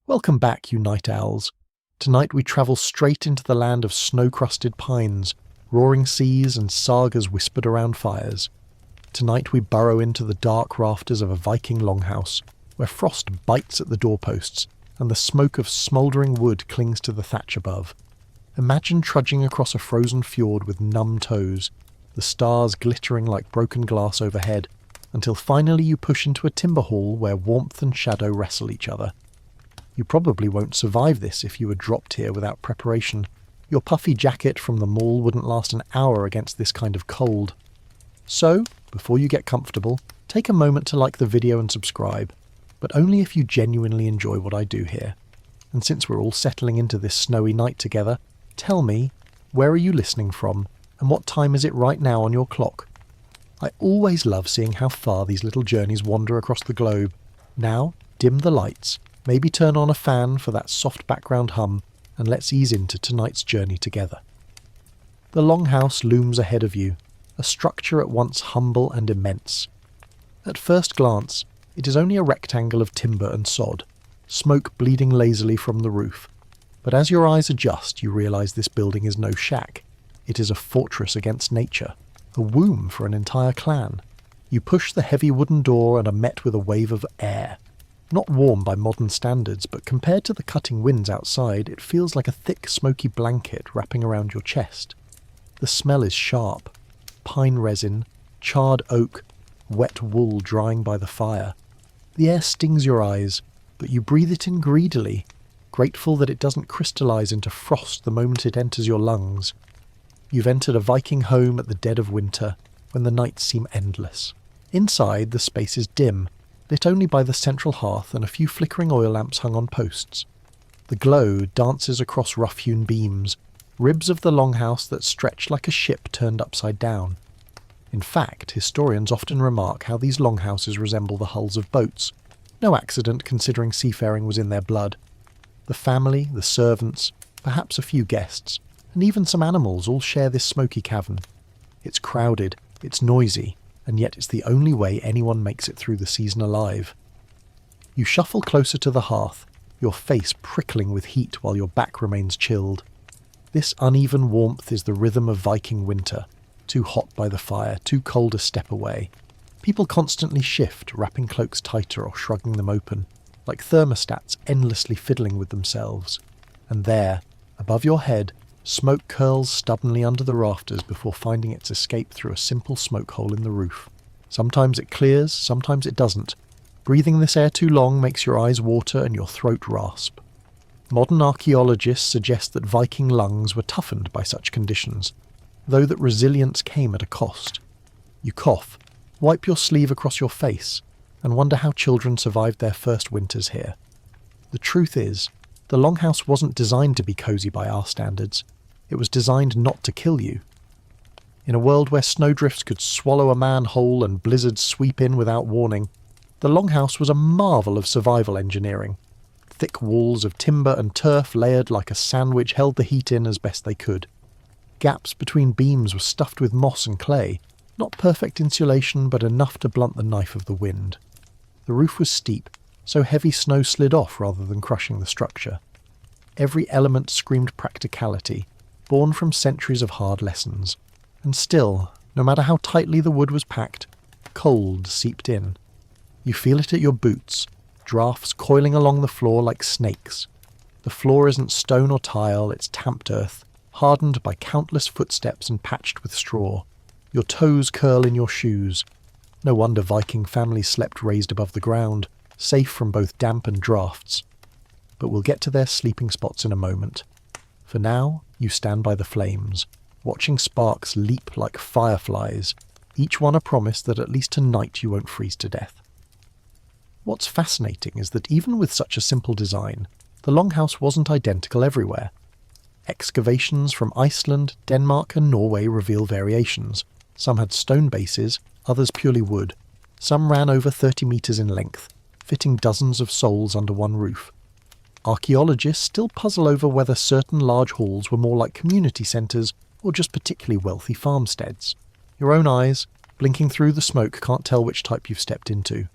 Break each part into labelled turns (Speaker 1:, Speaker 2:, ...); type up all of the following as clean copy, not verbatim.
Speaker 1: Welcome back, you night owls. Tonight we travel straight into the land of snow-crusted pines, roaring seas and sagas whispered around fires. Tonight we burrow into the dark rafters of a Viking longhouse, where frost bites at the doorposts and the smoke of smouldering wood clings to the thatch above. Imagine trudging across a frozen fjord with numb toes, the stars glittering like broken glass overhead, until finally you push into a timber hall where warmth and shadow wrestle each other. You probably won't survive this if you were dropped here without preparation. Your puffy jacket from the mall wouldn't last an hour against this kind of cold. So, before you get comfortable, take a moment to like the video and subscribe, but only if you genuinely enjoy what I do here. And since we're all settling into this snowy night together, tell me, where are you listening from, and what time is it right now on your clock? I always love seeing how far these little journeys wander across the globe. Now, dim the lights, maybe turn on a fan for that soft background hum, and let's ease into tonight's journey together. The Longhouse looms ahead of you, a structure at once humble and immense. At first glance, it is only a rectangle of timber and sod, smoke bleeding lazily from the roof. But as your eyes adjust, you realise this building is no shack. It is a fortress against nature, a womb for an entire clan. You push the heavy wooden door and are met with a wave of air. Not warm by modern standards, but compared to the cutting winds outside, it feels like a thick, smoky blanket wrapping around your chest. The smell is sharp. Pine resin, charred oak, wet wool drying by the fire. The air stings your eyes, but you breathe it in greedily, grateful that it doesn't crystallize into frost the moment it enters your lungs. You've entered a Viking home at the dead of winter, when the nights seem endless. Inside, the space is dim, lit only by the central hearth and a few flickering oil lamps hung on posts. The glow dances across rough-hewn beams, ribs of the longhouse that stretch like a ship turned upside down. In fact, historians often remark how these longhouses resemble the hulls of boats. No accident, considering seafaring was in their blood. The family, the servants, perhaps a few guests, and even some animals all share this smoky cavern. It's crowded, it's noisy, and yet it's the only way anyone makes it through the season alive. You shuffle closer to the hearth, your face prickling with heat while your back remains chilled. This uneven warmth is the rhythm of Viking winter, too hot by the fire, too cold a step away. People constantly shift, wrapping cloaks tighter or shrugging them open, like thermostats endlessly fiddling with themselves. And there, above your head, smoke curls stubbornly under the rafters before finding its escape through a simple smoke hole in the roof. Sometimes it clears, sometimes it doesn't. Breathing this air too long makes your eyes water and your throat rasp. Modern archaeologists suggest that Viking lungs were toughened by such conditions, though that resilience came at a cost. You cough, wipe your sleeve across your face, and wonder how children survived their first winters here. The truth is, the longhouse wasn't designed to be cosy by our standards. It was designed not to kill you. In a world where snowdrifts could swallow a man whole and blizzards sweep in without warning, the longhouse was a marvel of survival engineering. Thick walls of timber and turf layered like a sandwich held the heat in as best they could. Gaps between beams were stuffed with moss and clay, not perfect insulation but enough to blunt the knife of the wind. The roof was steep, so heavy snow slid off rather than crushing the structure. Every element screamed practicality, born from centuries of hard lessons. And still, no matter how tightly the wood was packed, cold seeped in. You feel it at your boots, drafts coiling along the floor like snakes. The floor isn't stone or tile, it's tamped earth, hardened by countless footsteps and patched with straw. Your toes curl in your shoes. No wonder Viking families slept raised above the ground, safe from both damp and drafts. But we'll get to their sleeping spots in a moment. For now, you stand by the flames, watching sparks leap like fireflies, each one a promise that at least tonight you won't freeze to death. What's fascinating is that even with such a simple design, the longhouse wasn't identical everywhere. Excavations from Iceland, Denmark and Norway reveal variations. Some had stone bases, others purely wood. Some ran over 30 metres in length, fitting dozens of souls under one roof. Archaeologists still puzzle over whether certain large halls were more like community centres or just particularly wealthy farmsteads. Your own eyes, blinking through the smoke, can't tell which type you've stepped into.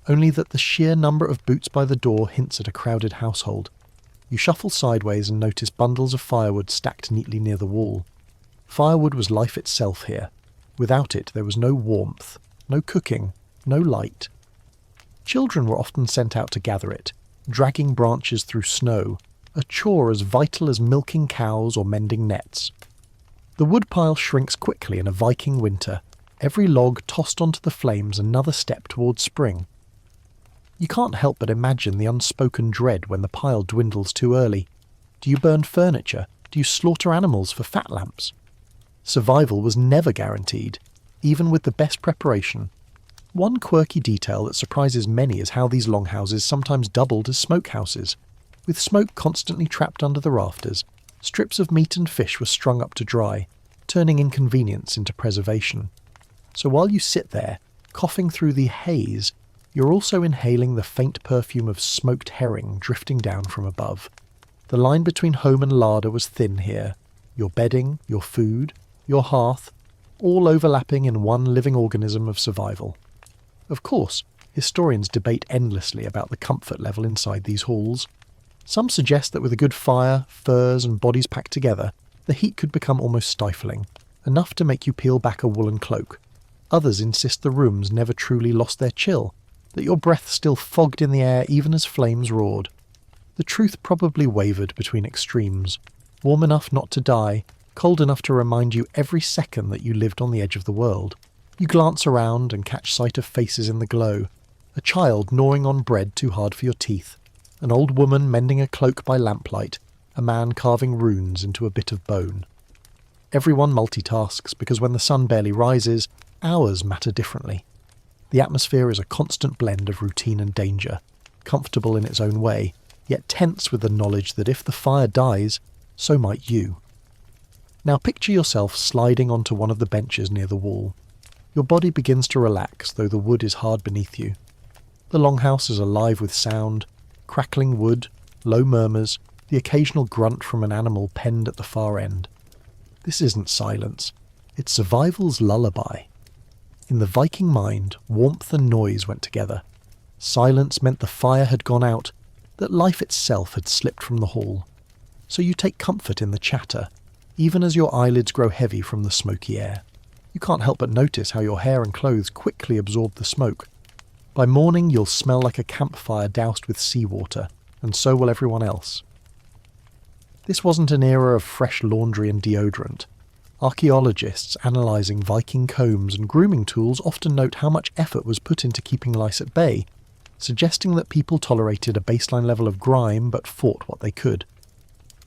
Speaker 1: only that the sheer number of boots by the door hints at a crowded household. You shuffle sideways and notice bundles of firewood stacked neatly near the wall. Firewood was life itself here. Without it, there was no warmth, no cooking, no light. Children were often sent out to gather it, dragging branches through snow, a chore as vital as milking cows or mending nets. The woodpile shrinks quickly in a Viking winter, every log tossed onto the flames another step towards spring. You can't help but imagine the unspoken dread when the pile dwindles too early. Do you burn furniture? Do you slaughter animals for fat lamps? Survival was never guaranteed, even with the best preparation. One quirky detail that surprises many is how these longhouses sometimes doubled as smokehouses. With smoke constantly trapped under the rafters, strips of meat and fish were strung up to dry, turning inconvenience into preservation. So while you sit there, coughing through the haze, you're also inhaling the faint perfume of smoked herring drifting down from above. The line between home and larder was thin here. Your bedding, your food, your hearth, all overlapping in one living organism of survival. Of course, historians debate endlessly about the comfort level inside these halls. Some suggest that with a good fire, furs and bodies packed together, the heat could become almost stifling, enough to make you peel back a woolen cloak. Others insist the rooms never truly lost their chill, that your breath still fogged in the air even as flames roared. The truth probably wavered between extremes, warm enough not to die, cold enough to remind you every second that you lived on the edge of the world. You glance around and catch sight of faces in the glow, a child gnawing on bread too hard for your teeth, an old woman mending a cloak by lamplight, a man carving runes into a bit of bone. Everyone multitasks because when the sun barely rises, hours matter differently. The atmosphere is a constant blend of routine and danger, comfortable in its own way, yet tense with the knowledge that if the fire dies, so might you. Now picture yourself sliding onto one of the benches near the wall. Your body begins to relax, though the wood is hard beneath you. The longhouse is alive with sound, crackling wood, low murmurs, the occasional grunt from an animal penned at the far end. This isn't silence, it's survival's lullaby. In the Viking mind, warmth and noise went together. Silence meant the fire had gone out, that life itself had slipped from the hall. So you take comfort in the chatter, even as your eyelids grow heavy from the smoky air. You can't help but notice how your hair and clothes quickly absorb the smoke. By morning you'll smell like a campfire doused with seawater, and so will everyone else. This wasn't an era of fresh laundry and deodorant. Archaeologists analysing Viking combs and grooming tools often note how much effort was put into keeping lice at bay, suggesting that people tolerated a baseline level of grime but fought what they could.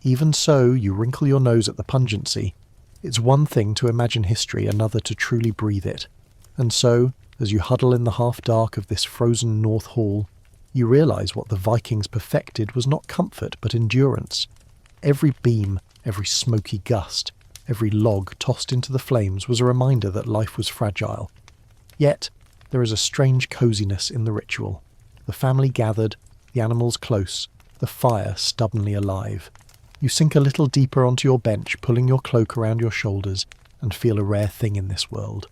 Speaker 1: Even so, you wrinkle your nose at the pungency. It's one thing to imagine history, another to truly breathe it. And so, as you huddle in the half-dark of this frozen North Hall, you realise what the Vikings perfected was not comfort but endurance. Every beam, every smoky gust, every log tossed into the flames was a reminder that life was fragile. Yet, there is a strange coziness in the ritual. The family gathered, the animals close, the fire stubbornly alive. You sink a little deeper onto your bench, pulling your cloak around your shoulders, and feel a rare thing in this world.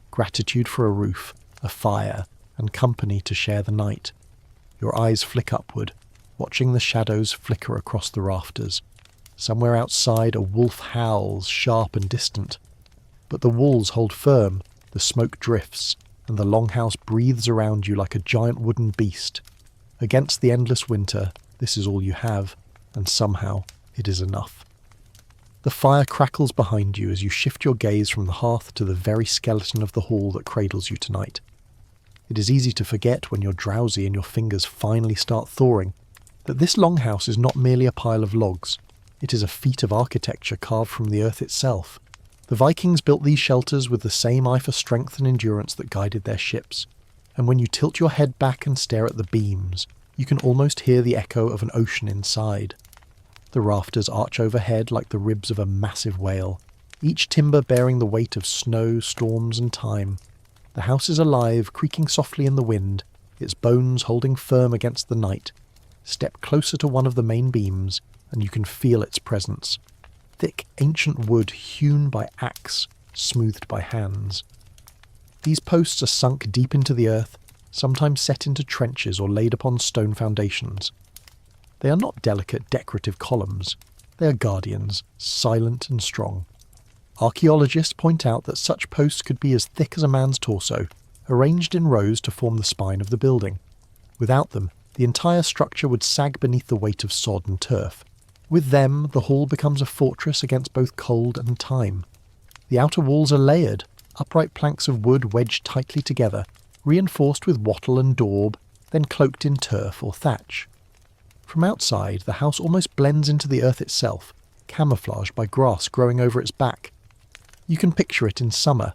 Speaker 1: Gratitude for a roof, a fire, and company to share the night. Your eyes flick upward, watching the shadows flicker across the rafters. Somewhere outside a wolf howls, sharp and distant. But the walls hold firm, the smoke drifts, and the longhouse breathes around you like a giant wooden beast. Against the endless winter, this is all you have, and somehow it is enough. The fire crackles behind you as you shift your gaze from the hearth to the very skeleton of the hall that cradles you tonight. It is easy to forget when you're drowsy and your fingers finally start thawing that this longhouse is not merely a pile of logs. It is a feat of architecture carved from the earth itself. The Vikings built these shelters with the same eye for strength and endurance that guided their ships, and when you tilt your head back and stare at the beams, you can almost hear the echo of an ocean inside. The rafters arch overhead like the ribs of a massive whale, each timber bearing the weight of snow, storms and time. The house is alive, creaking softly in the wind, its bones holding firm against the night. Step closer to one of the main beams, and you can feel its presence. Thick, ancient wood hewn by axe, smoothed by hands. These posts are sunk deep into the earth, sometimes set into trenches or laid upon stone foundations. They are not delicate decorative columns. They are guardians, silent and strong. Archaeologists point out that such posts could be as thick as a man's torso, arranged in rows to form the spine of the building. Without them, the entire structure would sag beneath the weight of sod and turf. With them, the hall becomes a fortress against both cold and time. The outer walls are layered, upright planks of wood wedged tightly together, reinforced with wattle and daub, then cloaked in turf or thatch. From outside, the house almost blends into the earth itself, camouflaged by grass growing over its back. You can picture it in summer,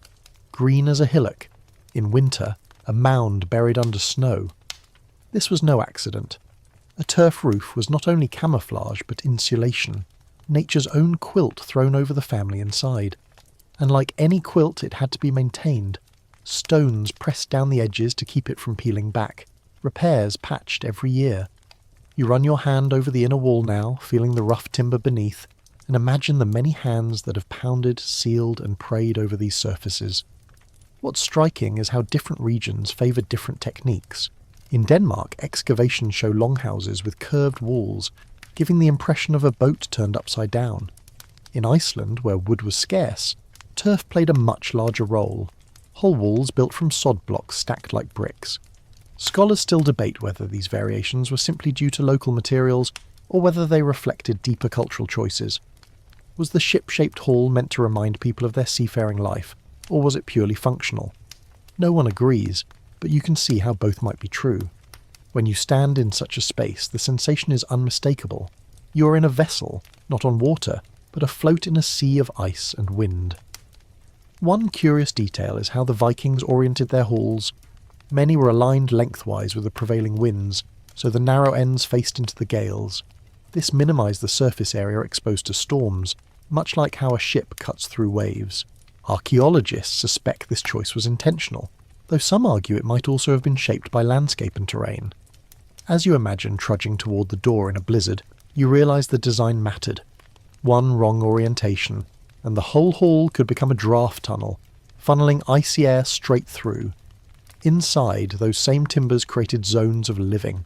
Speaker 1: green as a hillock; in winter, a mound buried under snow. This was no accident. A turf roof was not only camouflage but insulation, nature's own quilt thrown over the family inside. And like any quilt, it had to be maintained. Stones pressed down the edges to keep it from peeling back, repairs patched every year. You run your hand over the inner wall now, feeling the rough timber beneath, and imagine the many hands that have pounded, sealed and prayed over these surfaces. What's striking is how different regions favour different techniques. In Denmark, excavations show longhouses with curved walls, giving the impression of a boat turned upside down. In Iceland, where wood was scarce, turf played a much larger role, whole walls built from sod blocks stacked like bricks. Scholars still debate whether these variations were simply due to local materials or whether they reflected deeper cultural choices. Was the ship-shaped hall meant to remind people of their seafaring life, or was it purely functional? No one agrees, but you can see how both might be true. When you stand in such a space, the sensation is unmistakable. You are in a vessel, not on water, but afloat in a sea of ice and wind. One curious detail is how the Vikings oriented their halls. Many were aligned lengthwise with the prevailing winds, so the narrow ends faced into the gales. This minimised the surface area exposed to storms, much like how a ship cuts through waves. Archaeologists suspect this choice was intentional, though some argue it might also have been shaped by landscape and terrain. As you imagine trudging toward the door in a blizzard, you realise the design mattered. One wrong orientation, and the whole hall could become a draft tunnel, funneling icy air straight through. Inside, those same timbers created zones of living.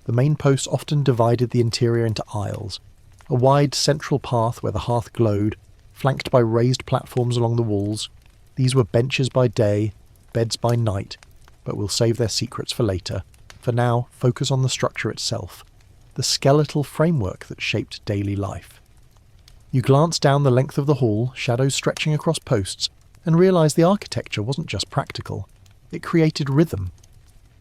Speaker 1: The main posts often divided the interior into aisles, a wide central path where the hearth glowed, flanked by raised platforms along the walls. These were benches by day, beds by night, but we'll save their secrets for later. For now, focus on the structure itself, the skeletal framework that shaped daily life. You glance down the length of the hall, shadows stretching across posts, and realise the architecture wasn't just practical. It created rhythm.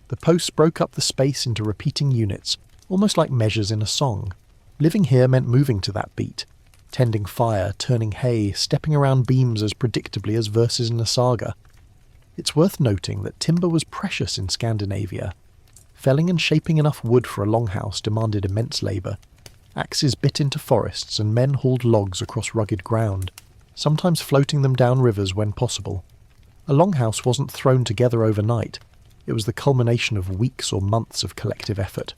Speaker 1: The posts broke up the space into repeating units, almost like measures in a song. Living here meant moving to that beat, tending fire, turning hay, stepping around beams as predictably as verses in a saga. It's worth noting that timber was precious in Scandinavia. Felling and shaping enough wood for a longhouse demanded immense labour. Axes bit into forests and men hauled logs across rugged ground, sometimes floating them down rivers when possible. A longhouse wasn't thrown together overnight. It was the culmination of weeks or months of collective effort.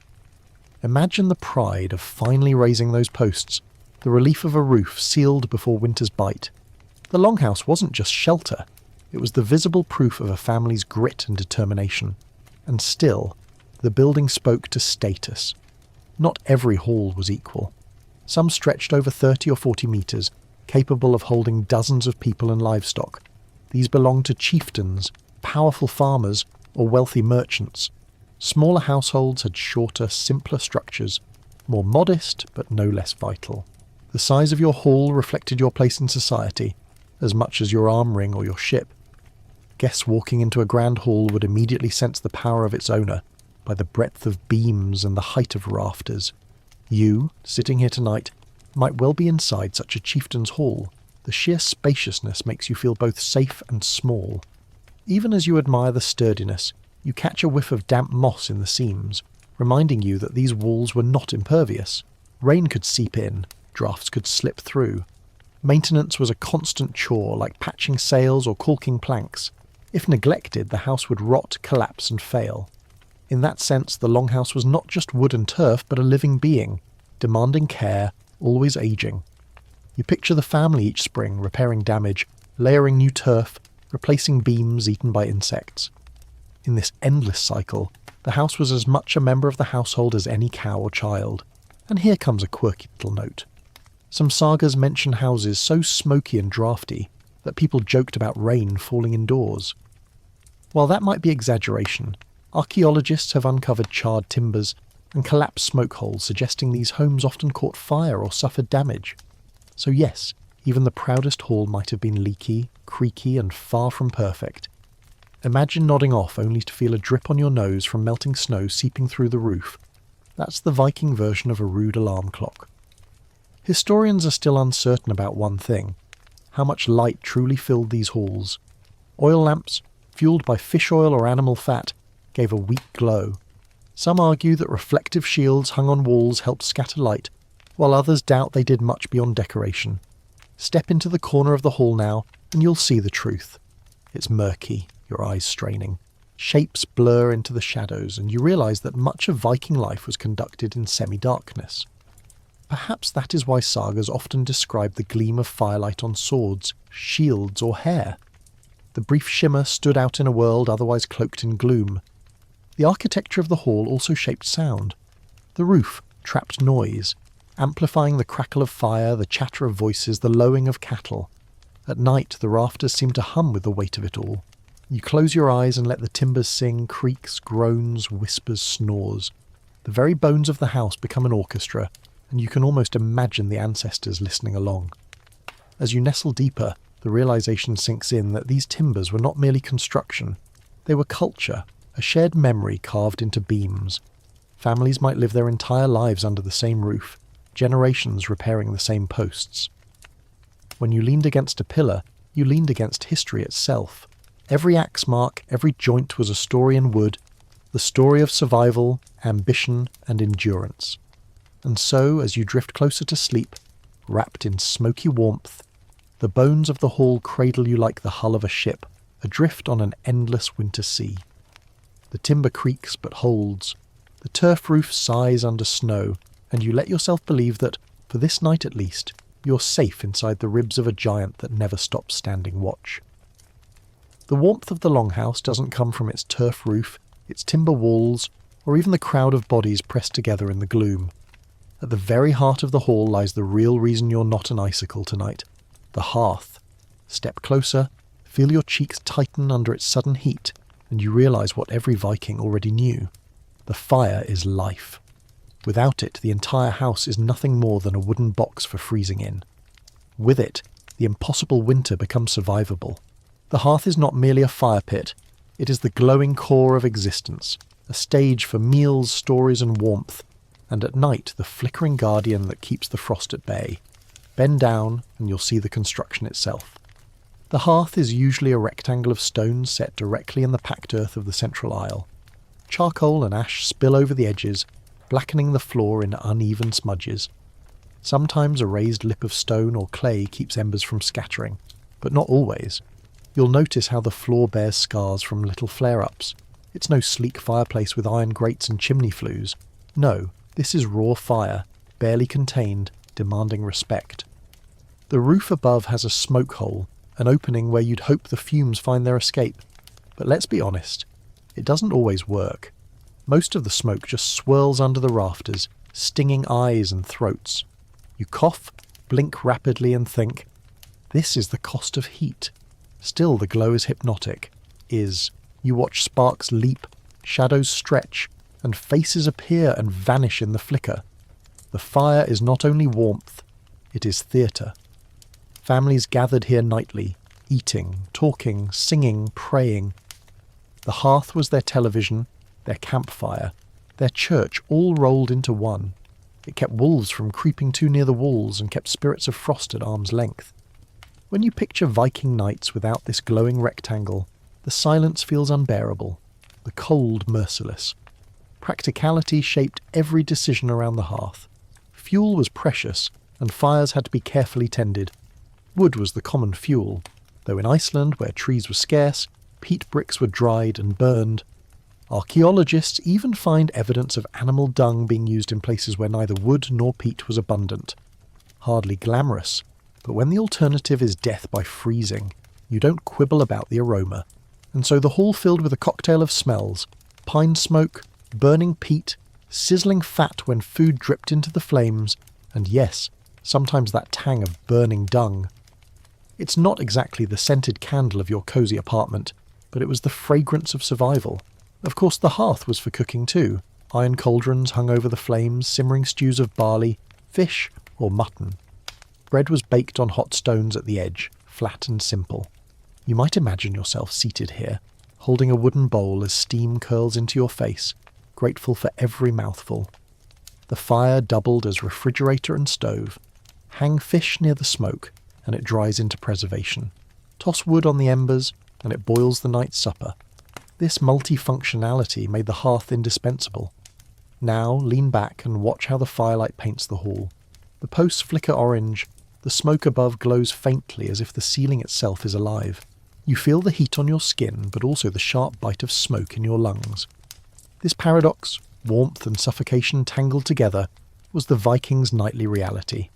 Speaker 1: Imagine the pride of finally raising those posts, the relief of a roof sealed before winter's bite. The longhouse wasn't just shelter. It was the visible proof of a family's grit and determination. And still, the building spoke to status. Not every hall was equal. Some stretched over 30 or 40 metres, capable of holding dozens of people and livestock. These belonged to chieftains, powerful farmers, or wealthy merchants. Smaller households had shorter, simpler structures, more modest but no less vital. The size of your hall reflected your place in society, as much as your arm ring or your ship. Guests walking into a grand hall would immediately sense the power of its owner, by the breadth of beams and the height of rafters. You, sitting here tonight, might well be inside such a chieftain's hall. The sheer spaciousness makes you feel both safe and small. Even as you admire the sturdiness, you catch a whiff of damp moss in the seams, reminding you that these walls were not impervious. Rain could seep in, drafts could slip through. Maintenance was a constant chore, like patching sails or caulking planks. If neglected, the house would rot, collapse and fail. In that sense, the longhouse was not just wood and turf, but a living being, demanding care, always aging. You picture the family each spring, repairing damage, layering new turf, replacing beams eaten by insects. In this endless cycle, the house was as much a member of the household as any cow or child. And here comes a quirky little note. Some sagas mention houses so smoky and drafty that people joked about rain falling indoors. While that might be exaggeration, archaeologists have uncovered charred timbers and collapsed smoke holes suggesting these homes often caught fire or suffered damage. So yes, even the proudest hall might have been leaky, creaky and far from perfect. Imagine nodding off only to feel a drip on your nose from melting snow seeping through the roof. That's the Viking version of a rude alarm clock. Historians are still uncertain about one thing: how much light truly filled these halls. Oil lamps, fueled by fish oil or animal fat, gave a weak glow. Some argue that reflective shields hung on walls helped scatter light, while others doubt they did much beyond decoration. Step into the corner of the hall now, and you'll see the truth. It's murky, your eyes straining. Shapes blur into the shadows, and you realise that much of Viking life was conducted in semi-darkness. Perhaps that is why sagas often describe the gleam of firelight on swords, shields, or hair. The brief shimmer stood out in a world otherwise cloaked in gloom. The architecture of the hall also shaped sound. The roof trapped noise, amplifying the crackle of fire, the chatter of voices, the lowing of cattle. At night, the rafters seemed to hum with the weight of it all. You close your eyes and let the timbers sing creaks, groans, whispers, snores. The very bones of the house become an orchestra, and you can almost imagine the ancestors listening along. As you nestle deeper, the realization sinks in that these timbers were not merely construction. They were culture, a shared memory carved into beams. Families might live their entire lives under the same roof, generations repairing the same posts. When you leaned against a pillar, you leaned against history itself. Every axe mark, every joint was a story in wood, the story of survival, ambition, and endurance. And so, as you drift closer to sleep, wrapped in smoky warmth, the bones of the hall cradle you like the hull of a ship, adrift on an endless winter sea. The timber creaks but holds. The turf roof sighs under snow, and you let yourself believe that, for this night at least, you're safe inside the ribs of a giant that never stops standing watch. The warmth of the longhouse doesn't come from its turf roof, its timber walls, or even the crowd of bodies pressed together in the gloom. At the very heart of the hall lies the real reason you're not an icicle tonight: the hearth. Step closer, feel your cheeks tighten under its sudden heat, and you realise what every Viking already knew. The fire is life. Without it, the entire house is nothing more than a wooden box for freezing in. With it, the impossible winter becomes survivable. The hearth is not merely a fire pit, it is the glowing core of existence, a stage for meals, stories and warmth, and at night the flickering guardian that keeps the frost at bay. Bend down and you'll see the construction itself. The hearth is usually a rectangle of stone set directly in the packed earth of the central aisle. Charcoal and ash spill over the edges, blackening the floor in uneven smudges. Sometimes a raised lip of stone or clay keeps embers from scattering, but not always. You'll notice how the floor bears scars from little flare-ups. It's no sleek fireplace with iron grates and chimney flues. No, this is raw fire, barely contained, demanding respect. The roof above has a smoke hole, an opening where you'd hope the fumes find their escape. But let's be honest, it doesn't always work. Most of the smoke just swirls under the rafters, stinging eyes and throats. You cough, blink rapidly and think, this is the cost of heat. Still the glow is hypnotic. You watch sparks leap, shadows stretch, and faces appear and vanish in the flicker. The fire is not only warmth, it is theatre. Families gathered here nightly, eating, talking, singing, praying. The hearth was their television, their campfire, their church, all rolled into one. It kept wolves from creeping too near the walls and kept spirits of frost at arm's length. When you picture Viking nights without this glowing rectangle, the silence feels unbearable, the cold merciless. Practicality shaped every decision around the hearth. Fuel was precious, and fires had to be carefully tended. Wood was the common fuel, though in Iceland, where trees were scarce, peat bricks were dried and burned. Archaeologists even find evidence of animal dung being used in places where neither wood nor peat was abundant. Hardly glamorous, but when the alternative is death by freezing, you don't quibble about the aroma. And so the hall filled with a cocktail of smells: pine smoke, burning peat, sizzling fat when food dripped into the flames, and yes, sometimes that tang of burning dung. It's not exactly the scented candle of your cosy apartment, but it was the fragrance of survival. Of course, the hearth was for cooking too. Iron cauldrons hung over the flames, simmering stews of barley, fish, or mutton. Bread was baked on hot stones at the edge, flat and simple. You might imagine yourself seated here, holding a wooden bowl as steam curls into your face, grateful for every mouthful. The fire doubled as refrigerator and stove. Hang fish near the smoke, and it dries into preservation. Toss wood on the embers, and it boils the night's supper. This multifunctionality made the hearth indispensable. Now lean back and watch how the firelight paints the hall. The posts flicker orange, the smoke above glows faintly as if the ceiling itself is alive. You feel the heat on your skin, but also the sharp bite of smoke in your lungs. This paradox, warmth and suffocation tangled together, was the Vikings' nightly reality.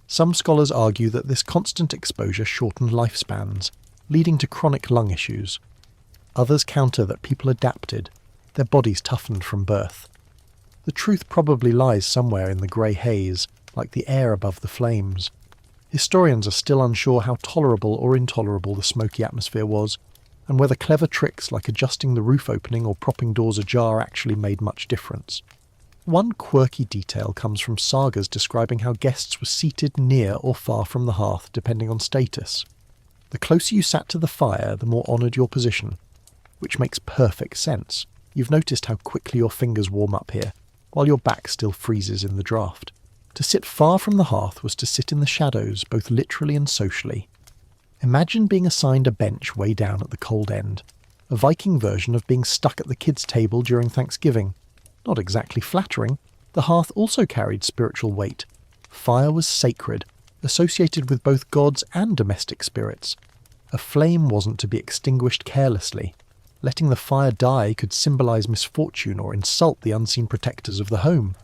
Speaker 1: Some scholars argue that this constant exposure shortened lifespans, leading to chronic lung issues. Others counter that people adapted, their bodies toughened from birth. The truth probably lies somewhere in the grey haze, like the air above the flames. Historians are still unsure how tolerable or intolerable the smoky atmosphere was, and whether clever tricks like adjusting the roof opening or propping doors ajar actually made much difference. One quirky detail comes from sagas describing how guests were seated near or far from the hearth depending on status. The closer you sat to the fire, the more honoured your position, which makes perfect sense. You've noticed how quickly your fingers warm up here, while your back still freezes in the draught. To sit far from the hearth was to sit in the shadows, both literally and socially. Imagine being assigned a bench way down at the cold end, a Viking version of being stuck at the kids' table during Thanksgiving. Not exactly flattering, the hearth also carried spiritual weight. Fire was sacred, associated with both gods and domestic spirits. A flame wasn't to be extinguished carelessly. Letting the fire die could symbolise misfortune or insult the unseen protectors of the home.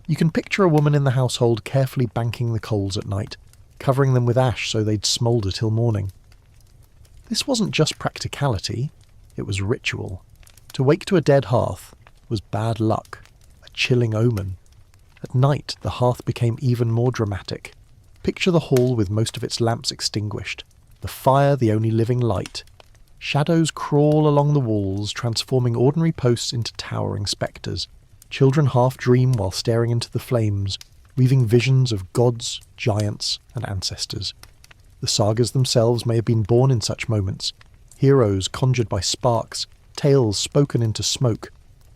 Speaker 1: You can picture a woman in the household carefully banking the coals at night, covering them with ash so they'd smoulder till morning. This wasn't just practicality, it was ritual. To wake to a dead hearth was bad luck, a chilling omen. At night, the hearth became even more dramatic. Picture the hall with most of its lamps extinguished, the fire the only living light. Shadows crawl along the walls, transforming ordinary posts into towering spectres. Children half dream while staring into the flames, weaving visions of gods, giants, and ancestors. The sagas themselves may have been born in such moments, heroes conjured by sparks, tales spoken into smoke.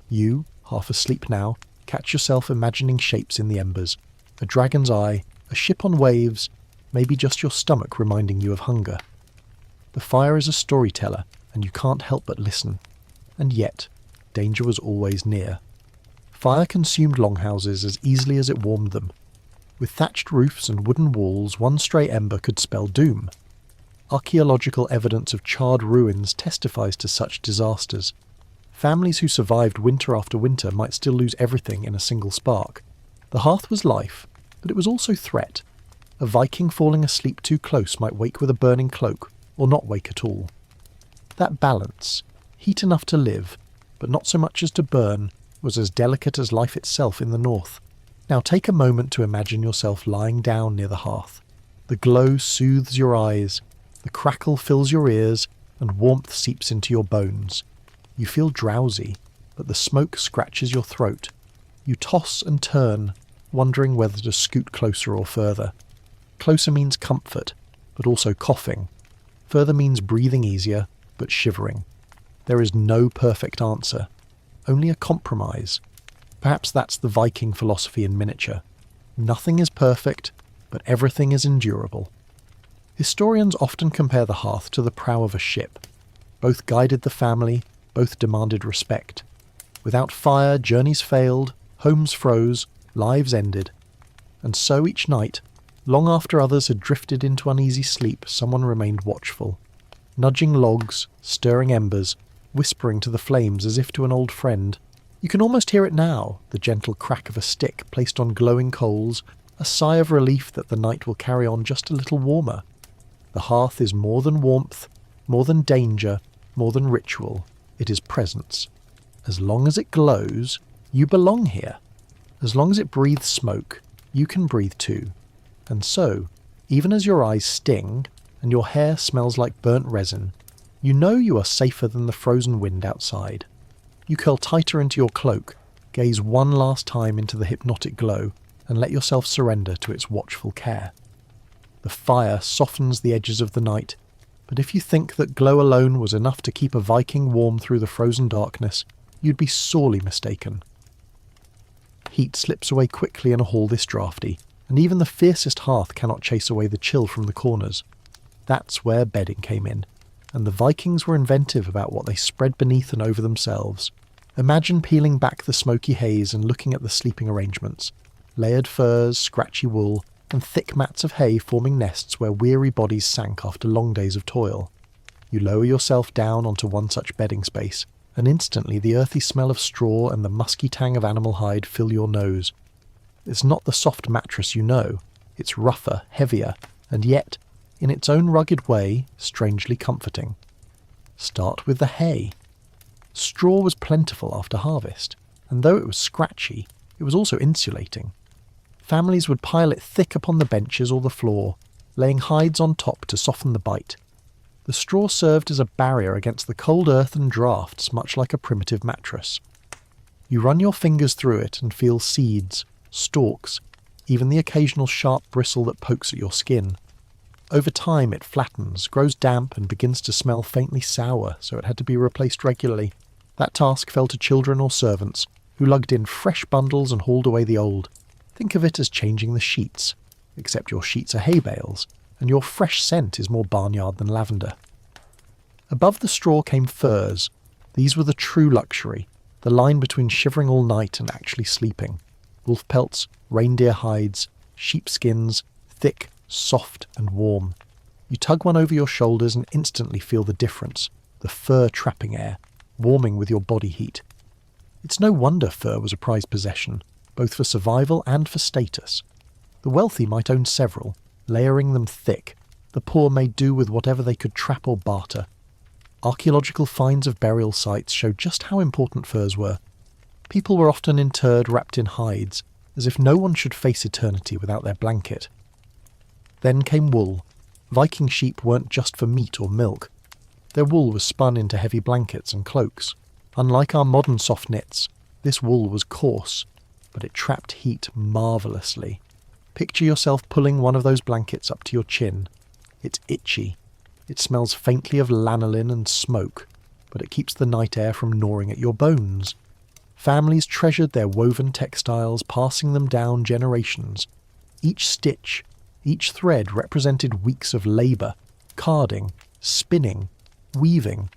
Speaker 1: You, half asleep now, catch yourself imagining shapes in the embers. A dragon's eye, a ship on waves, maybe just your stomach reminding you of hunger. The fire is a storyteller, and you can't help but listen. And yet, danger was always near. Fire consumed longhouses as easily as it warmed them. With thatched roofs and wooden walls, one stray ember could spell doom. Archaeological evidence of charred ruins testifies to such disasters. Families who survived winter after winter might still lose everything in a single spark. The hearth was life, but it was also threat. A Viking falling asleep too close might wake with a burning cloak, or not wake at all. That balance, heat enough to live, but not so much as to burn, was as delicate as life itself in the north. Now take a moment to imagine yourself lying down near the hearth. The glow soothes your eyes, the crackle fills your ears, and warmth seeps into your bones. You feel drowsy, but the smoke scratches your throat. You toss and turn, wondering whether to scoot closer or further. Closer means comfort, but also coughing. Further means breathing easier, but shivering. There is no perfect answer, only a compromise. Perhaps that's the Viking philosophy in miniature. Nothing is perfect, but everything is endurable. Historians often compare the hearth to the prow of a ship. Both guided the family, both demanded respect. Without fire, journeys failed, homes froze, lives ended. And so each night, long after others had drifted into uneasy sleep, someone remained watchful, nudging logs, stirring embers, whispering to the flames as if to an old friend. You can almost hear it now, the gentle crack of a stick placed on glowing coals, a sigh of relief that the night will carry on just a little warmer. The hearth is more than warmth, more than danger, More than ritual, it is presence. As long as it glows, you belong here. As long as it breathes smoke, you can breathe too. And so, even as your eyes sting and your hair smells like burnt resin, you know you are safer than the frozen wind outside. You curl tighter into your cloak, gaze one last time into the hypnotic glow, and let yourself surrender to its watchful care. The fire softens the edges of the night, but if you think that glow alone was enough to keep a Viking warm through the frozen darkness, you'd be sorely mistaken. Heat slips away quickly in a hall this draughty, and even the fiercest hearth cannot chase away the chill from the corners. That's where bedding came in, and the Vikings were inventive about what they spread beneath and over themselves. Imagine peeling back the smoky haze and looking at the sleeping arrangements. Layered furs, scratchy wool, and thick mats of hay forming nests where weary bodies sank after long days of toil. You lower yourself down onto one such bedding space, and instantly the earthy smell of straw and the musky tang of animal hide fill your nose. It's not the soft mattress you know. It's rougher, heavier, and yet, in its own rugged way, strangely comforting. Start with the hay. Straw was plentiful after harvest, and though it was scratchy, it was also insulating. Families would pile it thick upon the benches or the floor, laying hides on top to soften the bite. The straw served as a barrier against the cold earth and draughts, much like a primitive mattress. You run your fingers through it and feel seeds, stalks, even the occasional sharp bristle that pokes at your skin. Over time it flattens, grows damp, and begins to smell faintly sour, so it had to be replaced regularly. That task fell to children or servants, who lugged in fresh bundles and hauled away the old. Think of it as changing the sheets, except your sheets are hay bales, and your fresh scent is more barnyard than lavender. Above the straw came furs. These were the true luxury, the line between shivering all night and actually sleeping. Wolf pelts, reindeer hides, sheepskins, thick, soft and warm. You tug one over your shoulders and instantly feel the difference, the fur trapping air, warming with your body heat. It's no wonder fur was a prized possession, both for survival and for status. The wealthy might own several, layering them thick. The poor made do with whatever they could trap or barter. Archaeological finds of burial sites show just how important furs were. People were often interred wrapped in hides, as if no one should face eternity without their blanket. Then came wool. Viking sheep weren't just for meat or milk. Their wool was spun into heavy blankets and cloaks. Unlike our modern soft knits, this wool was coarse, but it trapped heat marvellously. Picture yourself pulling one of those blankets up to your chin. It's itchy. It smells faintly of lanolin and smoke, but it keeps the night air from gnawing at your bones. Families treasured their woven textiles, passing them down generations. Each stitch, each thread represented weeks of labour, carding, spinning, weaving.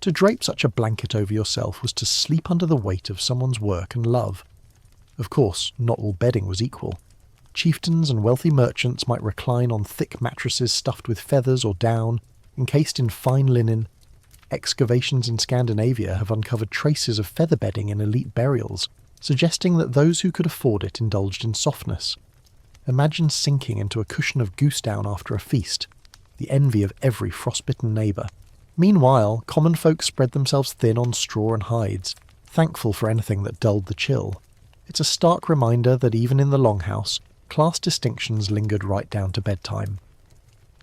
Speaker 1: To drape such a blanket over yourself was to sleep under the weight of someone's work and love. Of course, not all bedding was equal. Chieftains and wealthy merchants might recline on thick mattresses stuffed with feathers or down, encased in fine linen. Excavations in Scandinavia have uncovered traces of feather bedding in elite burials, suggesting that those who could afford it indulged in softness. Imagine sinking into a cushion of goose down after a feast, the envy of every frostbitten neighbour. Meanwhile, common folk spread themselves thin on straw and hides, thankful for anything that dulled the chill. It's a stark reminder that even in the Longhouse, class distinctions lingered right down to bedtime.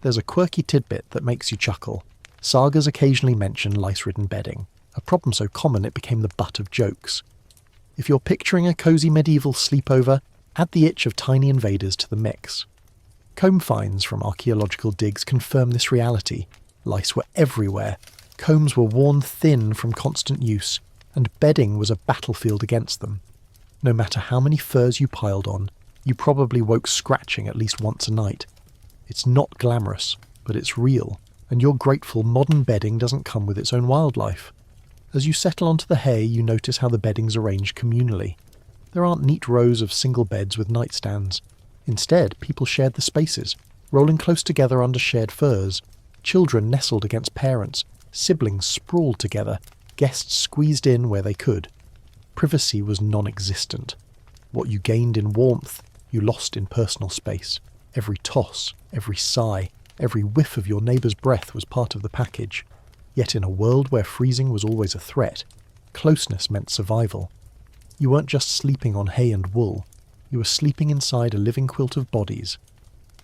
Speaker 1: There's a quirky tidbit that makes you chuckle. Sagas occasionally mention lice-ridden bedding, a problem so common it became the butt of jokes. If you're picturing a cosy medieval sleepover, add the itch of tiny invaders to the mix. Comb finds from archaeological digs confirm this reality. Lice were everywhere, combs were worn thin from constant use, and bedding was a battlefield against them. No matter how many furs you piled on, you probably woke scratching at least once a night. It's not glamorous, but it's real, and you're grateful modern bedding doesn't come with its own wildlife. As you settle onto the hay, you notice how the bedding's arranged communally. There aren't neat rows of single beds with nightstands. Instead, people shared the spaces, rolling close together under shared furs. Children nestled against parents, siblings sprawled together, guests squeezed in where they could. Privacy was non-existent. What you gained in warmth, you lost in personal space. Every toss, every sigh, every whiff of your neighbour's breath was part of the package. Yet in a world where freezing was always a threat, closeness meant survival. You weren't just sleeping on hay and wool, you were sleeping inside a living quilt of bodies.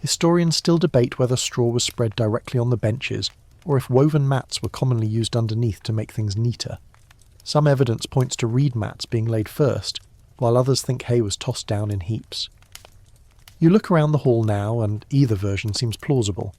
Speaker 1: Historians still debate whether straw was spread directly on the benches, or if woven mats were commonly used underneath to make things neater. Some evidence points to reed mats being laid first, while others think hay was tossed down in heaps. You look around the hall now, and either version seems plausible.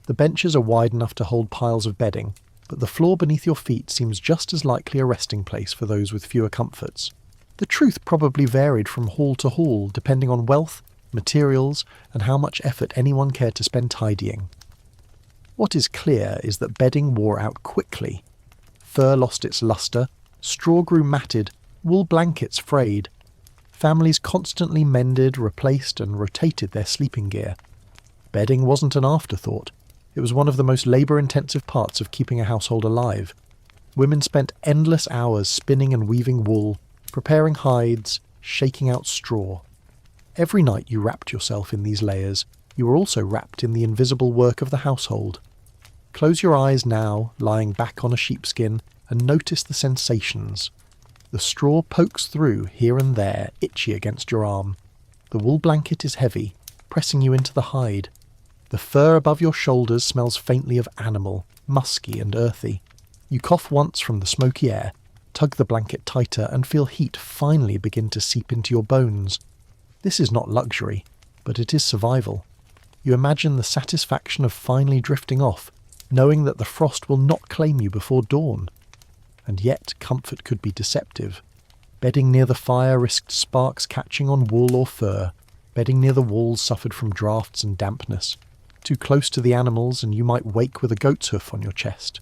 Speaker 1: The benches are wide enough to hold piles of bedding, but the floor beneath your feet seems just as likely a resting place for those with fewer comforts. The truth probably varied from hall to hall, depending on wealth, materials, and how much effort anyone cared to spend tidying. What is clear is that bedding wore out quickly. Fur lost its lustre, straw grew matted, wool blankets frayed. Families constantly mended, replaced, and rotated their sleeping gear. Bedding wasn't an afterthought. It was one of the most labour-intensive parts of keeping a household alive. Women spent endless hours spinning and weaving wool, preparing hides, shaking out straw. Every night you wrapped yourself in these layers, you were also wrapped in the invisible work of the household. Close your eyes now, lying back on a sheepskin, and notice the sensations. The straw pokes through here and there, itchy against your arm. The wool blanket is heavy, pressing you into the hide. The fur above your shoulders smells faintly of animal, musky and earthy. You cough once from the smoky air, tug the blanket tighter, and feel heat finally begin to seep into your bones. This is not luxury, but it is survival. You imagine the satisfaction of finally drifting off, knowing that the frost will not claim you before dawn. And yet comfort could be deceptive. Bedding near the fire risked sparks catching on wool or fur. Bedding near the walls suffered from drafts and dampness. Too close to the animals and you might wake with a goat's hoof on your chest.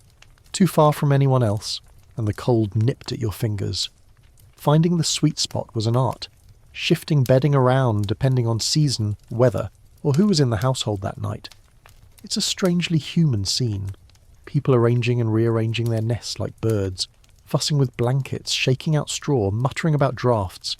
Speaker 1: Too far from anyone else, and the cold nipped at your fingers. Finding the sweet spot was an art. Shifting bedding around depending on season, weather, or who was in the household that night. It's a strangely human scene. People arranging and rearranging their nests like birds, fussing with blankets, shaking out straw, muttering about drafts.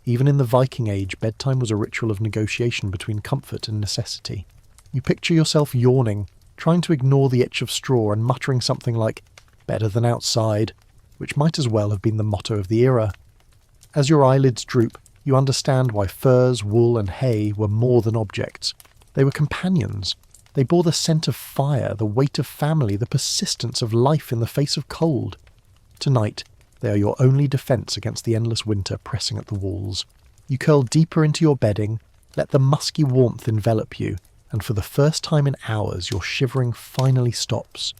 Speaker 1: Even in the Viking age, bedtime was a ritual of negotiation between comfort and necessity. You picture yourself yawning, trying to ignore the itch of straw and muttering something like, "better than outside," which might as well have been the motto of the era. As your eyelids droop, you understand why furs, wool and hay were more than objects. They were companions. They bore the scent of fire, the weight of family, the persistence of life in the face of cold. Tonight, they are your only defence against the endless winter pressing at the walls. You curl deeper into your bedding, let the musky warmth envelop you, and for the first time in hours your shivering finally stops.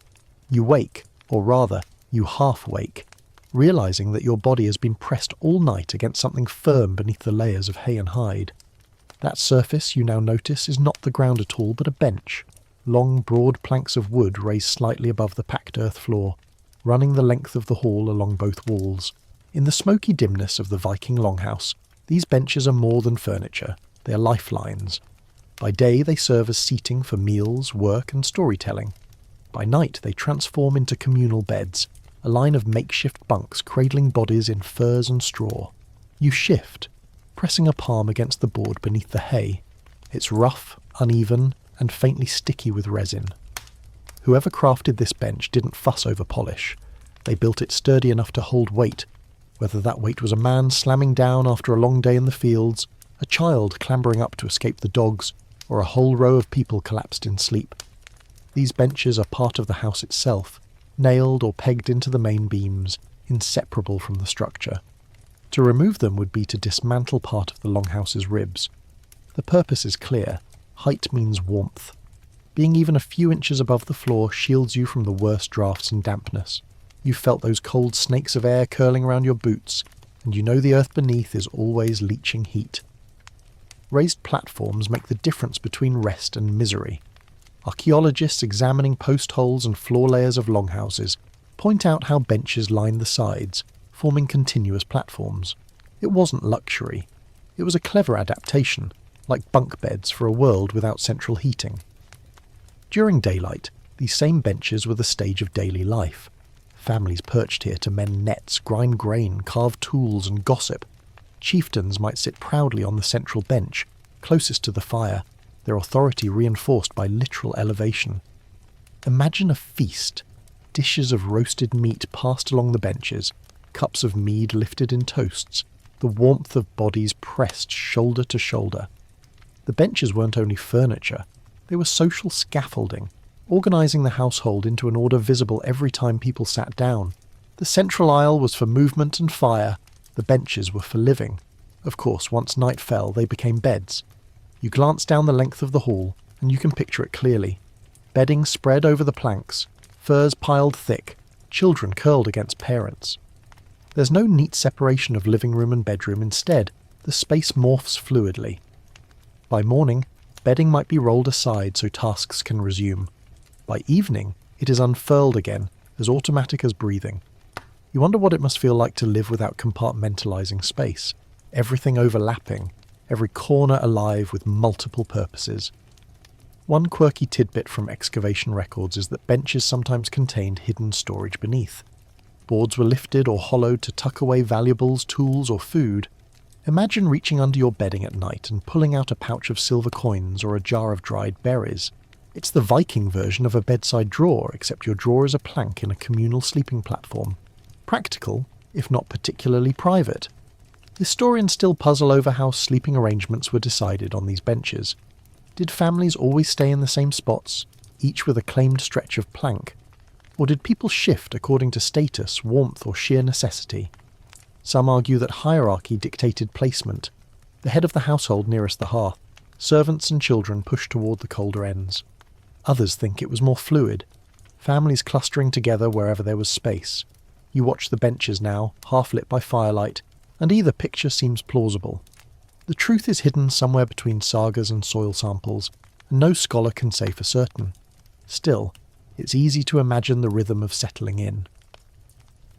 Speaker 1: You wake, or rather, you half-wake, realising that your body has been pressed all night against something firm beneath the layers of hay and hide. That surface, you now notice, is not the ground at all, but a bench. Long, broad planks of wood raised slightly above the packed earth floor, running the length of the hall along both walls. In the smoky dimness of the Viking longhouse, these benches are more than furniture. They are lifelines. By day they serve as seating for meals, work and storytelling. By night they transform into communal beds, a line of makeshift bunks cradling bodies in furs and straw. You shift, pressing a palm against the board beneath the hay. It's rough, uneven, and faintly sticky with resin. Whoever crafted this bench didn't fuss over polish. They built it sturdy enough to hold weight, whether that weight was a man slamming down after a long day in the fields, a child clambering up to escape the dogs, or a whole row of people collapsed in sleep. These benches are part of the house itself, nailed or pegged into the main beams, inseparable from the structure. To remove them would be to dismantle part of the longhouse's ribs. The purpose is clear. Height means warmth. Being even a few inches above the floor shields you from the worst drafts and dampness. You felt those cold snakes of air curling around your boots, and you know the earth beneath is always leaching heat. Raised platforms make the difference between rest and misery. Archaeologists examining post holes and floor layers of longhouses point out how benches line the sides, forming continuous platforms. It wasn't luxury. It was a clever adaptation, like bunk beds for a world without central heating. During daylight, these same benches were the stage of daily life. Families perched here to mend nets, grind grain, carve tools and gossip. Chieftains might sit proudly on the central bench, closest to the fire, their authority reinforced by literal elevation. Imagine a feast. dishes of roasted meat passed along the benches, cups of mead lifted in toasts, the warmth of bodies pressed shoulder to shoulder. The benches weren't only furniture, they were social scaffolding, organising the household into an order visible every time people sat down. The central aisle was for movement and fire, the benches were for living. Of course, once night fell, they became beds. You glance down the length of the hall, and you can picture it clearly. Bedding spread over the planks, furs piled thick, children curled against parents. There's no neat separation of living room and bedroom. Instead, the space morphs fluidly. By morning, bedding might be rolled aside so tasks can resume. By evening, it is unfurled again, as automatic as breathing. You wonder what it must feel like to live without compartmentalizing space, everything overlapping, every corner alive with multiple purposes. One quirky tidbit from excavation records is that benches sometimes contained hidden storage beneath. Boards were lifted or hollowed to tuck away valuables, tools, or food. Imagine reaching under your bedding at night and pulling out a pouch of silver coins or a jar of dried berries. It's the Viking version of a bedside drawer, except your drawer is a plank in a communal sleeping platform. Practical, if not particularly private. Historians still puzzle over how sleeping arrangements were decided on these benches. Did families always stay in the same spots, each with a claimed stretch of plank? Or did people shift according to status, warmth, or sheer necessity? Some argue that hierarchy dictated placement. The head of the household nearest the hearth, servants and children pushed toward the colder ends. Others think it was more fluid, families clustering together wherever there was space. You watch the benches now, half lit by firelight, and either picture seems plausible. The truth is hidden somewhere between sagas and soil samples, and no scholar can say for certain. Still, it's easy to imagine the rhythm of settling in.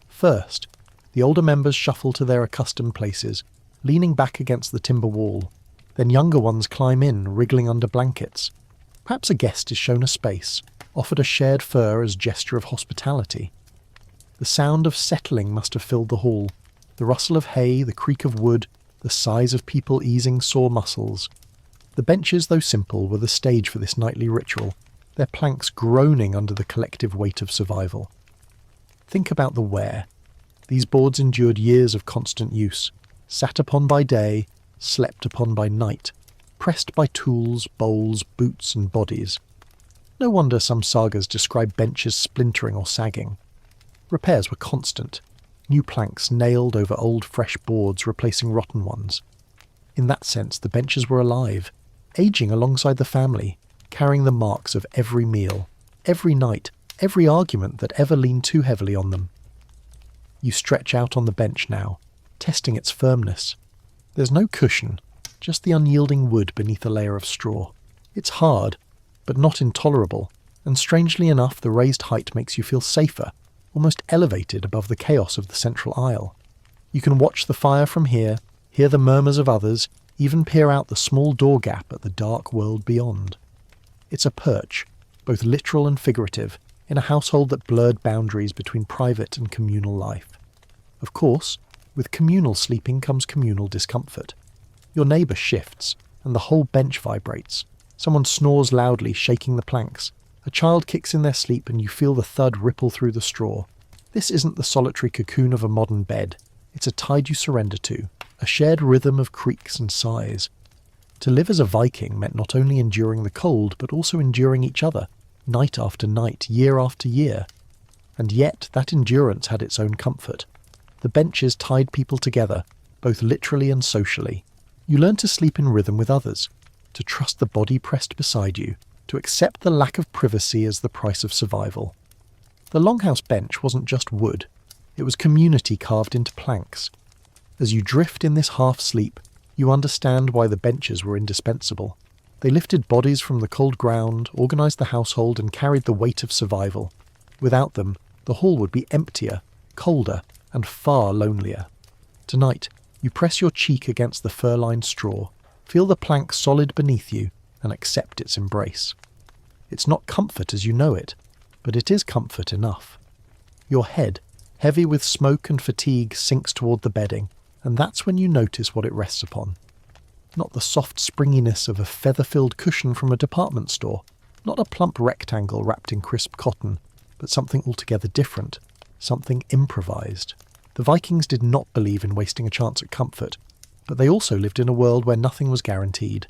Speaker 1: First, the older members shuffle to their accustomed places, leaning back against the timber wall. Then younger ones climb in, wriggling under blankets. Perhaps a guest is shown a space, offered a shared fur as gesture of hospitality. The sound of settling must have filled the hall, the rustle of hay, the creak of wood, the sighs of people easing sore muscles. The benches, though simple, were the stage for this nightly ritual, their planks groaning under the collective weight of survival. Think about the wear. These boards endured years of constant use, sat upon by day, slept upon by night, pressed by tools, bowls, boots and bodies. No wonder some sagas describe benches splintering or sagging. Repairs were constant, new planks nailed over old fresh boards replacing rotten ones. In that sense, the benches were alive, aging alongside the family, carrying the marks of every meal, every night, every argument that ever leaned too heavily on them. You stretch out on the bench now, testing its firmness. There's no cushion, just the unyielding wood beneath a layer of straw. It's hard, but not intolerable, and strangely enough the raised height makes you feel safer, almost elevated above the chaos of the central aisle. You can watch the fire from here, hear the murmurs of others, even peer out the small door gap at the dark world beyond. It's a perch, both literal and figurative, in a household that blurred boundaries between private and communal life. Of course, with communal sleeping comes communal discomfort. Your neighbour shifts, and the whole bench vibrates. Someone snores loudly, shaking the planks. A child kicks in their sleep and you feel the thud ripple through the straw. This isn't the solitary cocoon of a modern bed. It's a tide you surrender to, a shared rhythm of creaks and sighs. To live as a Viking meant not only enduring the cold, but also enduring each other, night after night, year after year. And yet that endurance had its own comfort. The benches tied people together, both literally and socially. You learn to sleep in rhythm with others, to trust the body pressed beside you, to accept the lack of privacy as the price of survival. The Longhouse bench wasn't just wood, it was community carved into planks. As you drift in this half-sleep, you understand why the benches were indispensable. They lifted bodies from the cold ground, organised the household and carried the weight of survival. Without them, the hall would be emptier, colder, and far lonelier. Tonight, you press your cheek against the fur-lined straw, feel the plank solid beneath you, and accept its embrace. It's not comfort as you know it, but it is comfort enough. Your head, heavy with smoke and fatigue, sinks toward the bedding, and that's when you notice what it rests upon. Not the soft springiness of a feather-filled cushion from a department store, not a plump rectangle wrapped in crisp cotton, but something altogether different, something improvised. The Vikings did not believe in wasting a chance at comfort, but they also lived in a world where nothing was guaranteed.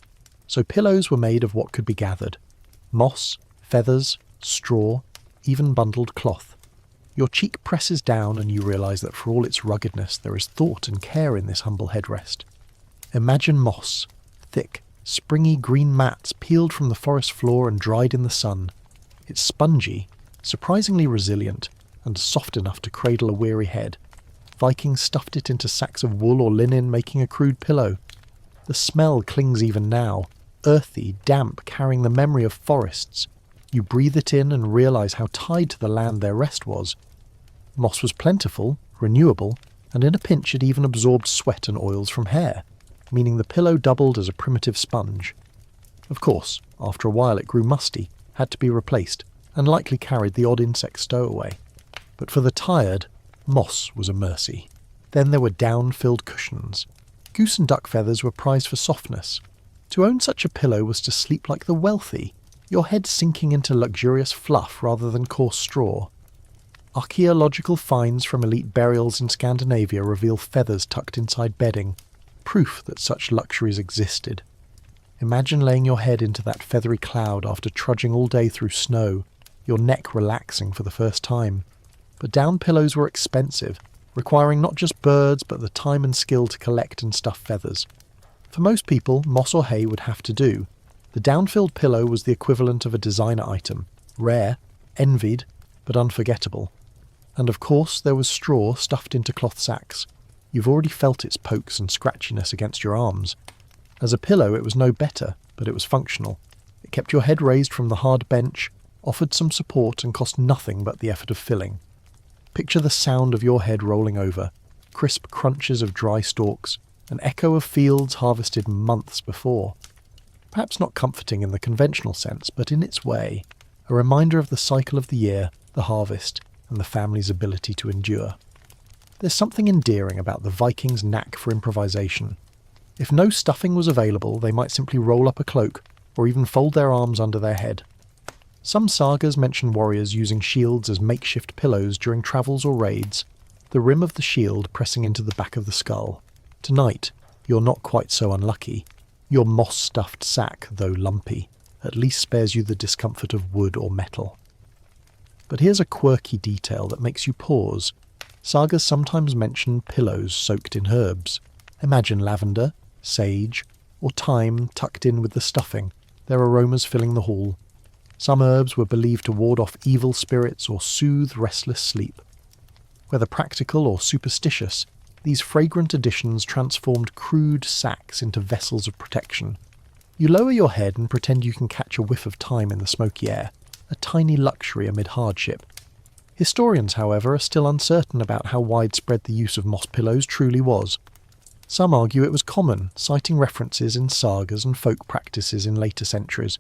Speaker 1: So pillows were made of what could be gathered: moss, feathers, straw, even bundled cloth. Your cheek presses down and you realise that for all its ruggedness there is thought and care in this humble headrest. Imagine moss, thick, springy green mats peeled from the forest floor and dried in the sun. It's spongy, surprisingly resilient, and soft enough to cradle a weary head. Vikings stuffed it into sacks of wool or linen, making a crude pillow. The smell clings even now, earthy, damp, carrying the memory of forests. You breathe it in and realise how tied to the land their rest was. Moss was plentiful, renewable, and in a pinch it even absorbed sweat and oils from hair, meaning the pillow doubled as a primitive sponge. Of course, after a while it grew musty, had to be replaced, and likely carried the odd insect stowaway. But for the tired, moss was a mercy. Then there were down-filled cushions. Goose and duck feathers were prized for softness. To own such a pillow was to sleep like the wealthy, your head sinking into luxurious fluff rather than coarse straw. Archaeological finds from elite burials in Scandinavia reveal feathers tucked inside bedding, proof that such luxuries existed. Imagine laying your head into that feathery cloud after trudging all day through snow, your neck relaxing for the first time. But down pillows were expensive, requiring not just birds but the time and skill to collect and stuff feathers. For most people, moss or hay would have to do. The down-filled pillow was the equivalent of a designer item, rare, envied, but unforgettable. And of course there was straw stuffed into cloth sacks. You've already felt its pokes and scratchiness against your arms. As a pillow it was no better, but it was functional. It kept your head raised from the hard bench, offered some support and cost nothing but the effort of filling. Picture the sound of your head rolling over, crisp crunches of dry stalks, an echo of fields harvested months before. Perhaps not comforting in the conventional sense, but in its way, a reminder of the cycle of the year, the harvest, and the family's ability to endure. There's something endearing about the Vikings' knack for improvisation. If no stuffing was available, they might simply roll up a cloak, or even fold their arms under their head. Some sagas mention warriors using shields as makeshift pillows during travels or raids, the rim of the shield pressing into the back of the skull. Tonight, you're not quite so unlucky. Your moss-stuffed sack, though lumpy, at least spares you the discomfort of wood or metal. But here's a quirky detail that makes you pause. Sagas sometimes mention pillows soaked in herbs. Imagine lavender, sage, or thyme tucked in with the stuffing, their aromas filling the hall. Some herbs were believed to ward off evil spirits or soothe restless sleep. Whether practical or superstitious, these fragrant additions transformed crude sacks into vessels of protection. You lower your head and pretend you can catch a whiff of thyme in the smoky air, a tiny luxury amid hardship. Historians, however, are still uncertain about how widespread the use of moss pillows truly was. Some argue it was common, citing references in sagas and folk practices in later centuries.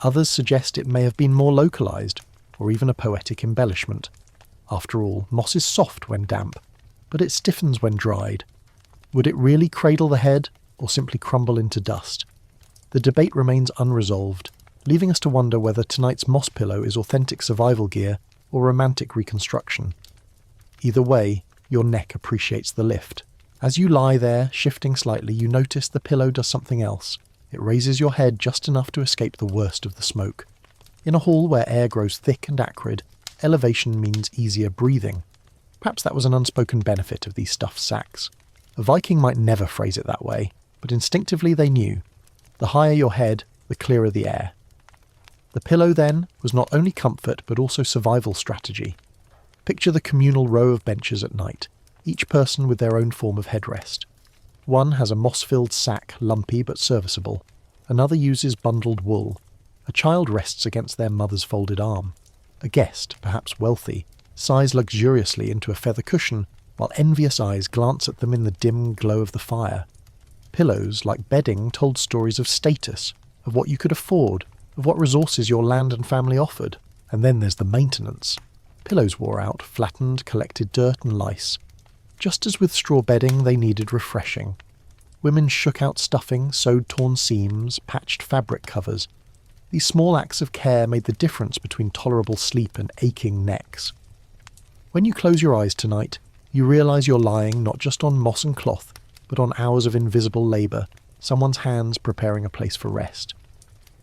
Speaker 1: Others suggest it may have been more localised, or even a poetic embellishment. After all, moss is soft when damp, but it stiffens when dried. Would it really cradle the head, or simply crumble into dust? The debate remains unresolved, leaving us to wonder whether tonight's moss pillow is authentic survival gear or romantic reconstruction. Either way, your neck appreciates the lift. As you lie there, shifting slightly, you notice the pillow does something else. It raises your head just enough to escape the worst of the smoke. In a hall where air grows thick and acrid, elevation means easier breathing. Perhaps that was an unspoken benefit of these stuffed sacks. A Viking might never phrase it that way, but instinctively they knew. The higher your head, the clearer the air. The pillow, then, was not only comfort but also survival strategy. Picture the communal row of benches at night, each person with their own form of headrest. One has a moss-filled sack, lumpy but serviceable. Another uses bundled wool. A child rests against their mother's folded arm. A guest, perhaps wealthy, sighs luxuriously into a feather cushion, while envious eyes glance at them in the dim glow of the fire. Pillows, like bedding, told stories of status, of what you could afford, of what resources your land and family offered. And then there's the maintenance. Pillows wore out, flattened, collected dirt and lice. Just as with straw bedding, they needed refreshing. Women shook out stuffing, sewed torn seams, patched fabric covers. These small acts of care made the difference between tolerable sleep and aching necks. When you close your eyes tonight, you realise you're lying not just on moss and cloth, but on hours of invisible labour, someone's hands preparing a place for rest.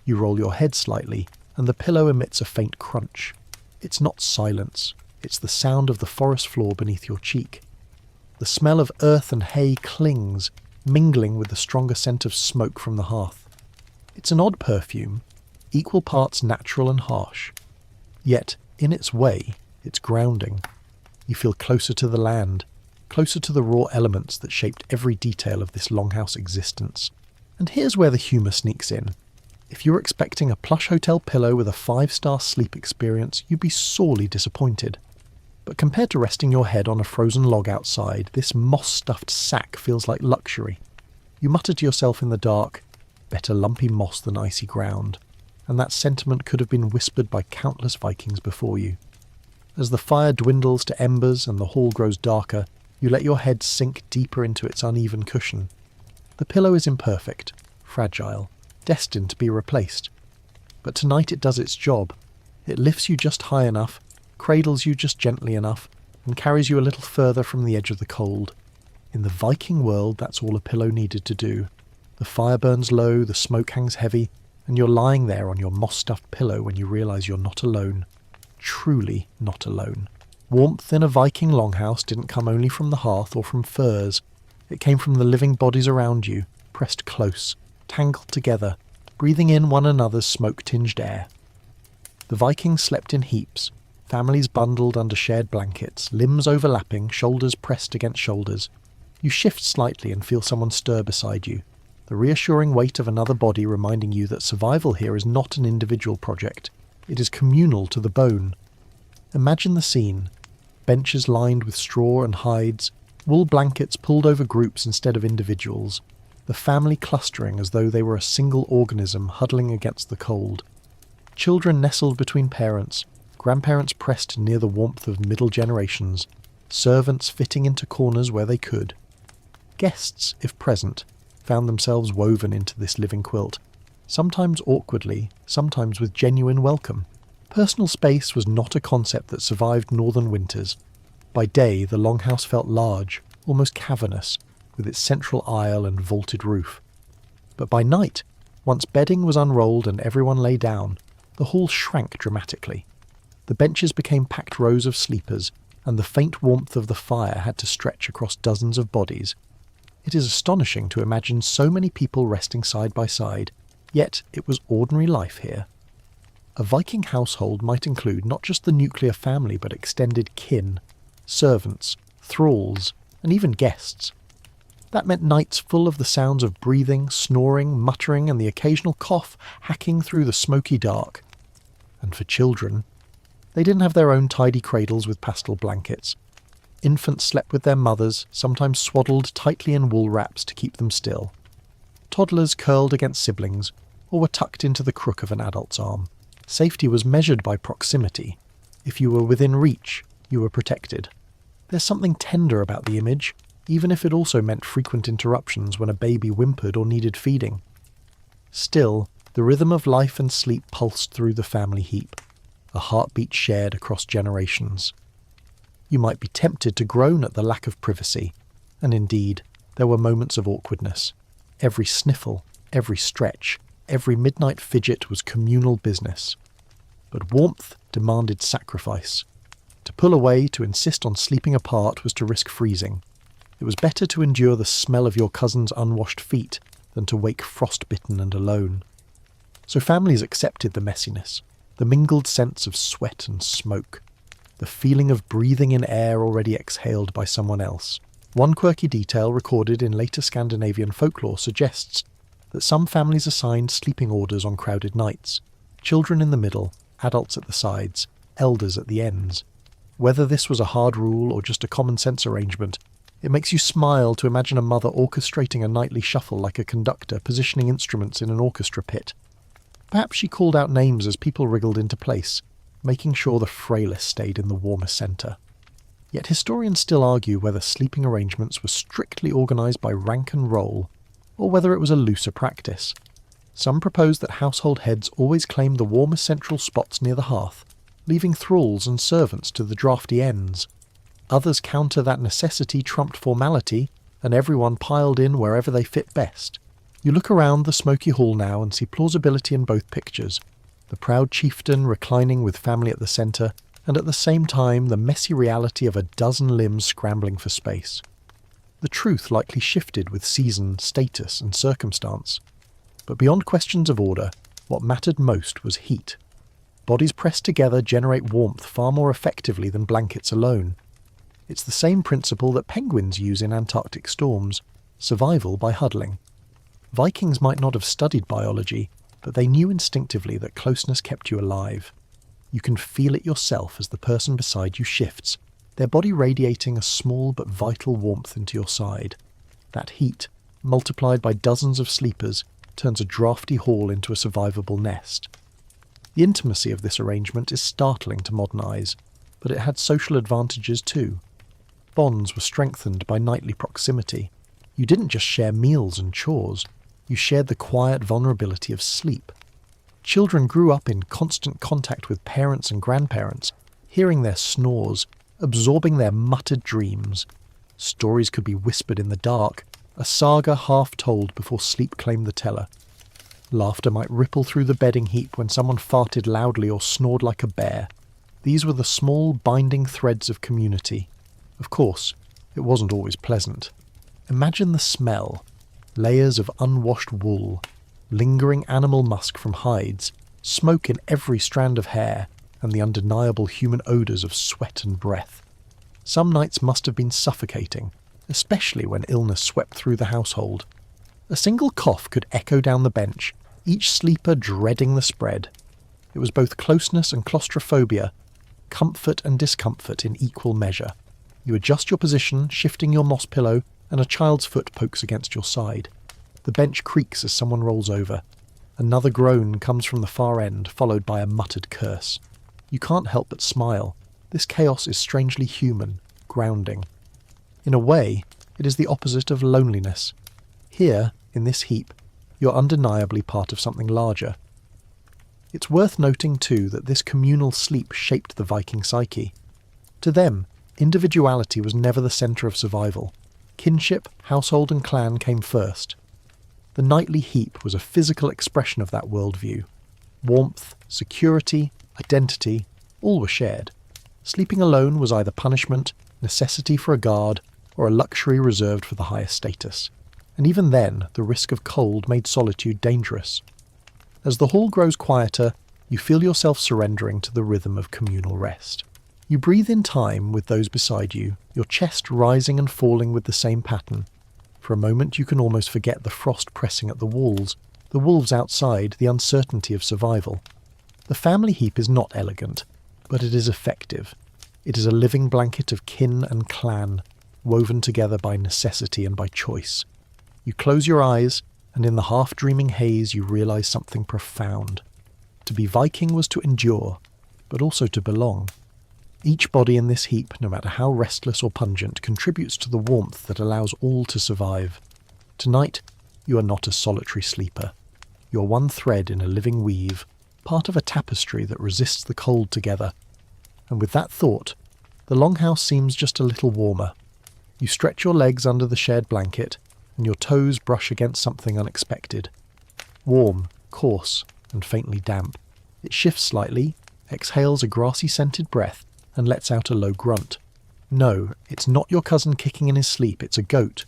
Speaker 1: You roll your head slightly, and the pillow emits a faint crunch. It's not silence, it's the sound of the forest floor beneath your cheek. The smell of earth and hay clings, mingling with the stronger scent of smoke from the hearth. It's an odd perfume, equal parts natural and harsh. Yet, in its way, it's grounding. You feel closer to the land, closer to the raw elements that shaped every detail of this longhouse existence. And here's where the humour sneaks in. If you were expecting a plush hotel pillow with a 5-star sleep experience, you'd be sorely disappointed. But compared to resting your head on a frozen log outside, this moss-stuffed sack feels like luxury. You mutter to yourself in the dark, better lumpy moss than icy ground, and that sentiment could have been whispered by countless Vikings before you. As the fire dwindles to embers and the hall grows darker, you let your head sink deeper into its uneven cushion. The pillow is imperfect, fragile, destined to be replaced. But tonight it does its job. It lifts you just high enough, cradles you just gently enough, and carries you a little further from the edge of the cold. In the Viking world, that's all a pillow needed to do. The fire burns low, the smoke hangs heavy, and you're lying there on your moss-stuffed pillow when you realise you're not alone. Truly not alone. Warmth in a Viking longhouse didn't come only from the hearth or from furs. It came from the living bodies around you, pressed close, tangled together, breathing in one another's smoke-tinged air. The Vikings slept in heaps, families bundled under shared blankets, limbs overlapping, shoulders pressed against shoulders. You shift slightly and feel someone stir beside you, the reassuring weight of another body reminding you that survival here is not an individual project. It is communal to the bone. Imagine the scene. Benches lined with straw and hides, wool blankets pulled over groups instead of individuals, the family clustering as though they were a single organism huddling against the cold. Children nestled between parents, grandparents pressed near the warmth of middle generations, servants fitting into corners where they could. Guests, if present, found themselves woven into this living quilt, sometimes awkwardly, sometimes with genuine welcome. Personal space was not a concept that survived northern winters. By day, the longhouse felt large, almost cavernous, with its central aisle and vaulted roof. But by night, once bedding was unrolled and everyone lay down, the hall shrank dramatically. The benches became packed rows of sleepers, and the faint warmth of the fire had to stretch across dozens of bodies. It is astonishing to imagine so many people resting side by side, yet it was ordinary life here. A Viking household might include not just the nuclear family but extended kin, servants, thralls, and even guests. That meant nights full of the sounds of breathing, snoring, muttering, and the occasional cough hacking through the smoky dark. And for children, they didn't have their own tidy cradles with pastel blankets. Infants slept with their mothers, sometimes swaddled tightly in wool wraps to keep them still. Toddlers curled against siblings, or were tucked into the crook of an adult's arm. Safety was measured by proximity. If you were within reach, you were protected. There's something tender about the image, even if it also meant frequent interruptions when a baby whimpered or needed feeding. Still, the rhythm of life and sleep pulsed through the family heap, a heartbeat shared across generations. You might be tempted to groan at the lack of privacy, and indeed, there were moments of awkwardness. Every sniffle, every stretch, every midnight fidget was communal business. But warmth demanded sacrifice. To pull away, to insist on sleeping apart, was to risk freezing. It was better to endure the smell of your cousin's unwashed feet than to wake frostbitten and alone. So families accepted the messiness, the mingled sense of sweat and smoke, the feeling of breathing in air already exhaled by someone else. One quirky detail recorded in later Scandinavian folklore suggests that some families assigned sleeping orders on crowded nights, children in the middle, adults at the sides, elders at the ends. Whether this was a hard rule or just a common-sense arrangement, it makes you smile to imagine a mother orchestrating a nightly shuffle like a conductor positioning instruments in an orchestra pit. Perhaps she called out names as people wriggled into place, making sure the frailest stayed in the warmest centre. Yet historians still argue whether sleeping arrangements were strictly organised by rank and roll, or whether it was a looser practice. Some propose that household heads always claim the warmest central spots near the hearth, leaving thralls and servants to the draughty ends. Others counter that necessity trumped formality, and everyone piled in wherever they fit best. You look around the smoky hall now and see plausibility in both pictures, the proud chieftain reclining with family at the centre, and at the same time the messy reality of a dozen limbs scrambling for space. The truth likely shifted with season, status, and circumstance. But beyond questions of order, what mattered most was heat. Bodies pressed together generate warmth far more effectively than blankets alone. It's the same principle that penguins use in Antarctic storms: survival by huddling. Vikings might not have studied biology, but they knew instinctively that closeness kept you alive. You can feel it yourself as the person beside you shifts, their body radiating a small but vital warmth into your side. That heat, multiplied by dozens of sleepers, turns a draughty hall into a survivable nest. The intimacy of this arrangement is startling to modern eyes, but it had social advantages too. Bonds were strengthened by nightly proximity. You didn't just share meals and chores, you shared the quiet vulnerability of sleep. Children grew up in constant contact with parents and grandparents, hearing their snores, absorbing their muttered dreams. Stories could be whispered in the dark, a saga half told before sleep claimed the teller. Laughter might ripple through the bedding heap when someone farted loudly or snored like a bear. These were the small binding threads of community. Of course, it wasn't always pleasant. Imagine the smell: layers of unwashed wool, lingering animal musk from hides, smoke in every strand of hair, and the undeniable human odours of sweat and breath. Some nights must have been suffocating, especially when illness swept through the household. A single cough could echo down the bench, each sleeper dreading the spread. It was both closeness and claustrophobia, comfort and discomfort in equal measure. You adjust your position, shifting your moss pillow, and a child's foot pokes against your side. The bench creaks as someone rolls over. Another groan comes from the far end, followed by a muttered curse. You can't help but smile. This chaos is strangely human, grounding. In a way, it is the opposite of loneliness. Here, in this heap, you're undeniably part of something larger. It's worth noting too that this communal sleep shaped the Viking psyche. To them, individuality was never the centre of survival. Kinship, household and clan came first. The nightly heap was a physical expression of that worldview. Warmth, security, identity, all were shared. Sleeping alone was either punishment, necessity for a guard, or a luxury reserved for the highest status. And even then, the risk of cold made solitude dangerous. As the hall grows quieter, you feel yourself surrendering to the rhythm of communal rest. You breathe in time with those beside you, your chest rising and falling with the same pattern. For a moment you can almost forget the frost pressing at the walls, the wolves outside, the uncertainty of survival. The family heap is not elegant, but it is effective. It is a living blanket of kin and clan, woven together by necessity and by choice. You close your eyes, and in the half-dreaming haze you realise something profound. To be Viking was to endure, but also to belong. Each body in this heap, no matter how restless or pungent, contributes to the warmth that allows all to survive. Tonight, you are not a solitary sleeper. You are one thread in a living weave, part of a tapestry that resists the cold together. And with that thought, the longhouse seems just a little warmer. You stretch your legs under the shared blanket, and your toes brush against something unexpected. Warm, coarse, and faintly damp. It shifts slightly, exhales a grassy-scented breath, and lets out a low grunt. No, it's not your cousin kicking in his sleep, it's a goat.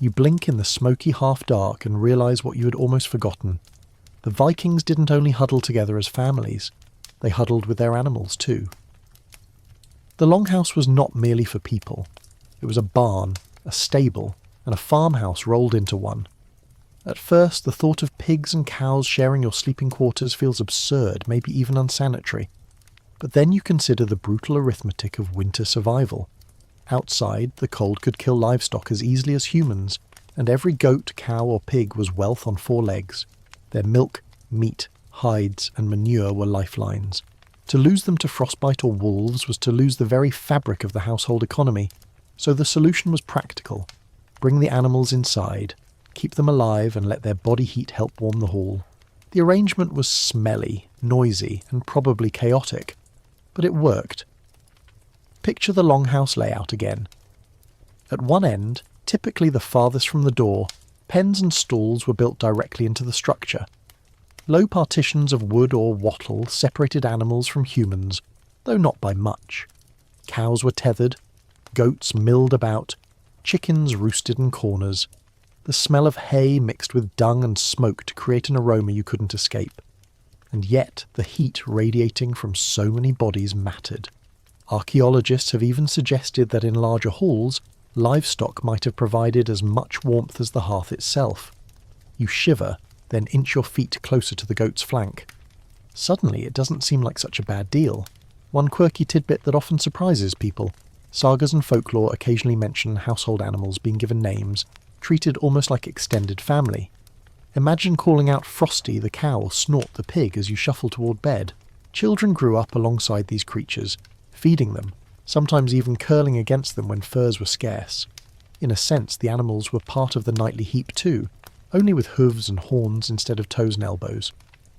Speaker 1: You blink in the smoky half-dark and realise what you had almost forgotten. The Vikings didn't only huddle together as families, they huddled with their animals too. The longhouse was not merely for people. It was a barn, a stable, and a farmhouse rolled into one. At first, the thought of pigs and cows sharing your sleeping quarters feels absurd, maybe even unsanitary. But then you consider the brutal arithmetic of winter survival. Outside, the cold could kill livestock as easily as humans, and every goat, cow or pig was wealth on 4 legs. Their milk, meat, hides and manure were lifelines. To lose them to frostbite or wolves was to lose the very fabric of the household economy, so the solution was practical. Bring the animals inside, keep them alive and let their body heat help warm the hall. The arrangement was smelly, noisy, and probably chaotic, but it worked. Picture the longhouse layout again. At one end, typically the farthest from the door, pens and stalls were built directly into the structure. Low partitions of wood or wattle separated animals from humans, though not by much. Cows were tethered, goats milled about, chickens roosted in corners. The smell of hay mixed with dung and smoke to create an aroma you couldn't escape. And yet the heat radiating from so many bodies mattered. Archaeologists have even suggested that in larger halls, livestock might have provided as much warmth as the hearth itself. You shiver, then inch your feet closer to the goat's flank. Suddenly it doesn't seem like such a bad deal. One quirky tidbit that often surprises people. Sagas and folklore occasionally mention household animals being given names, treated almost like extended family. Imagine calling out Frosty the cow or Snort the pig as you shuffle toward bed. Children grew up alongside these creatures, feeding them, sometimes even curling against them when furs were scarce. In a sense, the animals were part of the nightly heap too, only with hooves and horns instead of toes and elbows.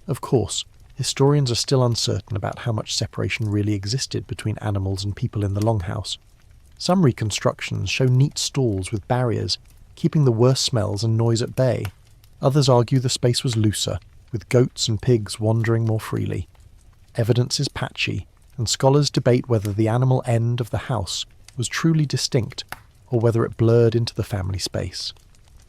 Speaker 1: Of course, historians are still uncertain about how much separation really existed between animals and people in the longhouse. Some reconstructions show neat stalls with barriers, keeping the worst smells and noise at bay. Others argue the space was looser, with goats and pigs wandering more freely. Evidence is patchy, and scholars debate whether the animal end of the house was truly distinct, or whether it blurred into the family space.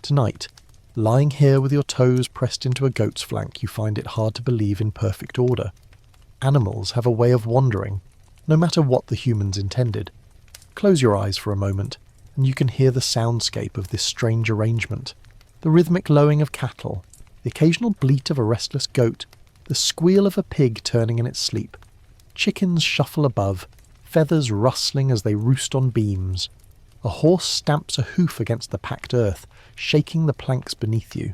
Speaker 1: Tonight, lying here with your toes pressed into a goat's flank, you find it hard to believe in perfect order. Animals have a way of wandering, no matter what the humans intended. Close your eyes for a moment, and you can hear the soundscape of this strange arrangement. The rhythmic lowing of cattle, the occasional bleat of a restless goat, the squeal of a pig turning in its sleep. Chickens shuffle above, feathers rustling as they roost on beams. A horse stamps a hoof against the packed earth, shaking the planks beneath you.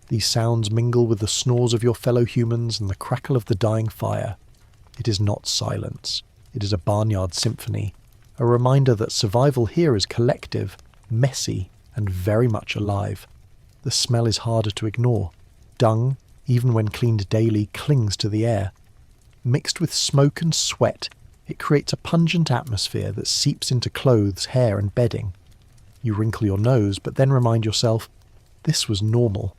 Speaker 1: These sounds mingle with the snores of your fellow humans and the crackle of the dying fire. It is not silence. It is a barnyard symphony, a reminder that survival here is collective, messy, and very much alive. The smell is harder to ignore. Dung, even when cleaned daily, clings to the air. Mixed with smoke and sweat, it creates a pungent atmosphere that seeps into clothes, hair, and bedding. You wrinkle your nose, but then remind yourself, this was normal.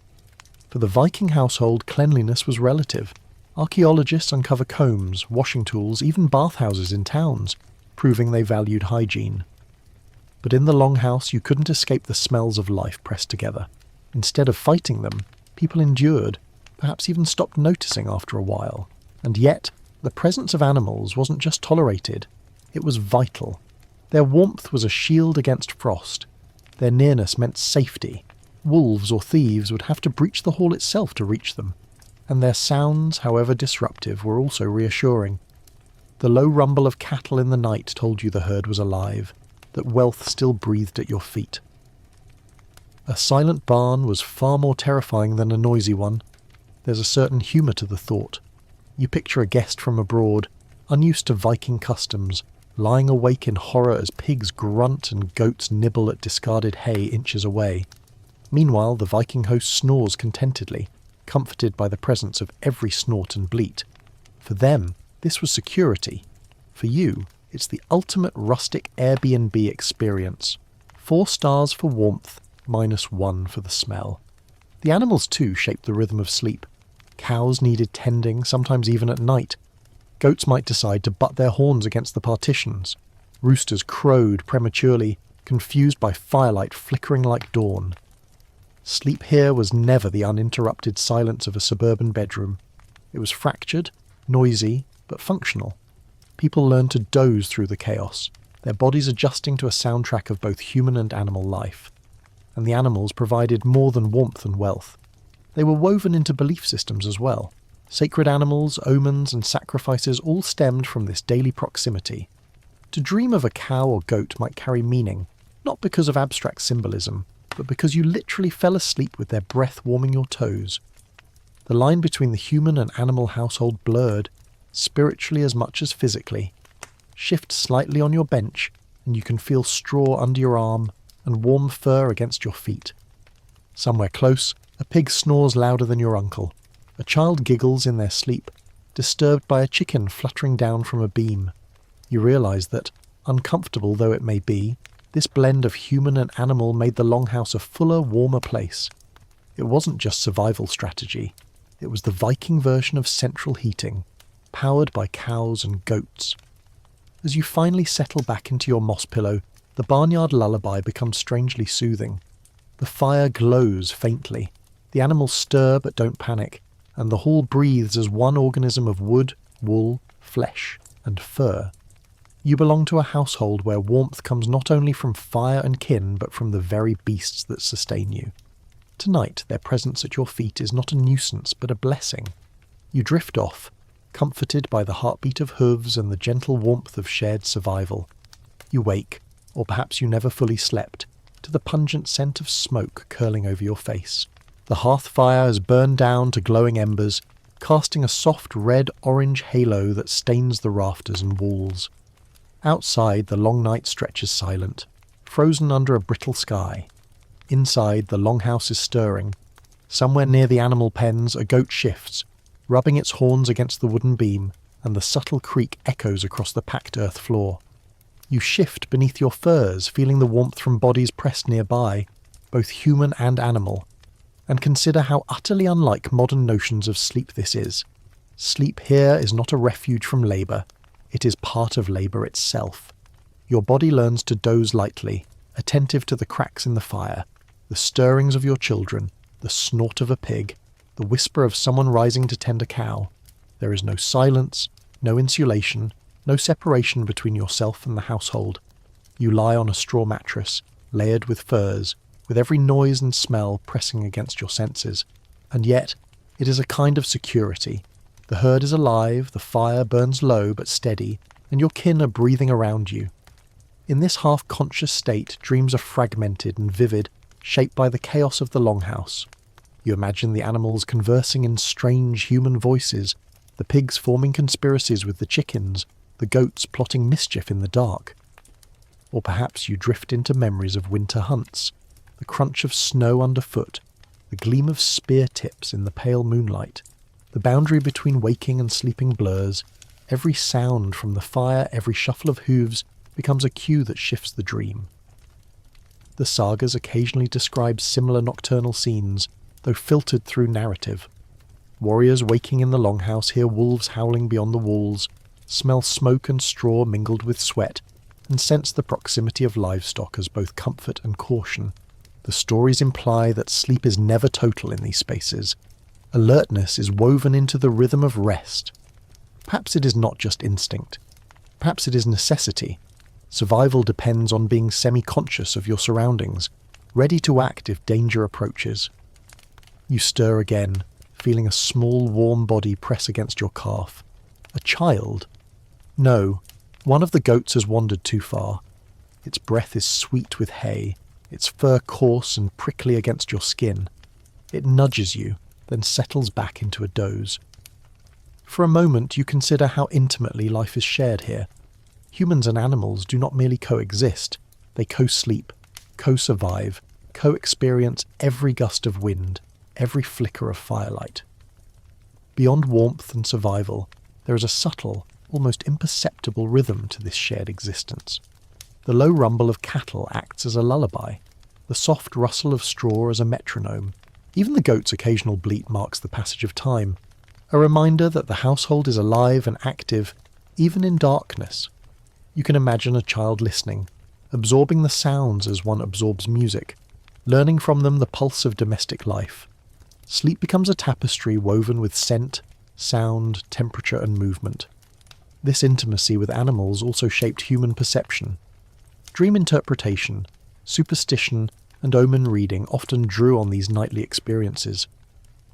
Speaker 1: For the Viking household, cleanliness was relative. Archaeologists uncover combs, washing tools, even bathhouses in towns, proving they valued hygiene. But in the longhouse, you couldn't escape the smells of life pressed together. Instead of fighting them, people endured, perhaps even stopped noticing after a while. And yet, the presence of animals wasn't just tolerated, it was vital. Their warmth was a shield against frost. Their nearness meant safety. Wolves or thieves would have to breach the hall itself to reach them. And their sounds, however disruptive, were also reassuring. The low rumble of cattle in the night told you the herd was alive, that wealth still breathed at your feet. A silent barn was far more terrifying than a noisy one. There's a certain humour to the thought. You picture a guest from abroad, unused to Viking customs, lying awake in horror as pigs grunt and goats nibble at discarded hay inches away. Meanwhile, the Viking host snores contentedly, comforted by the presence of every snort and bleat. For them, this was security. For you, it's the ultimate rustic Airbnb experience. 4 stars for warmth, -1 for the smell. The animals too shaped the rhythm of sleep. Cows needed tending, sometimes even at night. Goats might decide to butt their horns against the partitions. Roosters crowed prematurely, confused by firelight flickering like dawn. Sleep here was never the uninterrupted silence of a suburban bedroom. It was fractured, noisy, but functional. People learned to doze through the chaos, their bodies adjusting to a soundtrack of both human and animal life. And the animals provided more than warmth and wealth. They were woven into belief systems as well. Sacred animals, omens, and sacrifices all stemmed from this daily proximity. To dream of a cow or goat might carry meaning, not because of abstract symbolism, but because you literally fell asleep with their breath warming your toes. The line between the human and animal household blurred, spiritually as much as physically. Shift slightly on your bench, and you can feel straw under your arm and warm fur against your feet. Somewhere close, a pig snores louder than your uncle. A child giggles in their sleep, disturbed by a chicken fluttering down from a beam. You realise that, uncomfortable though it may be, this blend of human and animal made the Longhouse a fuller, warmer place. It wasn't just survival strategy. It was the Viking version of central heating, powered by cows and goats. As you finally settle back into your moss pillow, the barnyard lullaby becomes strangely soothing. The fire glows faintly. The animals stir but don't panic, and the hall breathes as one organism of wood, wool, flesh, and fur. You belong to a household where warmth comes not only from fire and kin, but from the very beasts that sustain you. Tonight, their presence at your feet is not a nuisance, but a blessing. You drift off, comforted by the heartbeat of hooves and the gentle warmth of shared survival. You wake, or perhaps you never fully slept, to the pungent scent of smoke curling over your face. The hearth fire has burned down to glowing embers, casting a soft red-orange halo that stains the rafters and walls. Outside, the long night stretches silent, frozen under a brittle sky. Inside, the Longhouse is stirring. Somewhere near the animal pens, a goat shifts, rubbing its horns against the wooden beam, and the subtle creak echoes across the packed earth floor. You shift beneath your furs, feeling the warmth from bodies pressed nearby, both human and animal, and consider how utterly unlike modern notions of sleep this is. Sleep here is not a refuge from labour. It is part of labour itself. Your body learns to doze lightly, attentive to the cracks in the fire, the stirrings of your children, the snort of a pig, the whisper of someone rising to tend a cow. There is no silence, no insulation, no separation between yourself and the household. You lie on a straw mattress, layered with furs, with every noise and smell pressing against your senses. And yet, it is a kind of security. The herd is alive, the fire burns low but steady, and your kin are breathing around you. In this half-conscious state, dreams are fragmented and vivid, shaped by the chaos of the Longhouse. You imagine the animals conversing in strange human voices, the pigs forming conspiracies with the chickens, the goats plotting mischief in the dark. Or perhaps you drift into memories of winter hunts, the crunch of snow underfoot, the gleam of spear tips in the pale moonlight. The boundary between waking and sleeping blurs. Every sound from the fire, every shuffle of hooves, becomes a cue that shifts the dream. The sagas occasionally describe similar nocturnal scenes, though filtered through narrative. Warriors waking in the Longhouse hear wolves howling beyond the walls, smell smoke and straw mingled with sweat, and sense the proximity of livestock as both comfort and caution. The stories imply that sleep is never total in these spaces. Alertness is woven into the rhythm of rest. Perhaps it is not just instinct. Perhaps it is necessity. Survival depends on being semi-conscious of your surroundings, ready to act if danger approaches. You stir again, feeling a small warm body press against your calf. A child? No, one of the goats has wandered too far. Its breath is sweet with hay, its fur coarse and prickly against your skin. It nudges you, then settles back into a doze. For a moment you consider how intimately life is shared here. Humans and animals do not merely coexist, they co-sleep, co-survive, co-experience every gust of wind, every flicker of firelight. Beyond warmth and survival, there is a subtle, almost imperceptible rhythm to this shared existence. The low rumble of cattle acts as a lullaby, the soft rustle of straw as a metronome. Even the goat's occasional bleat marks the passage of time, a reminder that the household is alive and active, even in darkness. You can imagine a child listening, absorbing the sounds as one absorbs music, learning from them the pulse of domestic life. Sleep becomes a tapestry woven with scent, sound, temperature and movement. This intimacy with animals also shaped human perception. Dream interpretation, superstition, and omen reading often drew on these nightly experiences.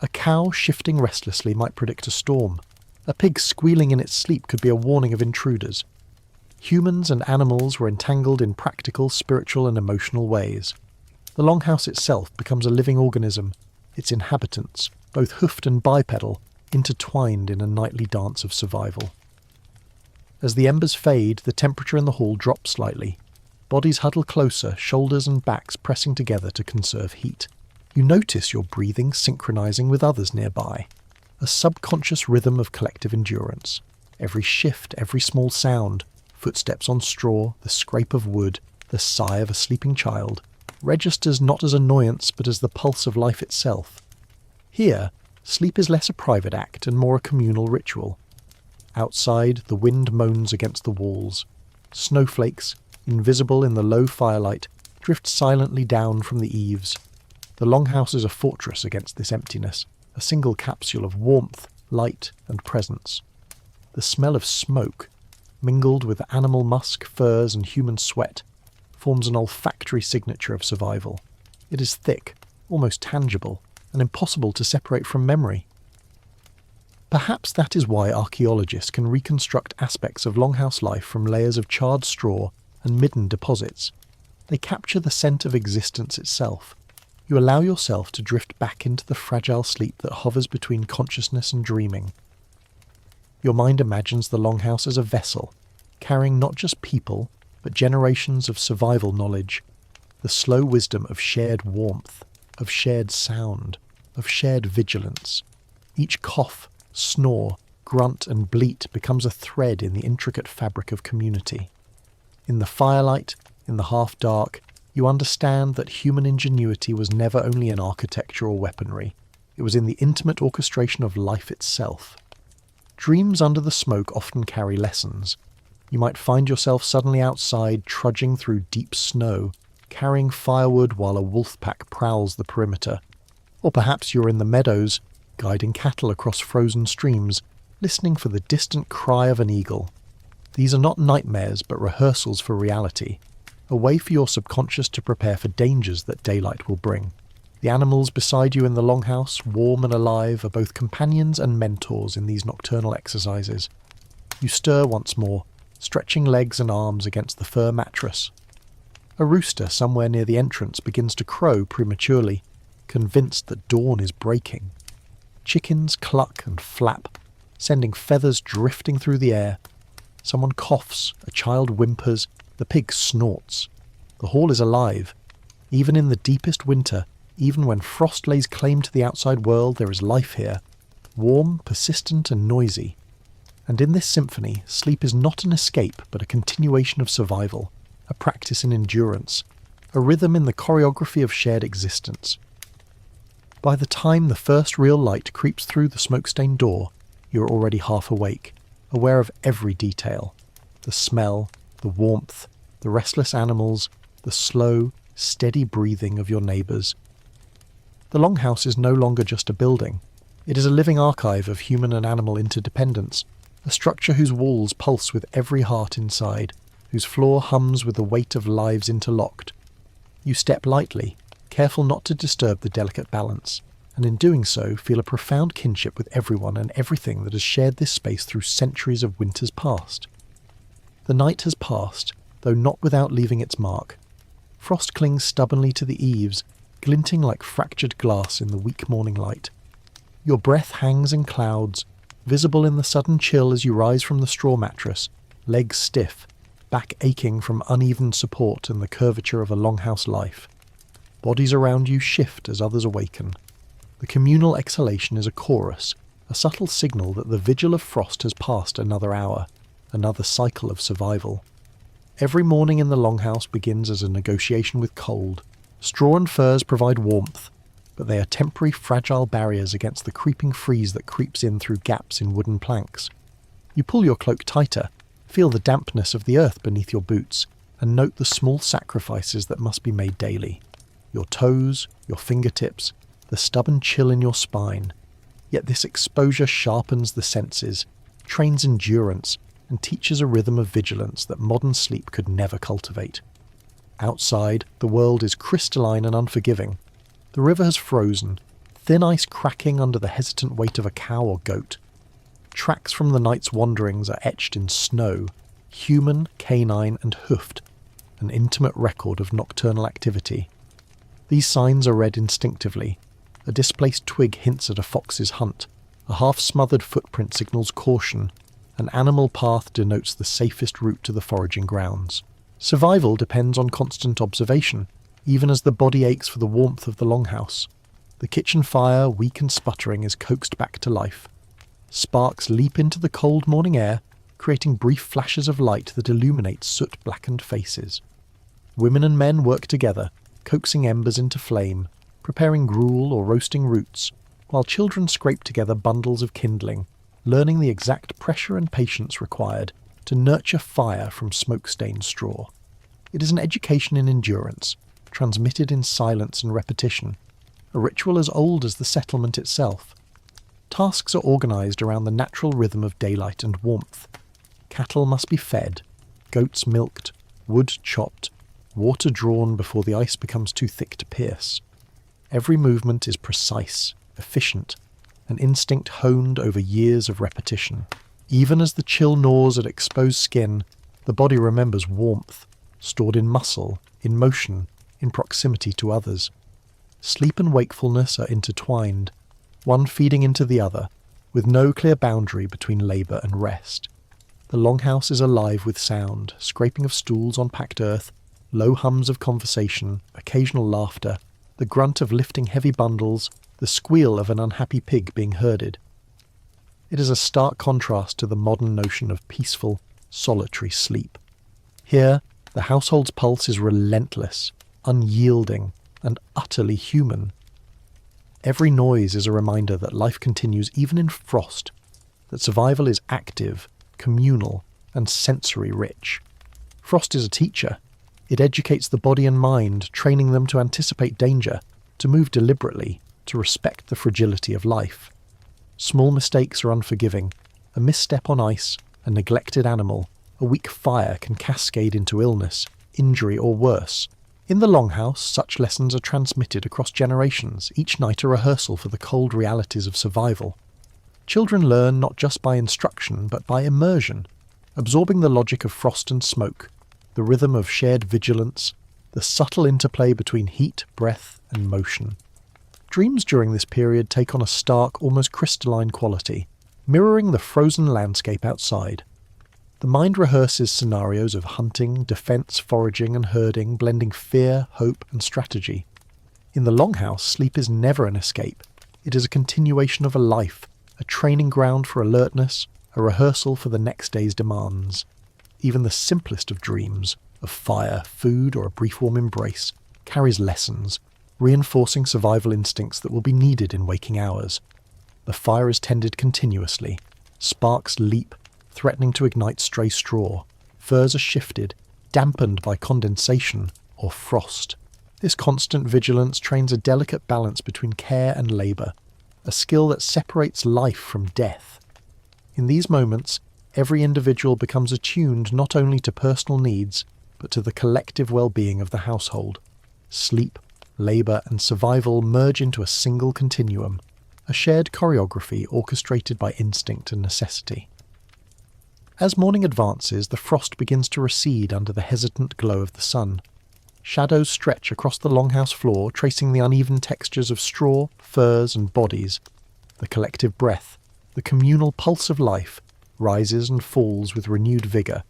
Speaker 1: A cow shifting restlessly might predict a storm. A pig squealing in its sleep could be a warning of intruders. Humans and animals were entangled in practical, spiritual, and emotional ways. The Longhouse itself becomes a living organism, its inhabitants, both hoofed and bipedal, intertwined in a nightly dance of survival. As the embers fade, the temperature in the hall drops slightly. Bodies huddle closer, shoulders and backs pressing together to conserve heat. You notice your breathing synchronizing with others nearby. a subconscious rhythm of collective endurance. Every shift, every small sound, footsteps on straw, the scrape of wood, the sigh of a sleeping child, registers not as annoyance but as the pulse of life itself. Here, sleep is less a private act and more a communal ritual. Outside, the wind moans against the walls. Snowflakes, invisible in the low firelight, drift silently down from the eaves. The Longhouse is a fortress against this emptiness, a single capsule of warmth, light, and presence. The smell of smoke, mingled with animal musk, furs, and human sweat, forms an olfactory signature of survival. It is thick, almost tangible, and impossible to separate from memory. Perhaps that is why archaeologists can reconstruct aspects of Longhouse life from layers of charred straw and midden deposits. They capture the scent of existence itself. You allow yourself to drift back into the fragile sleep that hovers between consciousness and dreaming. Your mind imagines the Longhouse as a vessel, carrying not just people, but generations of survival knowledge, the slow wisdom of shared warmth, of shared sound, of shared vigilance. Each cough, snore, grunt and bleat becomes a thread in the intricate fabric of community. In the firelight, in the half-dark, you understand that human ingenuity was never only in architecture or weaponry. It was in the intimate orchestration of life itself. Dreams under the smoke often carry lessons. You might find yourself suddenly outside, trudging through deep snow, carrying firewood while a wolf pack prowls the perimeter. Or perhaps you're in the meadows, guiding cattle across frozen streams, listening for the distant cry of an eagle. These are not nightmares, but rehearsals for reality, a way for your subconscious to prepare for dangers that daylight will bring. The animals beside you in the Longhouse, warm and alive, are both companions and mentors in these nocturnal exercises. You stir once more, stretching legs and arms against the fur mattress. A rooster somewhere near the entrance begins to crow prematurely, convinced that dawn is breaking. Chickens cluck and flap, sending feathers drifting through the air. Someone coughs, a child whimpers, the pig snorts. The hall is alive. Even in the deepest winter, even when frost lays claim to the outside world, there is life here, warm, persistent and noisy. And in this symphony, sleep is not an escape but a continuation of survival, a practice in endurance, a rhythm in the choreography of shared existence. By the time the first real light creeps through the smoke-stained door, you are already half awake, aware of every detail. The smell, the warmth, the restless animals, the slow, steady breathing of your neighbours. The Longhouse is no longer just a building. It is a living archive of human and animal interdependence, a structure whose walls pulse with every heart inside, whose floor hums with the weight of lives interlocked. You step lightly, careful not to disturb the delicate balance, and in doing so feel a profound kinship with everyone and everything that has shared this space through centuries of winters past. The night has passed, though not without leaving its mark. Frost clings stubbornly to the eaves, glinting like fractured glass in the weak morning light. Your breath hangs in clouds, visible in the sudden chill as you rise from the straw mattress, legs stiff, back aching from uneven support and the curvature of a Longhouse life. Bodies around you shift as others awaken. The communal exhalation is a chorus, a subtle signal that the vigil of frost has passed another hour, another cycle of survival. Every morning in the Longhouse begins as a negotiation with cold. Straw and furs provide warmth, but they are temporary fragile barriers against the creeping freeze that creeps in through gaps in wooden planks. You pull your cloak tighter, feel the dampness of the earth beneath your boots, and note the small sacrifices that must be made daily. Your toes, your fingertips, the stubborn chill in your spine. Yet this exposure sharpens the senses, trains endurance, and teaches a rhythm of vigilance that modern sleep could never cultivate. Outside, the world is crystalline and unforgiving. The river has frozen, thin ice cracking under the hesitant weight of a cow or goat. Tracks from the night's wanderings are etched in snow, human, canine, and hoofed, an intimate record of nocturnal activity. These signs are read instinctively. A displaced twig hints at a fox's hunt. A half-smothered footprint signals caution. An animal path denotes the safest route to the foraging grounds. Survival depends on constant observation, even as the body aches for the warmth of the Longhouse. The kitchen fire, weak and sputtering, is coaxed back to life. Sparks leap into the cold morning air, creating brief flashes of light that illuminate soot-blackened faces. Women and men work together, coaxing embers into flame, preparing gruel or roasting roots, while children scrape together bundles of kindling, learning the exact pressure and patience required to nurture fire from smoke-stained straw. It is an education in endurance, transmitted in silence and repetition, a ritual as old as the settlement itself. Tasks are organised around the natural rhythm of daylight and warmth. Cattle must be fed, goats milked, wood chopped, water drawn before the ice becomes too thick to pierce. Every movement is precise, efficient, an instinct honed over years of repetition. Even as the chill gnaws at exposed skin, the body remembers warmth, stored in muscle, in motion, in proximity to others. Sleep and wakefulness are intertwined, one feeding into the other, with no clear boundary between labour and rest. The longhouse is alive with sound, scraping of stools on packed earth, low hums of conversation, occasional laughter, the grunt of lifting heavy bundles, the squeal of an unhappy pig being herded. It is a stark contrast to the modern notion of peaceful, solitary sleep. Here, the household's pulse is relentless, unyielding, and utterly human. Every noise is a reminder that life continues even in frost, that survival is active, communal, and sensory-rich. Frost is a teacher. It educates the body and mind, training them to anticipate danger, to move deliberately, to respect the fragility of life. Small mistakes are unforgiving. A misstep on ice, a neglected animal, a weak fire can cascade into illness, injury, or worse. In the Longhouse, such lessons are transmitted across generations, each night a rehearsal for the cold realities of survival. Children learn not just by instruction, but by immersion, absorbing the logic of frost and smoke, the rhythm of shared vigilance, the subtle interplay between heat, breath, and motion. Dreams during this period take on a stark, almost crystalline quality, mirroring the frozen landscape outside. The mind rehearses scenarios of hunting, defence, foraging, and herding, blending fear, hope, and strategy. In the Longhouse, sleep is never an escape. It is a continuation of a life, a training ground for alertness, a rehearsal for the next day's demands. Even the simplest of dreams, of fire, food, or a brief warm embrace, carries lessons, reinforcing survival instincts that will be needed in waking hours. The fire is tended continuously. Sparks leap, threatening to ignite stray straw. Furs are shifted, dampened by condensation or frost. This constant vigilance trains a delicate balance between care and labour, a skill that separates life from death. In these moments, every individual becomes attuned not only to personal needs, but to the collective well-being of the household. Sleep, labour, and survival merge into a single continuum, a shared choreography orchestrated by instinct and necessity. As morning advances, the frost begins to recede under the hesitant glow of the sun. Shadows stretch across the Longhouse floor, tracing the uneven textures of straw, furs, and bodies. The collective breath, the communal pulse of life, rises and falls with renewed vigour.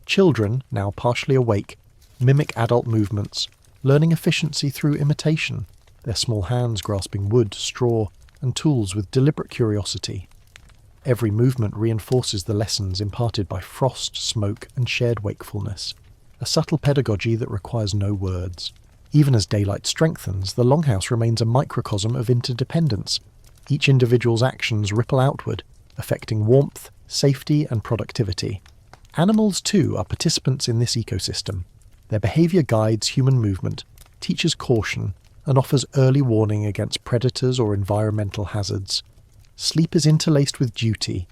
Speaker 1: Children, now partially awake, mimic adult movements, learning efficiency through imitation, their small hands grasping wood, straw, and tools with deliberate curiosity. Every movement reinforces the lessons imparted by frost, smoke, and shared wakefulness, a subtle pedagogy that requires no words. Even as daylight strengthens, the Longhouse remains a microcosm of interdependence. Each individual's actions ripple outward, affecting warmth, safety, and productivity. Animals, too, are participants in this ecosystem. Their behaviour guides human movement, teaches caution, and offers early warning against predators or environmental hazards. Sleep is interlaced with duty.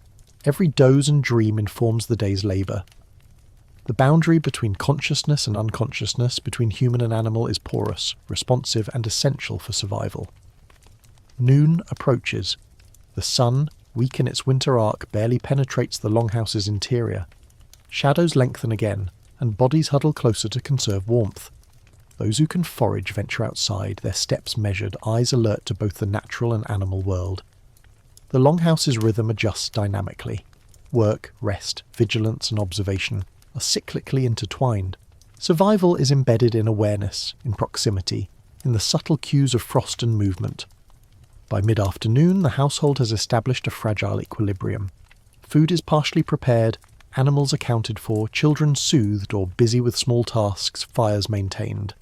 Speaker 1: Every doze and dream informs the day's labour. The boundary between consciousness and unconsciousness, between human and animal, is porous, responsive, and essential for survival. Noon approaches. The sun, weak in its winter arc, barely penetrates the Longhouse's interior. Shadows lengthen again, and bodies huddle closer to conserve warmth. Those who can forage venture outside, their steps measured, eyes alert to both the natural and animal world. The Longhouse's rhythm adjusts dynamically. Work, rest, vigilance, and observation are cyclically intertwined. Survival is embedded in awareness, in proximity, in the subtle cues of frost and movement. By mid-afternoon, the household has established a fragile equilibrium. Food is partially prepared, animals accounted for, children soothed or busy with small tasks, fires maintained.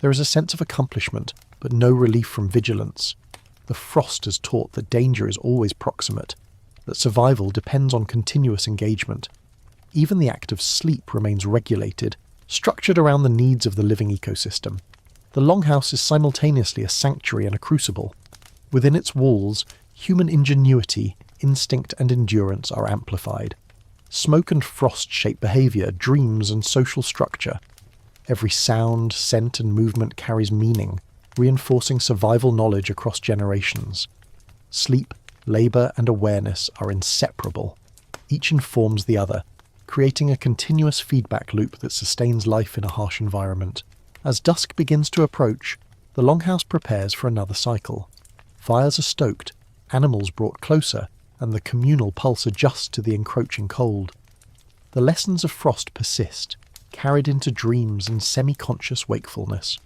Speaker 1: There is a sense of accomplishment, but no relief from vigilance. The frost has taught that danger is always proximate, that survival depends on continuous engagement. Even the act of sleep remains regulated, structured around the needs of the living ecosystem. The longhouse is simultaneously a sanctuary and a crucible. Within its walls, human ingenuity, instinct and endurance are amplified. Smoke and frost shape behaviour, dreams and social structure. Every sound, scent and movement carries meaning, reinforcing survival knowledge across generations. Sleep, labour and awareness are inseparable. Each informs the other, creating a continuous feedback loop that sustains life in a harsh environment. As dusk begins to approach, the longhouse prepares for another cycle. Fires are stoked, animals brought closer, and the communal pulse adjusts to the encroaching cold. The lessons of frost persist, carried into dreams and semi-conscious wakefulness.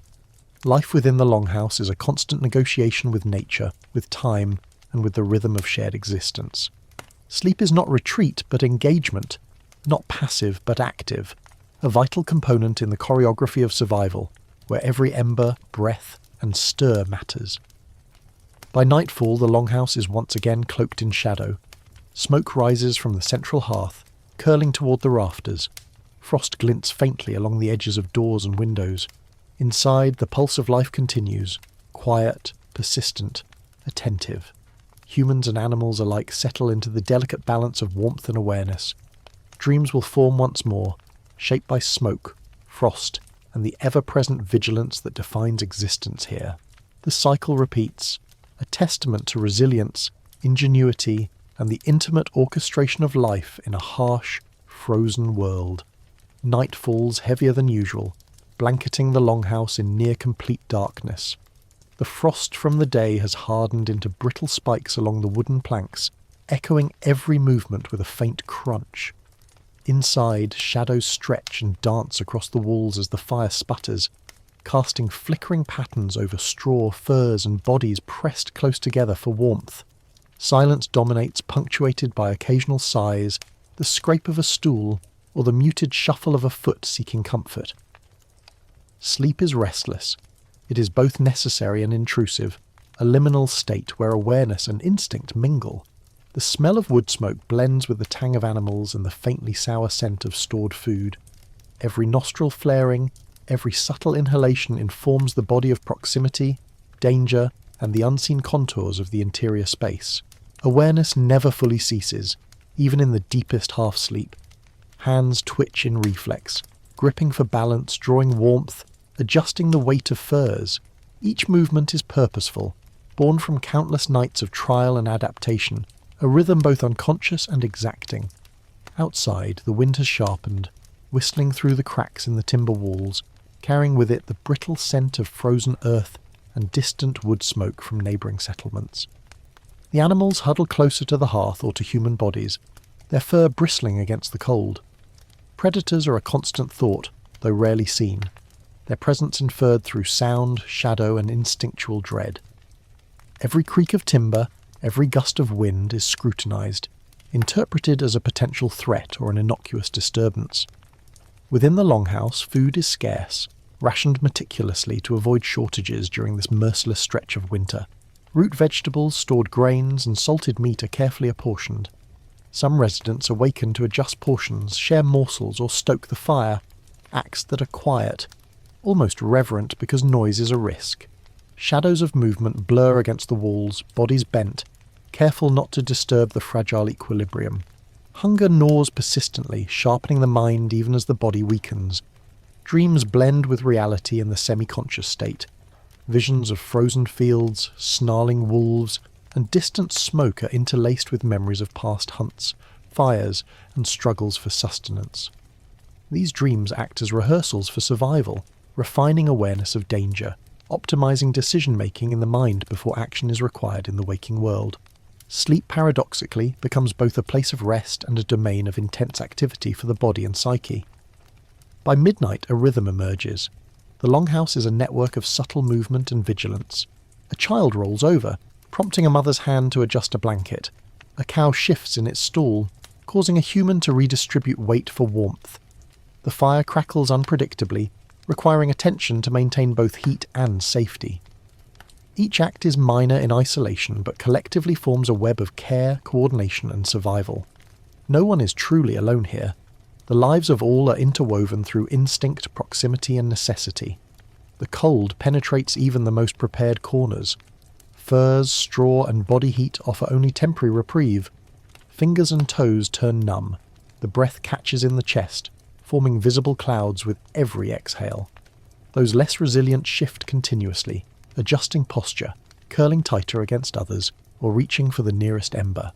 Speaker 1: Life within the longhouse is a constant negotiation with nature, with time, and with the rhythm of shared existence. Sleep is not retreat, but engagement, not passive, but active, a vital component in the choreography of survival, where every ember, breath, and stir matters. By nightfall, the longhouse is once again cloaked in shadow. Smoke rises from the central hearth, curling toward the rafters. Frost glints faintly along the edges of doors and windows. Inside, the pulse of life continues, quiet, persistent, attentive. Humans and animals alike settle into the delicate balance of warmth and awareness. Dreams will form once more, shaped by smoke, frost, and the ever-present vigilance that defines existence here. The cycle repeats, a testament to resilience, ingenuity, and the intimate orchestration of life in a harsh, frozen world. Night falls heavier than usual, blanketing the longhouse in near-complete darkness. The frost from the day has hardened into brittle spikes along the wooden planks, echoing every movement with a faint crunch. Inside, shadows stretch and dance across the walls as the fire sputters, casting flickering patterns over straw, furs and bodies pressed close together for warmth. Silence dominates, punctuated by occasional sighs, the scrape of a stool, or the muted shuffle of a foot seeking comfort. Sleep is restless. It is both necessary and intrusive, a liminal state where awareness and instinct mingle. The smell of wood smoke blends with the tang of animals and the faintly sour scent of stored food. Every nostril flaring, every subtle inhalation informs the body of proximity, danger, and the unseen contours of the interior space. Awareness never fully ceases, even in the deepest half-sleep. Hands twitch in reflex, gripping for balance, drawing warmth, adjusting the weight of furs. Each movement is purposeful, born from countless nights of trial and adaptation, a rhythm both unconscious and exacting. Outside, the wind has sharpened, whistling through the cracks in the timber walls, carrying with it the brittle scent of frozen earth and distant wood smoke from neighbouring settlements. The animals huddle closer to the hearth or to human bodies, their fur bristling against the cold. Predators are a constant thought, though rarely seen, their presence inferred through sound, shadow and instinctual dread. Every creak of timber, every gust of wind is scrutinised, interpreted as a potential threat or an innocuous disturbance. Within the longhouse, food is scarce, rationed meticulously to avoid shortages during this merciless stretch of winter. Root vegetables, stored grains, and salted meat are carefully apportioned. Some residents awaken to adjust portions, share morsels, or stoke the fire, acts that are quiet, almost reverent because noise is a risk. Shadows of movement blur against the walls, bodies bent, careful not to disturb the fragile equilibrium. Hunger gnaws persistently, sharpening the mind even as the body weakens. Dreams blend with reality in the semi-conscious state. Visions of frozen fields, snarling wolves, and distant smoke are interlaced with memories of past hunts, fires, and struggles for sustenance. These dreams act as rehearsals for survival, refining awareness of danger, optimizing decision-making in the mind before action is required in the waking world. Sleep, paradoxically, becomes both a place of rest and a domain of intense activity for the body and psyche. By midnight, a rhythm emerges. The longhouse is a network of subtle movement and vigilance. A child rolls over, prompting a mother's hand to adjust a blanket. A cow shifts in its stall, causing a human to redistribute weight for warmth. The fire crackles unpredictably, requiring attention to maintain both heat and safety. Each act is minor in isolation, but collectively forms a web of care, coordination, and survival. No one is truly alone here. The lives of all are interwoven through instinct, proximity, and necessity. The cold penetrates even the most prepared corners. Furs, straw, and body heat offer only temporary reprieve. Fingers and toes turn numb. The breath catches in the chest, forming visible clouds with every exhale. Those less resilient shift continuously, adjusting posture, curling tighter against others, or reaching for the nearest ember.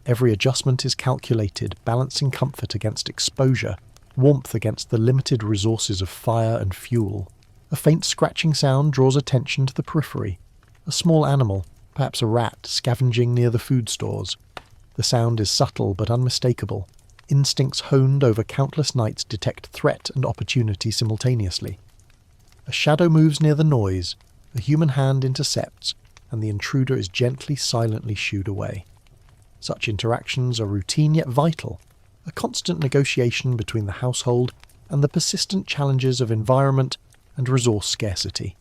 Speaker 1: Every adjustment is calculated, balancing comfort against exposure, warmth against the limited resources of fire and fuel. A faint scratching sound draws attention to the periphery. A small animal, perhaps a rat, scavenging near the food stores. The sound is subtle but unmistakable. Instincts honed over countless nights detect threat and opportunity simultaneously. A shadow moves near the noise, a human hand intercepts, and the intruder is gently, silently shooed away. Such interactions are routine yet vital, a constant negotiation between the household and the persistent challenges of environment and resource scarcity.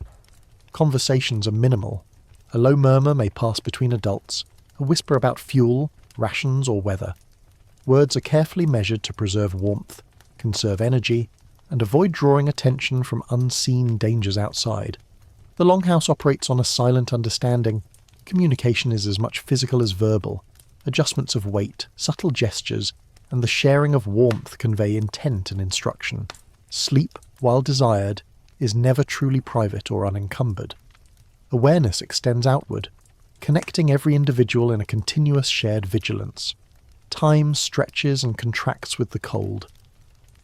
Speaker 1: Conversations are minimal. A low murmur may pass between adults, a whisper about fuel, rations, or weather. Words are carefully measured to preserve warmth, conserve energy, and avoid drawing attention from unseen dangers outside. The Longhouse operates on a silent understanding. Communication is as much physical as verbal. Adjustments of weight, subtle gestures, and the sharing of warmth convey intent and instruction. Sleep, while desired, is never truly private or unencumbered. Awareness extends outward, connecting every individual in a continuous shared vigilance. Time stretches and contracts with the cold.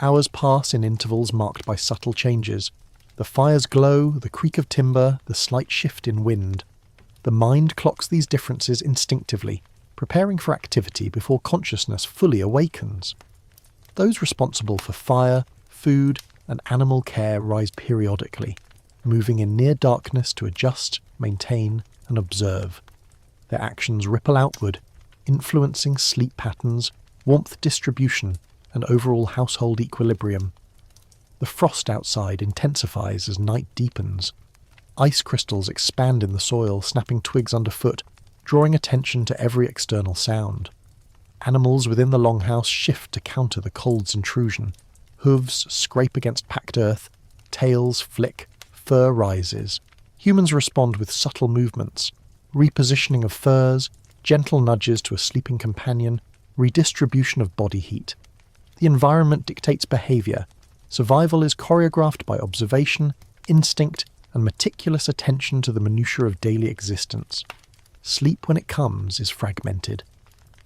Speaker 1: Hours pass in intervals marked by subtle changes. The fire's glow, the creak of timber, the slight shift in wind. The mind clocks these differences instinctively, preparing for activity before consciousness fully awakens. Those responsible for fire, food, and animal care rise periodically, moving in near darkness to adjust, maintain, and observe. Their actions ripple outward, influencing sleep patterns, warmth distribution, and overall household equilibrium. The frost outside intensifies as night deepens. Ice crystals expand in the soil, snapping twigs underfoot, drawing attention to every external sound. Animals within the longhouse shift to counter the cold's intrusion. Hooves scrape against packed earth, tails flick, fur rises. Humans respond with subtle movements, repositioning of furs, gentle nudges to a sleeping companion, redistribution of body heat. The environment dictates behavior. Survival is choreographed by observation, instinct, and meticulous attention to the minutiae of daily existence. Sleep, when it comes, is fragmented.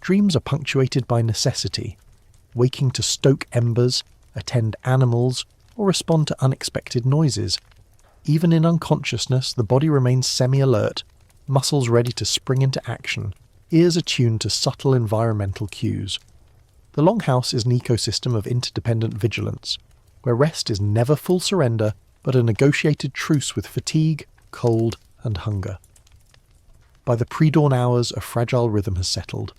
Speaker 1: Dreams are punctuated by necessity. Waking to stoke embers, attend animals, or respond to unexpected noises. Even in unconsciousness, the body remains semi-alert, muscles ready to spring into action, ears attuned to subtle environmental cues. The longhouse is an ecosystem of interdependent vigilance, where rest is never full surrender, but a negotiated truce with fatigue, cold, and hunger. By the pre-dawn hours, a fragile rhythm has settled.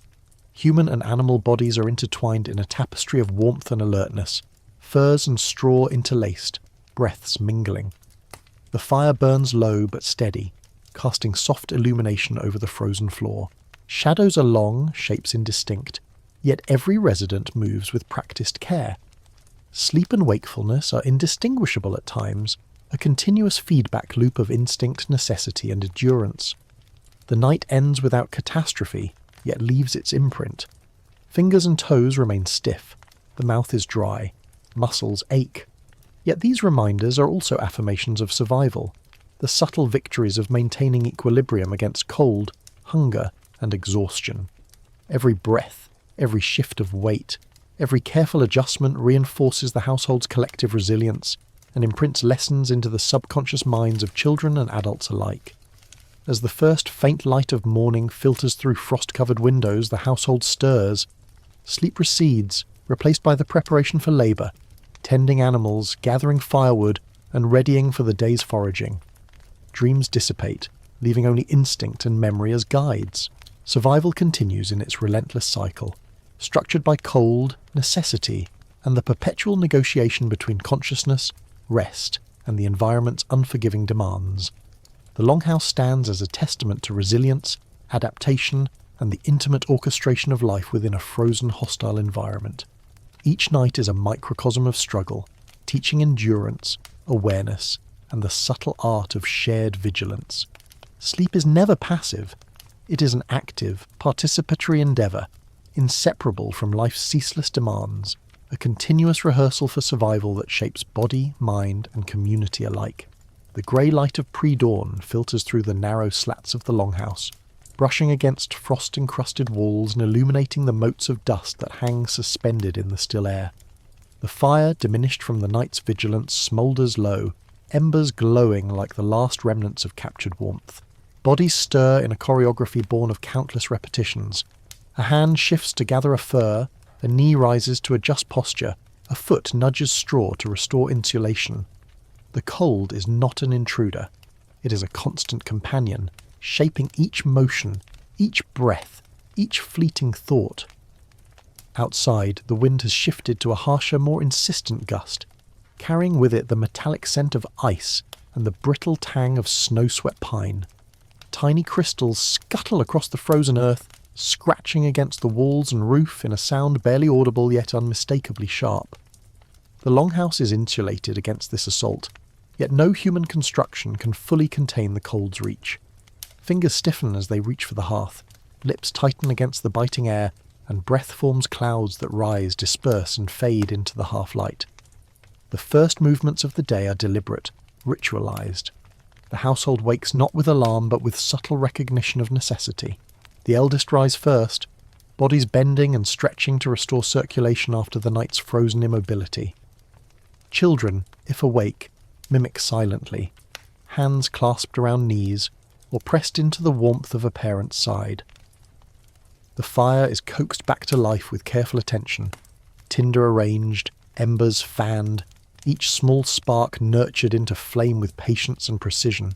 Speaker 1: Human and animal bodies are intertwined in a tapestry of warmth and alertness, furs and straw interlaced, breaths mingling. The fire burns low but steady, casting soft illumination over the frozen floor. Shadows are long, shapes indistinct, yet every resident moves with practiced care. Sleep and wakefulness are indistinguishable at times, a continuous feedback loop of instinct, necessity, and endurance. The night ends without catastrophe, yet leaves its imprint. Fingers and toes remain stiff, the mouth is dry, muscles ache. Yet these reminders are also affirmations of survival, the subtle victories of maintaining equilibrium against cold, hunger, and exhaustion. Every breath, every shift of weight, every careful adjustment reinforces the household's collective resilience and imprints lessons into the subconscious minds of children and adults alike. As the first faint light of morning filters through frost-covered windows, the household stirs. Sleep recedes, replaced by the preparation for labour, tending animals, gathering firewood, and readying for the day's foraging. Dreams dissipate, leaving only instinct and memory as guides. Survival continues in its relentless cycle, structured by cold, necessity, and the perpetual negotiation between consciousness, rest, and the environment's unforgiving demands. The Longhouse stands as a testament to resilience, adaptation, and the intimate orchestration of life within a frozen, hostile environment. Each night is a microcosm of struggle, teaching endurance, awareness, and the subtle art of shared vigilance. Sleep is never passive. It is an active, participatory endeavour, inseparable from life's ceaseless demands, a continuous rehearsal for survival that shapes body, mind, and community alike. The grey light of pre-dawn filters through the narrow slats of the Longhouse, brushing against frost-encrusted walls and illuminating the motes of dust that hang suspended in the still air. The fire, diminished from the night's vigilance, smoulders low, embers glowing like the last remnants of captured warmth. Bodies stir in a choreography born of countless repetitions. A hand shifts to gather a fur, a knee rises to adjust posture, a foot nudges straw to restore insulation. The cold is not an intruder. It is a constant companion, shaping each motion, each breath, each fleeting thought. Outside, the wind has shifted to a harsher, more insistent gust, carrying with it the metallic scent of ice and the brittle tang of snow-swept pine. Tiny crystals scuttle across the frozen earth, scratching against the walls and roof in a sound barely audible yet unmistakably sharp. The Longhouse is insulated against this assault, yet no human construction can fully contain the cold's reach. Fingers stiffen as they reach for the hearth, lips tighten against the biting air, and breath forms clouds that rise, disperse, and fade into the half-light. The first movements of the day are deliberate, ritualized. The household wakes not with alarm but with subtle recognition of necessity. The eldest rise first, bodies bending and stretching to restore circulation after the night's frozen immobility. Children, if awake, mimic silently, hands clasped around knees, or pressed into the warmth of a parent's side. The fire is coaxed back to life with careful attention, tinder arranged, embers fanned, each small spark nurtured into flame with patience and precision.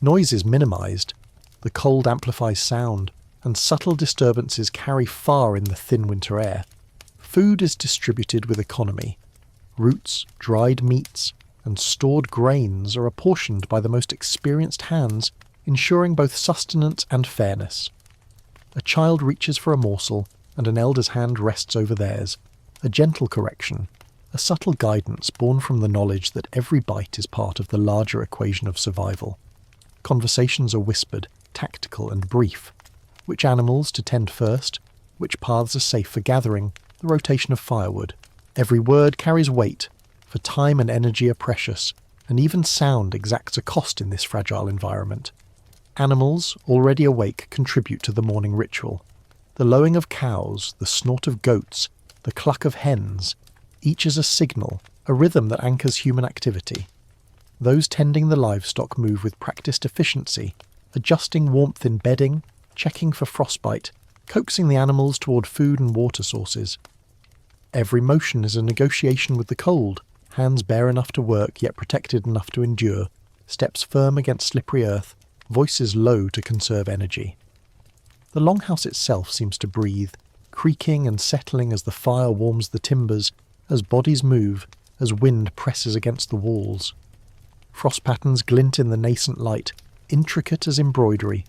Speaker 1: Noise is minimized, the cold amplifies sound, and subtle disturbances carry far in the thin winter air. Food is distributed with economy. Roots, dried meats, and stored grains are apportioned by the most experienced hands, ensuring both sustenance and fairness. A child reaches for a morsel, and an elder's hand rests over theirs, a gentle correction, a subtle guidance born from the knowledge that every bite is part of the larger equation of survival. Conversations are whispered, tactical and brief. Which animals to tend first, which paths are safe for gathering, the rotation of firewood. Every word carries weight, for time and energy are precious, and even sound exacts a cost in this fragile environment. Animals, already awake, contribute to the morning ritual. The lowing of cows, the snort of goats, the cluck of hens, each is a signal, a rhythm that anchors human activity. Those tending the livestock move with practiced efficiency, adjusting warmth in bedding, checking for frostbite, coaxing the animals toward food and water sources. Every motion is a negotiation with the cold, hands bare enough to work yet protected enough to endure, steps firm against slippery earth, voices low to conserve energy. The Longhouse itself seems to breathe, creaking and settling as the fire warms the timbers, as bodies move, as wind presses against the walls. Frost patterns glint in the nascent light, intricate as embroidery,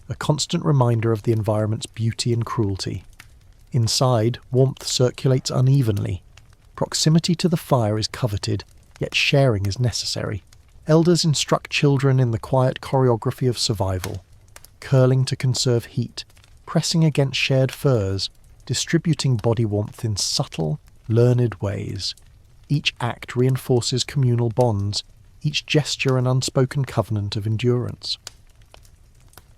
Speaker 1: a constant reminder of the environment's beauty and cruelty. Inside, warmth circulates unevenly. Proximity to the fire is coveted, yet sharing is necessary. Elders instruct children in the quiet choreography of survival, curling to conserve heat, pressing against shared furs, distributing body warmth in subtle, learned ways. Each act reinforces communal bonds, each gesture an unspoken covenant of endurance.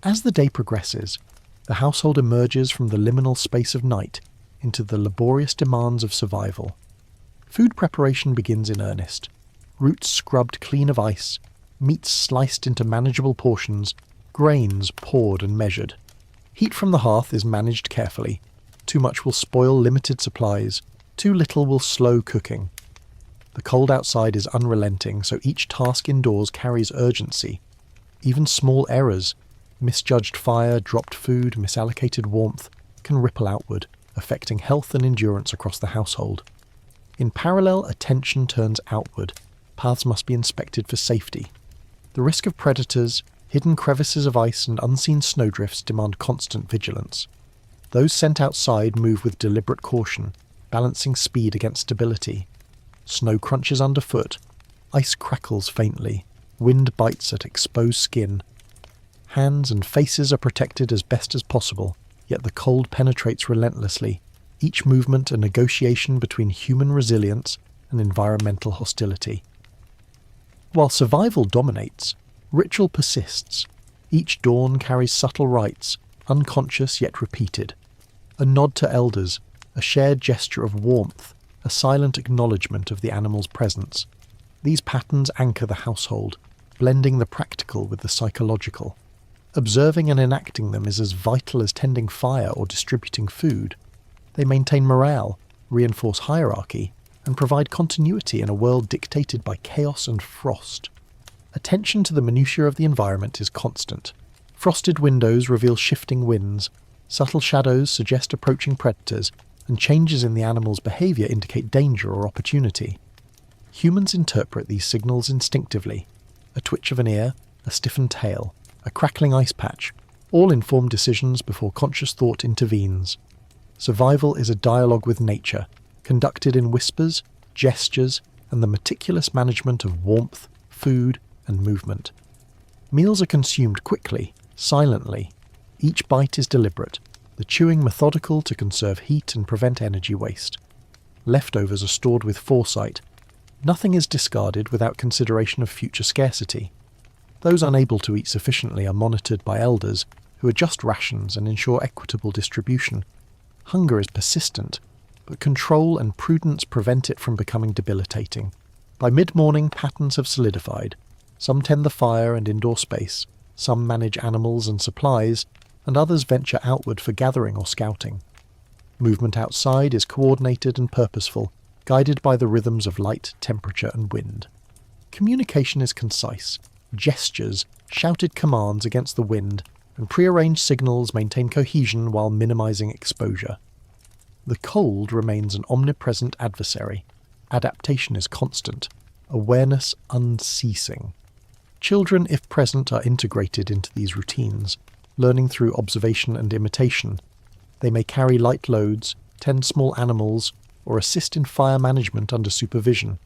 Speaker 1: As the day progresses, the household emerges from the liminal space of night into the laborious demands of survival. Food preparation begins in earnest. Roots scrubbed clean of ice, meats sliced into manageable portions, grains poured and measured. Heat from the hearth is managed carefully. Too much will spoil limited supplies, too little will slow cooking. The cold outside is unrelenting, so each task indoors carries urgency. Even small errors, misjudged fire, dropped food, misallocated warmth, can ripple outward, affecting health and endurance across the household. In parallel, attention turns outward. Paths must be inspected for safety. The risk of predators, hidden crevices of ice and unseen snowdrifts demand constant vigilance. Those sent outside move with deliberate caution, balancing speed against stability. Snow crunches underfoot, ice crackles faintly, wind bites at exposed skin. Hands and faces are protected as best as possible, yet the cold penetrates relentlessly, each movement a negotiation between human resilience and environmental hostility. While survival dominates, ritual persists. Each dawn carries subtle rites, unconscious yet repeated. A nod to elders, a shared gesture of warmth, a silent acknowledgement of the animal's presence. These patterns anchor the household, blending the practical with the psychological. Observing and enacting them is as vital as tending fire or distributing food. They maintain morale, reinforce hierarchy, and provide continuity in a world dictated by chaos and frost. Attention to the minutiae of the environment is constant. Frosted windows reveal shifting winds, subtle shadows suggest approaching predators, and changes in the animal's behaviour indicate danger or opportunity. Humans interpret these signals instinctively. A twitch of an ear, a stiffened tail, a crackling ice patch, all inform decisions before conscious thought intervenes. Survival is a dialogue with nature, conducted in whispers, gestures, and the meticulous management of warmth, food, and movement. Meals are consumed quickly, silently. Each bite is deliberate, the chewing methodical to conserve heat and prevent energy waste. Leftovers are stored with foresight. Nothing is discarded without consideration of future scarcity. Those unable to eat sufficiently are monitored by elders, who adjust rations and ensure equitable distribution. Hunger is persistent, but control and prudence prevent it from becoming debilitating. By mid-morning, patterns have solidified. Some tend the fire and indoor space, some manage animals and supplies, and others venture outward for gathering or scouting. Movement outside is coordinated and purposeful, guided by the rhythms of light, temperature, and wind. Communication is concise. Gestures, shouted commands against the wind, and prearranged signals maintain cohesion while minimizing exposure. The cold remains an omnipresent adversary. Adaptation is constant, awareness unceasing. Children, if present, are integrated into these routines, learning through observation and imitation. They may carry light loads, tend small animals, or assist in fire management under supervision.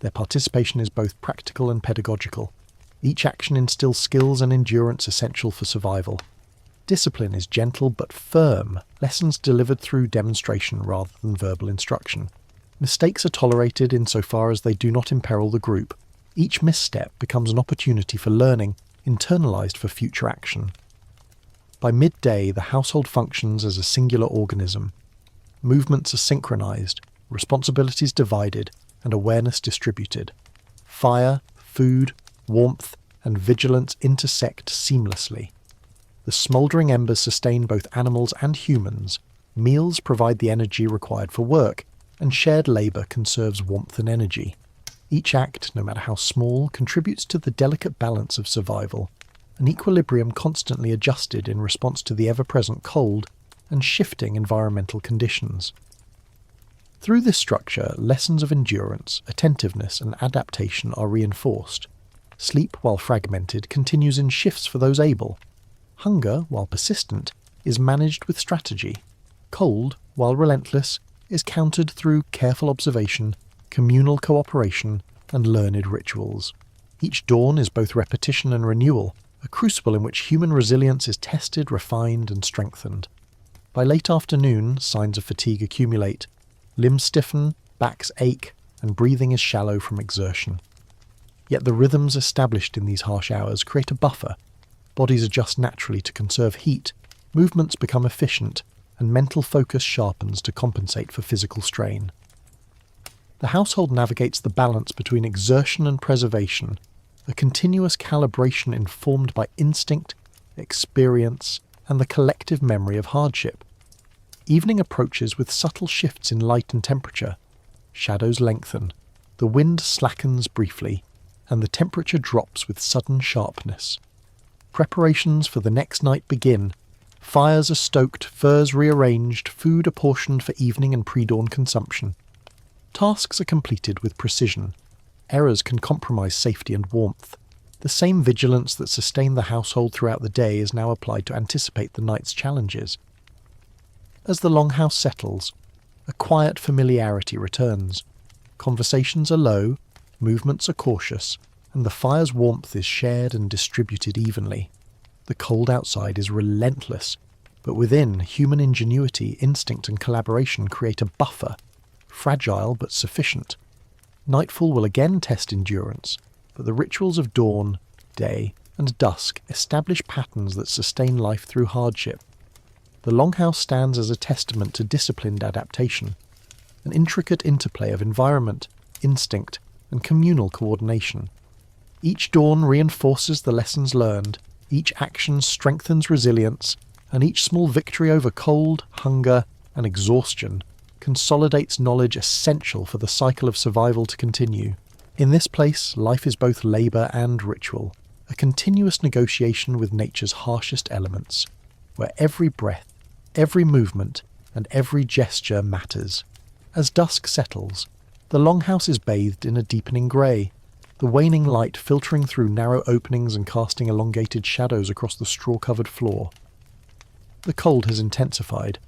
Speaker 1: Their participation is both practical and pedagogical. Each action instills skills and endurance essential for survival. Discipline is gentle but firm, lessons delivered through demonstration rather than verbal instruction. Mistakes are tolerated insofar as they do not imperil the group. Each misstep becomes an opportunity for learning, internalized for future action. By midday, the household functions as a singular organism. Movements are synchronized, responsibilities divided, and awareness distributed. Fire, food, warmth, and vigilance intersect seamlessly. The smouldering embers sustain both animals and humans. Meals provide the energy required for work, and shared labour conserves warmth and energy. Each act, no matter how small, contributes to the delicate balance of survival, an equilibrium constantly adjusted in response to the ever-present cold and shifting environmental conditions. Through this structure, lessons of endurance, attentiveness, and adaptation are reinforced. Sleep, while fragmented, continues in shifts for those able. Hunger, while persistent, is managed with strategy. Cold, while relentless, is countered through careful observation, communal cooperation, and learned rituals. Each dawn is both repetition and renewal, a crucible in which human resilience is tested, refined, and strengthened. By late afternoon, signs of fatigue accumulate. Limbs stiffen, backs ache, and breathing is shallow from exertion. Yet the rhythms established in these harsh hours create a buffer. Bodies adjust naturally to conserve heat, movements become efficient, and mental focus sharpens to compensate for physical strain. The household navigates the balance between exertion and preservation, a continuous calibration informed by instinct, experience, and the collective memory of hardship. Evening approaches with subtle shifts in light and temperature. Shadows lengthen, the wind slackens briefly, and the temperature drops with sudden sharpness. preparations for the next night begin. Fires are stoked, furs rearranged, food apportioned for evening and pre-dawn consumption. Tasks are completed with precision. Errors can compromise safety and warmth. The same vigilance that sustained the household throughout the day is now applied to anticipate the night's challenges. As the longhouse settles, a quiet familiarity returns. Conversations are low, movements are cautious, and the fire's warmth is shared and distributed evenly. The cold outside is relentless, but within, human ingenuity, instinct and collaboration create a buffer, fragile but sufficient. Nightfall will again test endurance, but the rituals of dawn, day, and dusk establish patterns that sustain life through hardship. The longhouse stands as a testament to disciplined adaptation, an intricate interplay of environment, instinct, and communal coordination. Each dawn reinforces the lessons learned, each action strengthens resilience, and each small victory over cold, hunger, and exhaustion consolidates knowledge essential for the cycle of survival to continue. In this place, life is both labour and ritual, a continuous negotiation with nature's harshest elements, where every breath, every movement, and every gesture matters. As dusk settles, the longhouse is bathed in a deepening grey, the waning light filtering through narrow openings and casting elongated shadows across the straw-covered floor. The cold has intensified,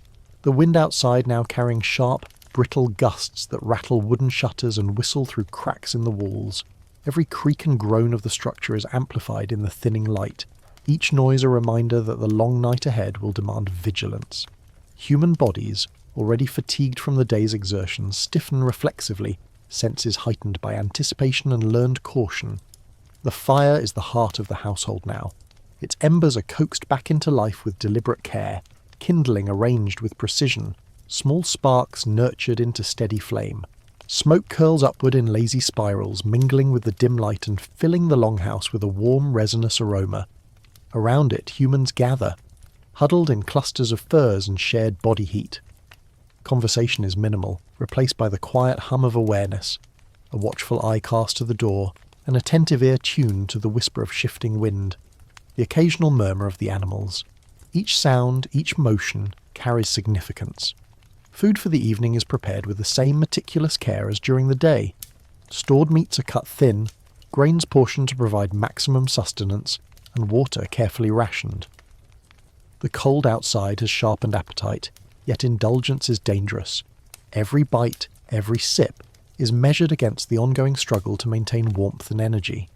Speaker 1: the wind outside now carrying sharp, brittle gusts that rattle wooden shutters and whistle through cracks in the walls. Every creak and groan of the structure is amplified in the thinning light, each noise a reminder that the long night ahead will demand vigilance. Human bodies, already fatigued from the day's exertions, stiffen reflexively, senses heightened by anticipation and learned caution. The fire is the heart of the household now. Its embers are coaxed back into life with deliberate care, kindling arranged with precision, small sparks nurtured into steady flame. Smoke curls upward in lazy spirals, mingling with the dim light and filling the longhouse with a warm, resinous aroma. Around it, humans gather, huddled in clusters of furs and shared body heat. Conversation is minimal, replaced by the quiet hum of awareness, a watchful eye cast to the door, an attentive ear tuned to the whisper of shifting wind, the occasional murmur of the animals. Each sound, each motion, carries significance. Food for the evening is prepared with the same meticulous care as during the day. Stored meats are cut thin, grains portioned to provide maximum sustenance, and water carefully rationed. The cold outside has sharpened appetite, yet indulgence is dangerous. Every bite, every sip, is measured against the ongoing struggle to maintain warmth and energy.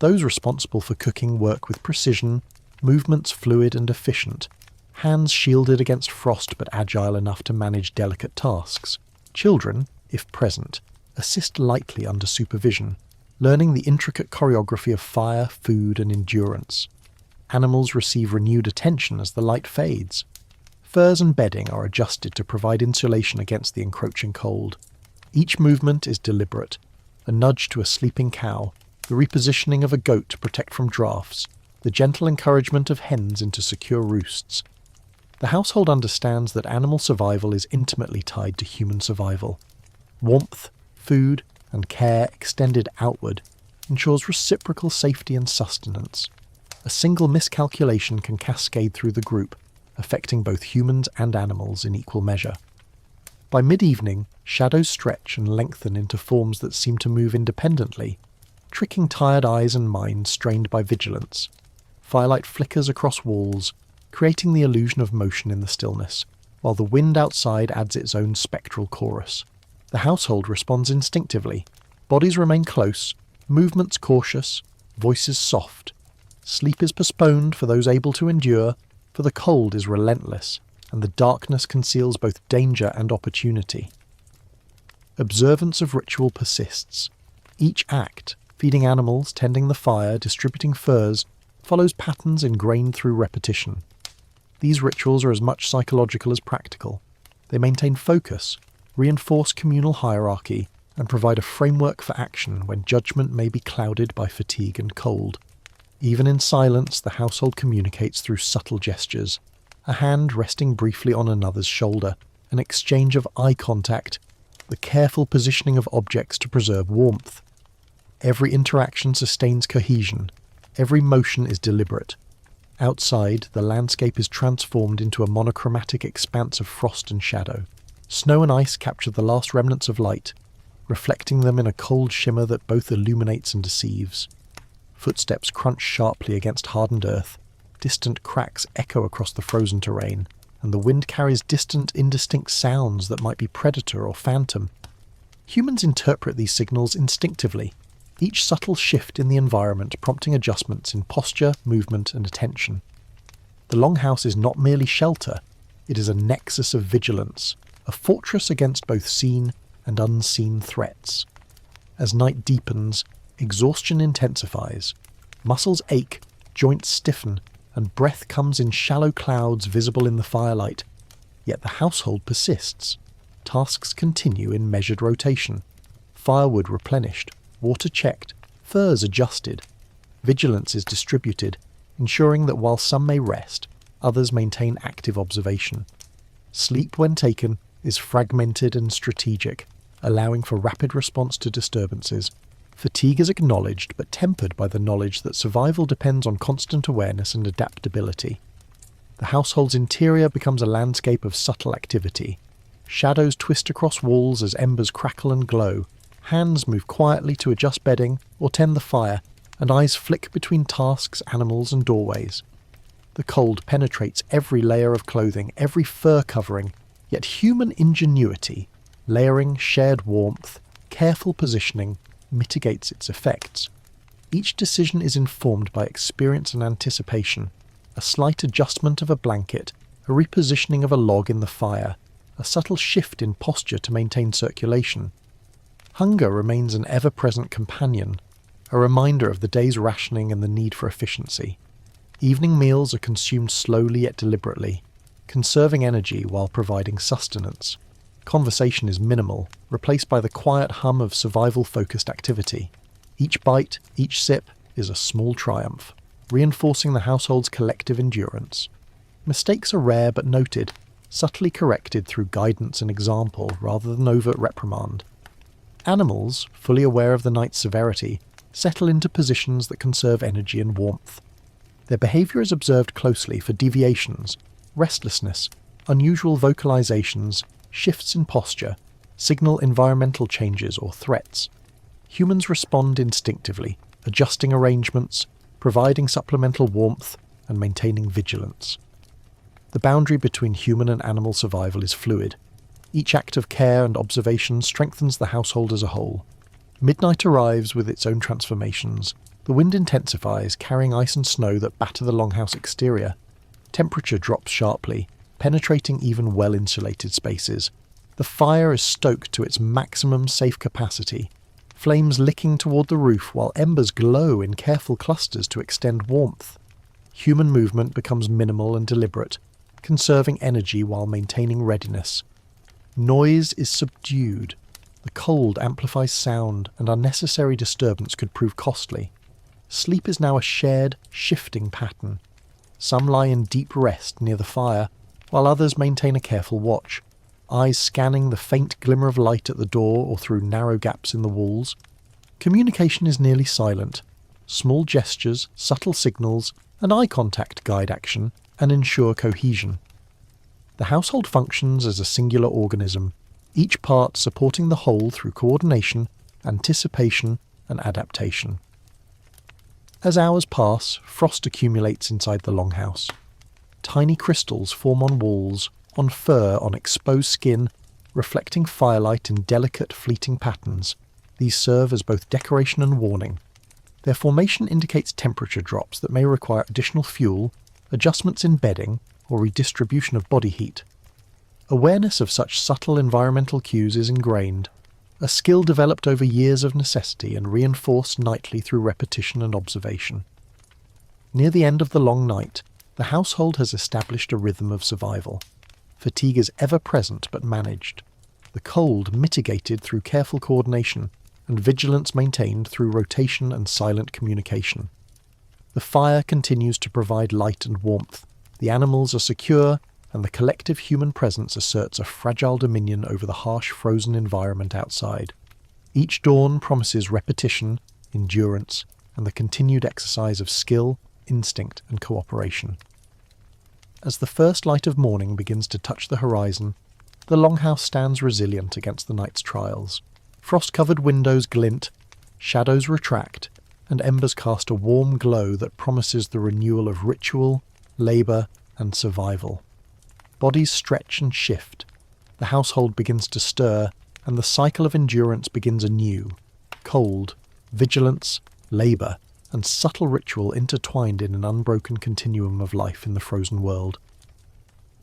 Speaker 1: Those responsible for cooking work with precision, movements fluid and efficient, hands shielded against frost but agile enough to manage delicate tasks. Children, if present, assist lightly under supervision, learning the intricate choreography of fire, food, and endurance. Animals receive renewed attention as the light fades. Furs and bedding are adjusted to provide insulation against the encroaching cold. Each movement is deliberate, a nudge to a sleeping cow, the repositioning of a goat to protect from drafts, the gentle encouragement of hens into secure roosts. The household understands that animal survival is intimately tied to human survival. Warmth, food, and care extended outward ensures reciprocal safety and sustenance. A single miscalculation can cascade through the group, affecting both humans and animals in equal measure. By mid-evening, shadows stretch and lengthen into forms that seem to move independently, tricking tired eyes and minds strained by vigilance. Firelight flickers across walls, creating the illusion of motion in the stillness, while the wind outside adds its own spectral chorus. The household responds instinctively. Bodies remain close, movements cautious, voices soft. Sleep is postponed for those able to endure, for the cold is relentless, and the darkness conceals both danger and opportunity. Observance of ritual persists. Each act, feeding animals, tending the fire, distributing furs, follows patterns ingrained through repetition. These rituals are as much psychological as practical. They maintain focus, reinforce communal hierarchy, and provide a framework for action when judgment may be clouded by fatigue and cold. Even in silence, the household communicates through subtle gestures, a hand resting briefly on another's shoulder, an exchange of eye contact, the careful positioning of objects to preserve warmth. Every interaction sustains cohesion, every motion is deliberate, Outside, the landscape is transformed into a monochromatic expanse of frost and shadow. Snow and ice capture the last remnants of light, reflecting them in a cold shimmer that both illuminates and deceives. Footsteps crunch sharply against hardened earth, distant cracks echo across the frozen terrain, and the wind carries distant, indistinct sounds that might be predator or phantom. Humans interpret these signals instinctively, each subtle shift in the environment prompting adjustments in posture, movement, and attention. The Longhouse is not merely shelter, it is a nexus of vigilance, a fortress against both seen and unseen threats. As night deepens, exhaustion intensifies. Muscles ache, joints stiffen, and breath comes in shallow clouds visible in the firelight. Yet the household persists. Tasks continue in measured rotation. Firewood replenished, water checked, furs adjusted. Vigilance is distributed, ensuring that while some may rest, others maintain active observation. Sleep, when taken, is fragmented and strategic, allowing for rapid response to disturbances. Fatigue is acknowledged but tempered by the knowledge that survival depends on constant awareness and adaptability. The household's interior becomes a landscape of subtle activity. Shadows twist across walls as embers crackle and glow, hands move quietly to adjust bedding or tend the fire, and eyes flick between tasks, animals, and doorways. The cold penetrates every layer of clothing, every fur covering, yet human ingenuity, layering, shared warmth, careful positioning, mitigates its effects. Each decision is informed by experience and anticipation. A slight adjustment of a blanket, a repositioning of a log in the fire, a subtle shift in posture to maintain circulation. Hunger remains an ever-present companion, a reminder of the day's rationing and the need for efficiency. Evening meals are consumed slowly yet deliberately, conserving energy while providing sustenance. Conversation is minimal, replaced by the quiet hum of survival-focused activity. Each bite, each sip, is a small triumph, reinforcing the household's collective endurance. Mistakes are rare but noted, subtly corrected through guidance and example rather than overt reprimand. Animals, fully aware of the night's severity, settle into positions that conserve energy and warmth. Their behaviour is observed closely for deviations, restlessness, unusual vocalizations, shifts in posture, signal environmental changes or threats. Humans respond instinctively, adjusting arrangements, providing supplemental warmth, and maintaining vigilance. The boundary between human and animal survival is fluid. Each act of care and observation strengthens the household as a whole. Midnight arrives with its own transformations. The wind intensifies, carrying ice and snow that batter the Longhouse exterior. Temperature drops sharply, penetrating even well-insulated spaces. The fire is stoked to its maximum safe capacity, flames licking toward the roof while embers glow in careful clusters to extend warmth. Human movement becomes minimal and deliberate, conserving energy while maintaining readiness. Noise is subdued. The cold amplifies sound, and unnecessary disturbance could prove costly. Sleep is now a shared, shifting pattern. Some lie in deep rest near the fire, while others maintain a careful watch, eyes scanning the faint glimmer of light at the door or through narrow gaps in the walls. Communication is nearly silent. Small gestures, subtle signals, and eye contact guide action and ensure cohesion. The household functions as a singular organism, each part supporting the whole through coordination, anticipation, and adaptation. As hours pass, frost accumulates inside the Longhouse. Tiny crystals form on walls, on fur, on exposed skin, reflecting firelight in delicate, fleeting patterns. These serve as both decoration and warning. Their formation indicates temperature drops that may require additional fuel, adjustments in bedding, or redistribution of body heat. Awareness of such subtle environmental cues is ingrained, a skill developed over years of necessity and reinforced nightly through repetition and observation. Near the end of the long night, the household has established a rhythm of survival. Fatigue is ever present but managed, the cold mitigated through careful coordination, and vigilance maintained through rotation and silent communication. The fire continues to provide light and warmth, the animals are secure, and the collective human presence asserts a fragile dominion over the harsh frozen environment outside. Each dawn promises repetition, endurance, and the continued exercise of skill, instinct, and cooperation. As the first light of morning begins to touch the horizon, the longhouse stands resilient against the night's trials. Frost-covered windows glint, shadows retract, and embers cast a warm glow that promises the renewal of ritual, labour, and survival. Bodies stretch and shift, the household begins to stir, and the cycle of endurance begins anew. Cold, vigilance, labour, and subtle ritual intertwined in an unbroken continuum of life in the frozen world.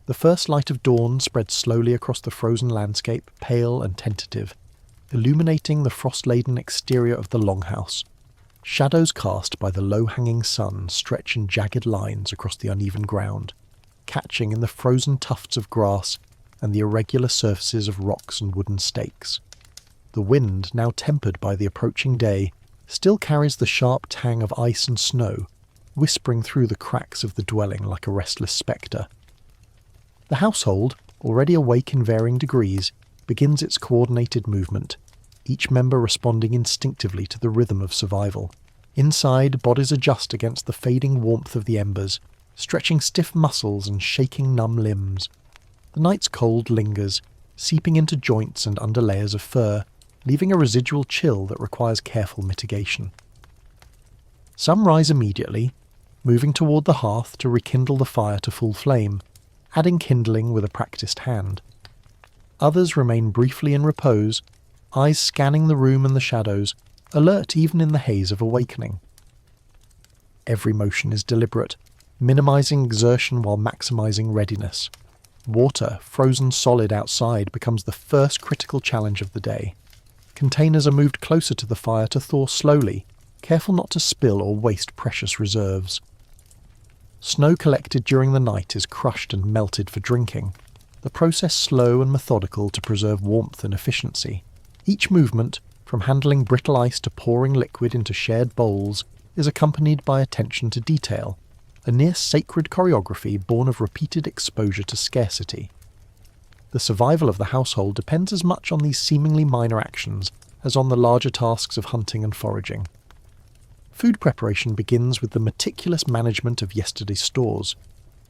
Speaker 1: The first light of dawn spreads slowly across the frozen landscape, pale and tentative, illuminating the frost-laden exterior of the longhouse. Shadows cast by the low-hanging sun stretch in jagged lines across the uneven ground, catching in the frozen tufts of grass and the irregular surfaces of rocks and wooden stakes. The wind, now tempered by the approaching day, still carries the sharp tang of ice and snow, whispering through the cracks of the dwelling like a restless spectre. The household, already awake in varying degrees, begins its coordinated movement, each member responding instinctively to the rhythm of survival. Inside, bodies adjust against the fading warmth of the embers, stretching stiff muscles and shaking numb limbs. The night's cold lingers, seeping into joints and under layers of fur, leaving a residual chill that requires careful mitigation. Some rise immediately, moving toward the hearth to rekindle the fire to full flame, adding kindling with a practiced hand. Others remain briefly in repose, eyes scanning the room and the shadows, alert even in the haze of awakening. Every motion is deliberate, minimizing exertion while maximizing readiness. Water, frozen solid outside, becomes the first critical challenge of the day. Containers are moved closer to the fire to thaw slowly, careful not to spill or waste precious reserves. Snow collected during the night is crushed and melted for drinking, the process slow and methodical to preserve warmth and efficiency. Each movement, from handling brittle ice to pouring liquid into shared bowls, is accompanied by attention to detail, a near-sacred choreography born of repeated exposure to scarcity. The survival of the household depends as much on these seemingly minor actions as on the larger tasks of hunting and foraging. Food preparation begins with the meticulous management of yesterday's stores.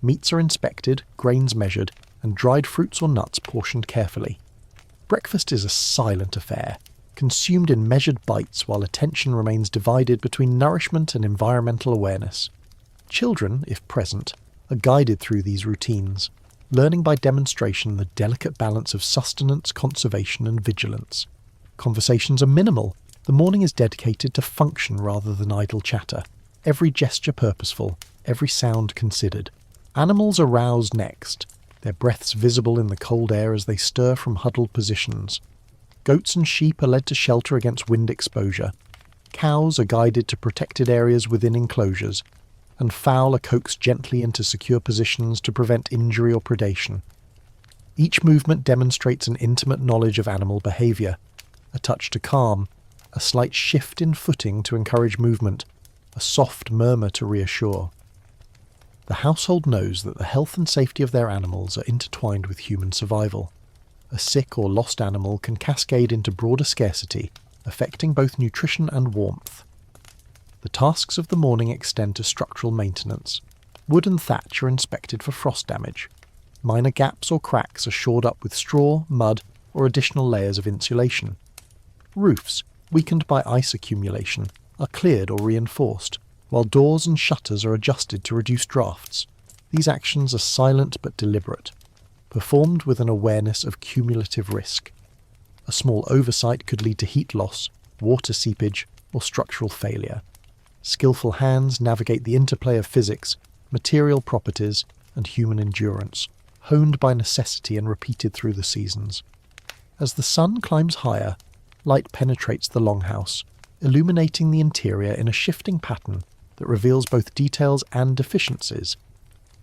Speaker 1: Meats are inspected, grains measured, and dried fruits or nuts portioned carefully. Breakfast is a silent affair, consumed in measured bites while attention remains divided between nourishment and environmental awareness. Children, if present, are guided through these routines, learning by demonstration the delicate balance of sustenance, conservation, and vigilance. Conversations are minimal. The morning is dedicated to function rather than idle chatter, every gesture purposeful, every sound considered. Animals are roused next, their breaths visible in the cold air as they stir from huddled positions. Goats and sheep are led to shelter against wind exposure. Cows are guided to protected areas within enclosures, and fowl are coaxed gently into secure positions to prevent injury or predation. Each movement demonstrates an intimate knowledge of animal behaviour, a touch to calm, a slight shift in footing to encourage movement, a soft murmur to reassure. The household knows that the health and safety of their animals are intertwined with human survival. A sick or lost animal can cascade into broader scarcity, affecting both nutrition and warmth. The tasks of the morning extend to structural maintenance. Wood and thatch are inspected for frost damage. Minor gaps or cracks are shored up with straw, mud, or additional layers of insulation. Roofs, weakened by ice accumulation, are cleared or reinforced, while doors and shutters are adjusted to reduce drafts. These actions are silent but deliberate, performed with an awareness of cumulative risk. A small oversight could lead to heat loss, water seepage, or structural failure. Skillful hands navigate the interplay of physics, material properties, and human endurance, honed by necessity and repeated through the seasons. As the sun climbs higher, light penetrates the longhouse, illuminating the interior in a shifting pattern that reveals both details and deficiencies.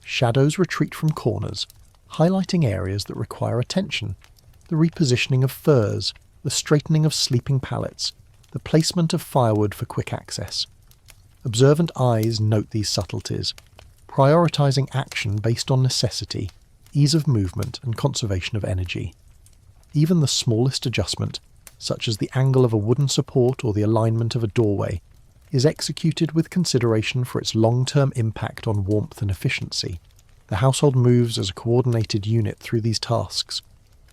Speaker 1: Shadows retreat from corners, highlighting areas that require attention. The repositioning of furs, the straightening of sleeping pallets, the placement of firewood for quick access. Observant eyes note these subtleties, prioritizing action based on necessity, ease of movement, and conservation of energy. Even the smallest adjustment, such as the angle of a wooden support or the alignment of a doorway, is executed with consideration for its long-term impact on warmth and efficiency. The household moves as a coordinated unit through these tasks.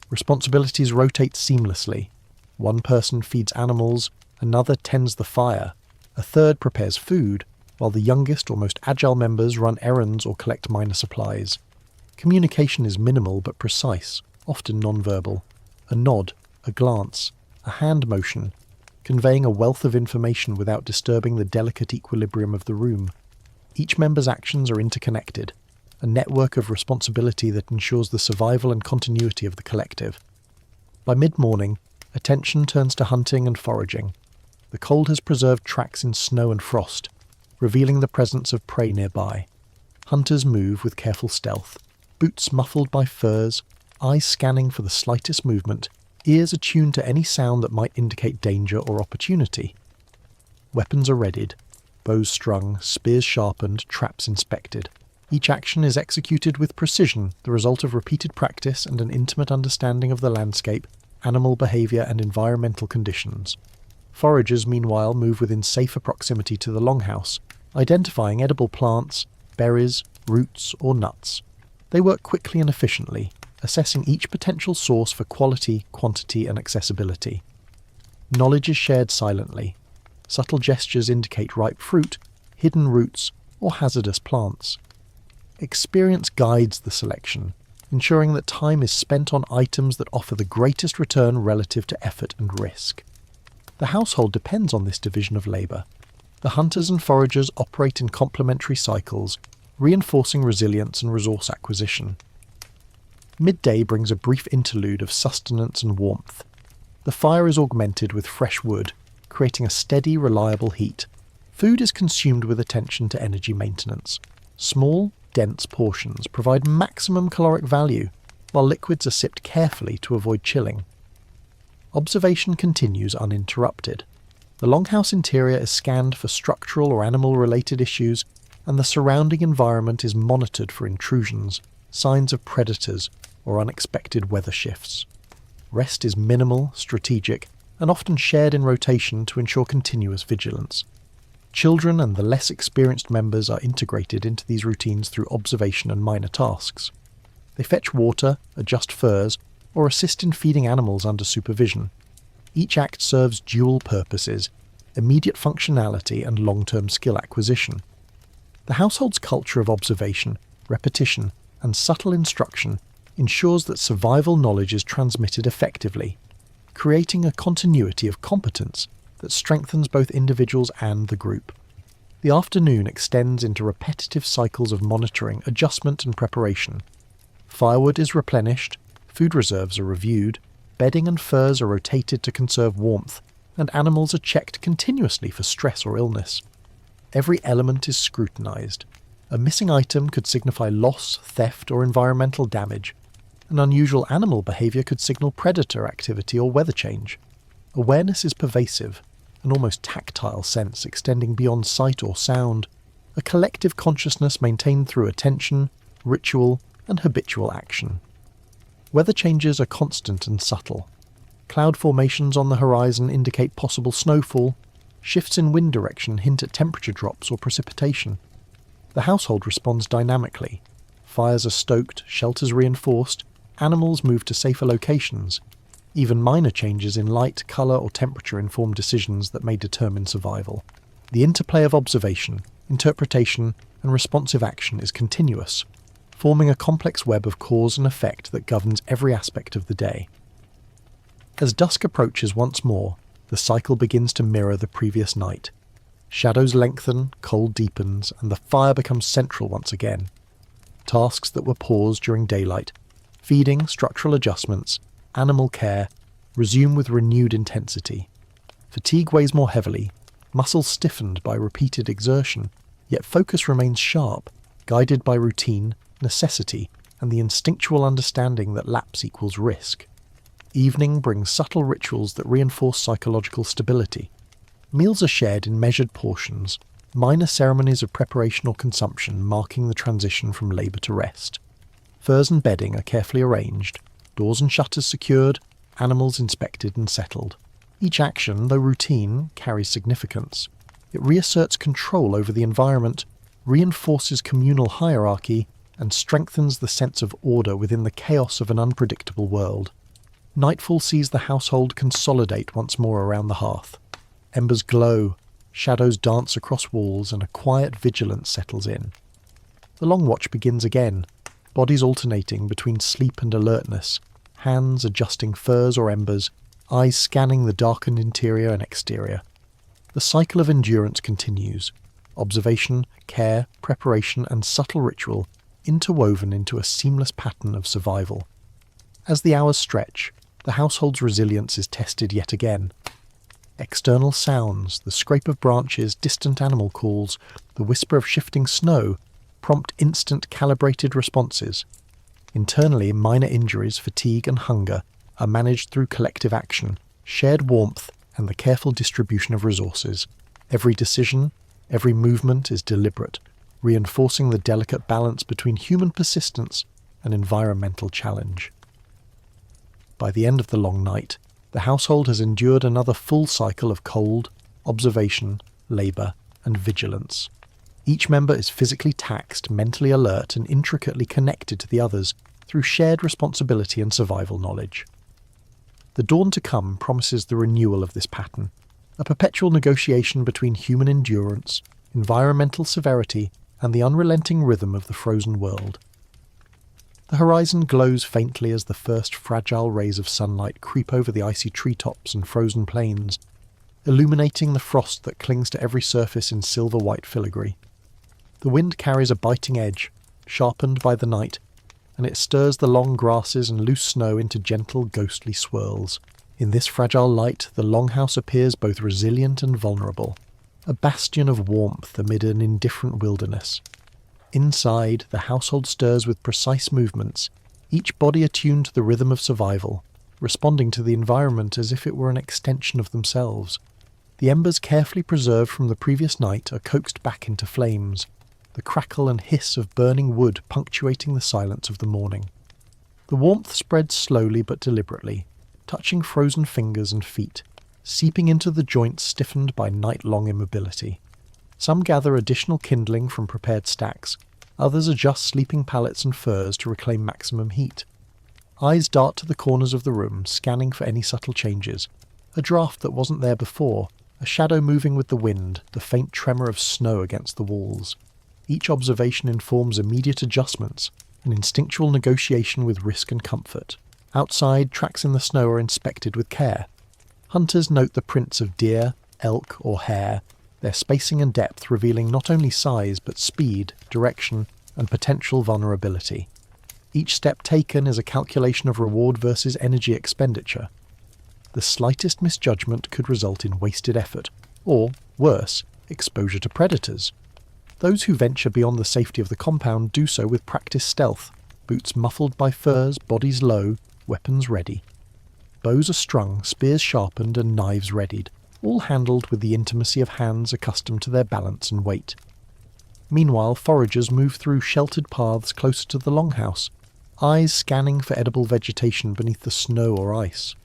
Speaker 1: Responsibilities rotate seamlessly. One person feeds animals, another tends the fire, a third prepares food, while the youngest or most agile members run errands or collect minor supplies. Communication is minimal but precise, often non-verbal. A nod, a glance, a hand motion, conveying a wealth of information without disturbing the delicate equilibrium of the room. Each member's actions are interconnected, a network of responsibility that ensures the survival and continuity of the collective. By mid-morning, attention turns to hunting and foraging. The cold has preserved tracks in snow and frost, revealing the presence of prey nearby. Hunters move with careful stealth, boots muffled by furs, eyes scanning for the slightest movement, ears attuned to any sound that might indicate danger or opportunity. Weapons are readied, bows strung, spears sharpened, traps inspected. Each action is executed with precision, the result of repeated practice and an intimate understanding of the landscape, animal behaviour and environmental conditions. Foragers, meanwhile, move within safer proximity to the longhouse, identifying edible plants, berries, roots or nuts. They work quickly and efficiently, assessing each potential source for quality, quantity and accessibility. Knowledge is shared silently. Subtle gestures indicate ripe fruit, hidden roots, or hazardous plants. Experience guides the selection, ensuring that time is spent on items that offer the greatest return relative to effort and risk. The household depends on this division of labour. The hunters and foragers operate in complementary cycles, reinforcing resilience and resource acquisition. Midday brings a brief interlude of sustenance and warmth. The fire is augmented with fresh wood, creating a steady, reliable heat. Food is consumed with attention to energy maintenance. Small, dense portions provide maximum caloric value, while liquids are sipped carefully to avoid chilling. Observation continues uninterrupted. The longhouse interior is scanned for structural or animal-related issues, and the surrounding environment is monitored for intrusions, signs of predators, or unexpected weather shifts. Rest is minimal, strategic, and often shared in rotation to ensure continuous vigilance. Children and the less experienced members are integrated into these routines through observation and minor tasks. They fetch water, adjust furs, or assist in feeding animals under supervision. Each act serves dual purposes: immediate functionality and long-term skill acquisition. The household's culture of observation, repetition, and subtle instruction ensures that survival knowledge is transmitted effectively, creating a continuity of competence that strengthens both individuals and the group. The afternoon extends into repetitive cycles of monitoring, adjustment, and preparation. Firewood is replenished, food reserves are reviewed, bedding and furs are rotated to conserve warmth, and animals are checked continuously for stress or illness. Every element is scrutinized. A missing item could signify loss, theft, or environmental damage. An unusual animal behavior could signal predator activity or weather change. Awareness is pervasive, an almost tactile sense extending beyond sight or sound, a collective consciousness maintained through attention, ritual, and habitual action. Weather changes are constant and subtle. Cloud formations on the horizon indicate possible snowfall. Shifts in wind direction hint at temperature drops or precipitation. The household responds dynamically. Fires are stoked, shelters reinforced, animals move to safer locations. Even minor changes in light, colour or temperature inform decisions that may determine survival. The interplay of observation, interpretation and responsive action is continuous, forming a complex web of cause and effect that governs every aspect of the day. As dusk approaches once more, the cycle begins to mirror the previous night. Shadows lengthen, cold deepens, and the fire becomes central once again. Tasks that were paused during daylight, feeding, structural adjustments, animal care, resume with renewed intensity. Fatigue weighs more heavily, muscles stiffened by repeated exertion, yet focus remains sharp, guided by routine, necessity, and the instinctual understanding that lapse equals risk. Evening brings subtle rituals that reinforce psychological stability. Meals are shared in measured portions, minor ceremonies of preparation or consumption marking the transition from labour to rest. Furs and bedding are carefully arranged, doors and shutters secured, animals inspected and settled. Each action, though routine, carries significance. It reasserts control over the environment, reinforces communal hierarchy, and strengthens the sense of order within the chaos of an unpredictable world. Nightfall sees the household consolidate once more around the hearth. Embers glow, shadows dance across walls, and a quiet vigilance settles in. The long watch begins again, bodies alternating between sleep and alertness, hands adjusting furs or embers, eyes scanning the darkened interior and exterior. The cycle of endurance continues. Observation, care, preparation, and subtle ritual interwoven into a seamless pattern of survival. As the hours stretch, the household's resilience is tested yet again. External sounds, the scrape of branches, distant animal calls, the whisper of shifting snow, prompt instant calibrated responses. Internally, minor injuries, fatigue, and hunger are managed through collective action, shared warmth, and the careful distribution of resources. Every decision, every movement is deliberate, reinforcing the delicate balance between human persistence and environmental challenge. By the end of the long night, the household has endured another full cycle of cold, observation, labour, and vigilance. Each member is physically taxed, mentally alert, and intricately connected to the others through shared responsibility and survival knowledge. The dawn to come promises the renewal of this pattern, a perpetual negotiation between human endurance, environmental severity, and the unrelenting rhythm of the frozen world. The horizon glows faintly as the first fragile rays of sunlight creep over the icy treetops and frozen plains, illuminating the frost that clings to every surface in silver-white filigree. The wind carries a biting edge, sharpened by the night, and it stirs the long grasses and loose snow into gentle, ghostly swirls. In this fragile light, the longhouse appears both resilient and vulnerable, a bastion of warmth amid an indifferent wilderness. Inside, the household stirs with precise movements, each body attuned to the rhythm of survival, responding to the environment as if it were an extension of themselves. The embers carefully preserved from the previous night are coaxed back into flames, the crackle and hiss of burning wood punctuating the silence of the morning. The warmth spreads slowly but deliberately, touching frozen fingers and feet, seeping into the joints stiffened by night-long immobility. Some gather additional kindling from prepared stacks, others adjust sleeping pallets and furs to reclaim maximum heat. Eyes dart to the corners of the room, scanning for any subtle changes. A draft that wasn't there before, a shadow moving with the wind, the faint tremor of snow against the walls. Each observation informs immediate adjustments, an instinctual negotiation with risk and comfort. Outside, tracks in the snow are inspected with care. Hunters note the prints of deer, elk, or hare, their spacing and depth revealing not only size but speed, direction, and potential vulnerability. Each step taken is a calculation of reward versus energy expenditure. The slightest misjudgment could result in wasted effort, or, worse, exposure to predators. Those who venture beyond the safety of the compound do so with practiced stealth, boots muffled by furs, bodies low, weapons ready. Bows are strung, spears sharpened, and knives readied, all handled with the intimacy of hands accustomed to their balance and weight. Meanwhile, foragers move through sheltered paths closer to the longhouse, eyes scanning for edible vegetation beneath the snow or ice.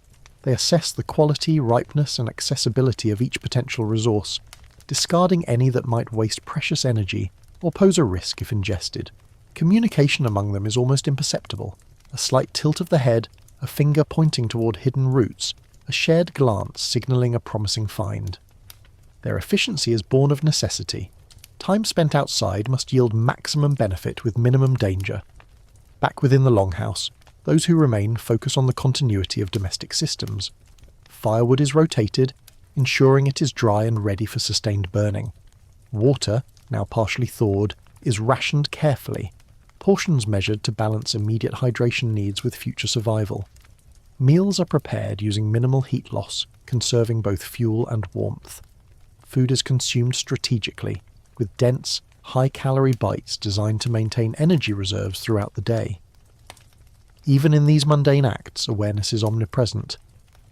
Speaker 1: They assess the quality, ripeness, and accessibility of each potential resource, discarding any that might waste precious energy or pose a risk if ingested. Communication among them is almost imperceptible. A slight tilt of the head, a finger pointing toward hidden roots, a shared glance signalling a promising find. Their efficiency is born of necessity. Time spent outside must yield maximum benefit with minimum danger. Back within the longhouse, those who remain focus on the continuity of domestic systems. Firewood is rotated, ensuring it is dry and ready for sustained burning. Water, now partially thawed, is rationed carefully, portions measured to balance immediate hydration needs with future survival. Meals are prepared using minimal heat loss, conserving both fuel and warmth. Food is consumed strategically, with dense, high-calorie bites designed to maintain energy reserves throughout the day. Even in these mundane acts, awareness is omnipresent.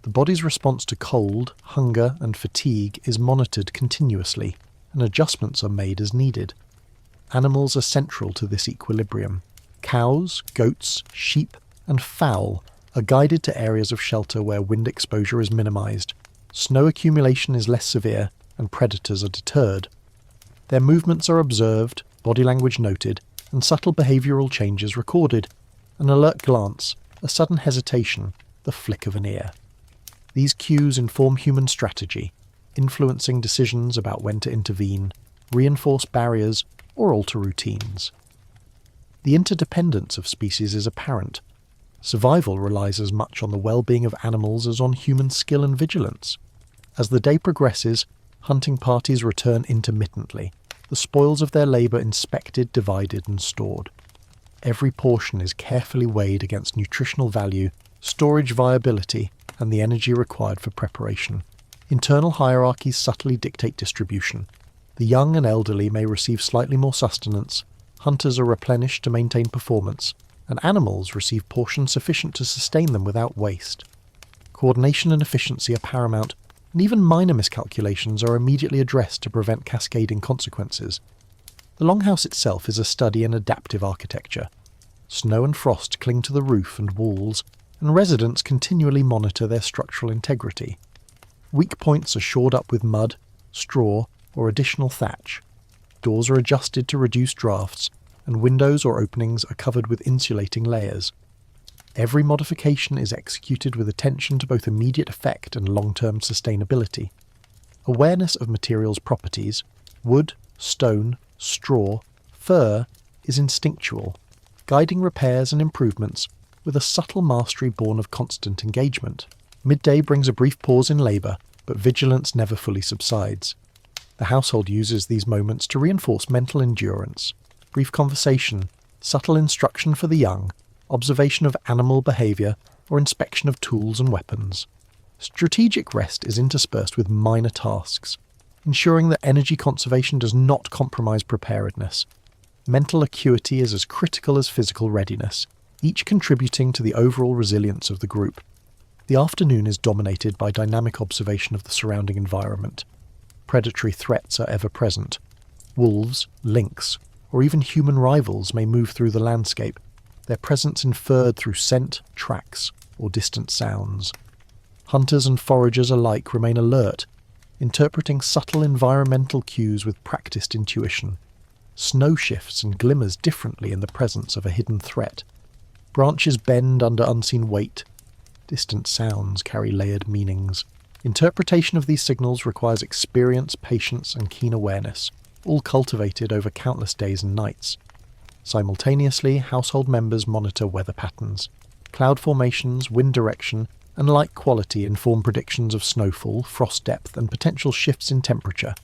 Speaker 1: The body's response to cold, hunger, and fatigue is monitored continuously, and adjustments are made as needed. Animals are central to this equilibrium. Cows, goats, sheep, and fowl are guided to areas of shelter where wind exposure is minimized. Snow accumulation is less severe, and predators are deterred. Their movements are observed, body language noted, and subtle behavioural changes recorded. An alert glance, a sudden hesitation, the flick of an ear. These cues inform human strategy, influencing decisions about when to intervene, reinforce barriers, or alter routines. The interdependence of species is apparent. Survival relies as much on the well-being of animals as on human skill and vigilance. As the day progresses, hunting parties return intermittently, the spoils of their labour inspected, divided and stored. Every portion is carefully weighed against nutritional value, storage viability, and the energy required for preparation. Internal hierarchies subtly dictate distribution. The young and elderly may receive slightly more sustenance, hunters are replenished to maintain performance, and animals receive portions sufficient to sustain them without waste. Coordination and efficiency are paramount, and even minor miscalculations are immediately addressed to prevent cascading consequences. The longhouse itself is a study in adaptive architecture. Snow and frost cling to the roof and walls, and residents continually monitor their structural integrity. Weak points are shored up with mud, straw, or additional thatch. Doors are adjusted to reduce drafts, and windows or openings are covered with insulating layers. Every modification is executed with attention to both immediate effect and long-term sustainability. Awareness of materials' properties, wood, stone, straw, fur, is instinctual, guiding repairs and improvements with a subtle mastery born of constant engagement. Midday brings a brief pause in labour, but vigilance never fully subsides. The household uses these moments to reinforce mental endurance. Brief conversation, subtle instruction for the young, observation of animal behaviour, or inspection of tools and weapons. Strategic rest is interspersed with minor tasks, ensuring that energy conservation does not compromise preparedness. Mental acuity is as critical as physical readiness, each contributing to the overall resilience of the group. The afternoon is dominated by dynamic observation of the surrounding environment. Predatory threats are ever present. Wolves, lynx, or even human rivals may move through the landscape, their presence inferred through scent, tracks, or distant sounds. Hunters and foragers alike remain alert, interpreting subtle environmental cues with practiced intuition. Snow shifts and glimmers differently in the presence of a hidden threat. Branches bend under unseen weight. Distant sounds carry layered meanings. Interpretation of these signals requires experience, patience, and keen awareness, all cultivated over countless days and nights. Simultaneously, household members monitor weather patterns. Cloud formations, wind direction, and light quality inform predictions of snowfall, frost depth, and potential shifts in temperature.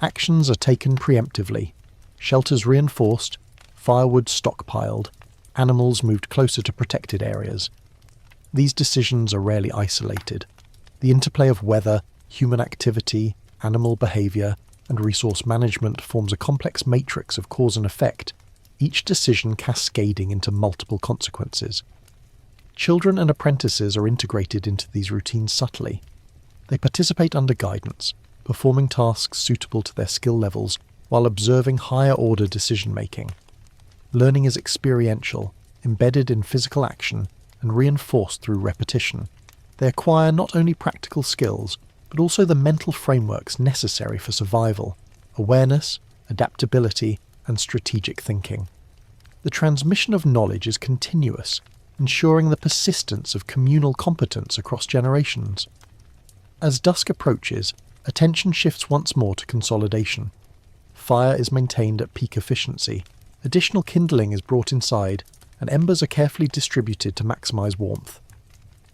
Speaker 1: Actions are taken preemptively. Shelters reinforced, firewood stockpiled, animals moved closer to protected areas. These decisions are rarely isolated. The interplay of weather, human activity, animal behaviour, and resource management forms a complex matrix of cause and effect, each decision cascading into multiple consequences. Children and apprentices are integrated into these routines subtly. They participate under guidance, performing tasks suitable to their skill levels while observing higher-order decision-making. Learning is experiential, embedded in physical action, and reinforced through repetition. They acquire not only practical skills, but also the mental frameworks necessary for survival, awareness, adaptability, and strategic thinking. The transmission of knowledge is continuous, ensuring the persistence of communal competence across generations. As dusk approaches, attention shifts once more to consolidation. Fire is maintained at peak efficiency, additional kindling is brought inside, and embers are carefully distributed to maximize warmth.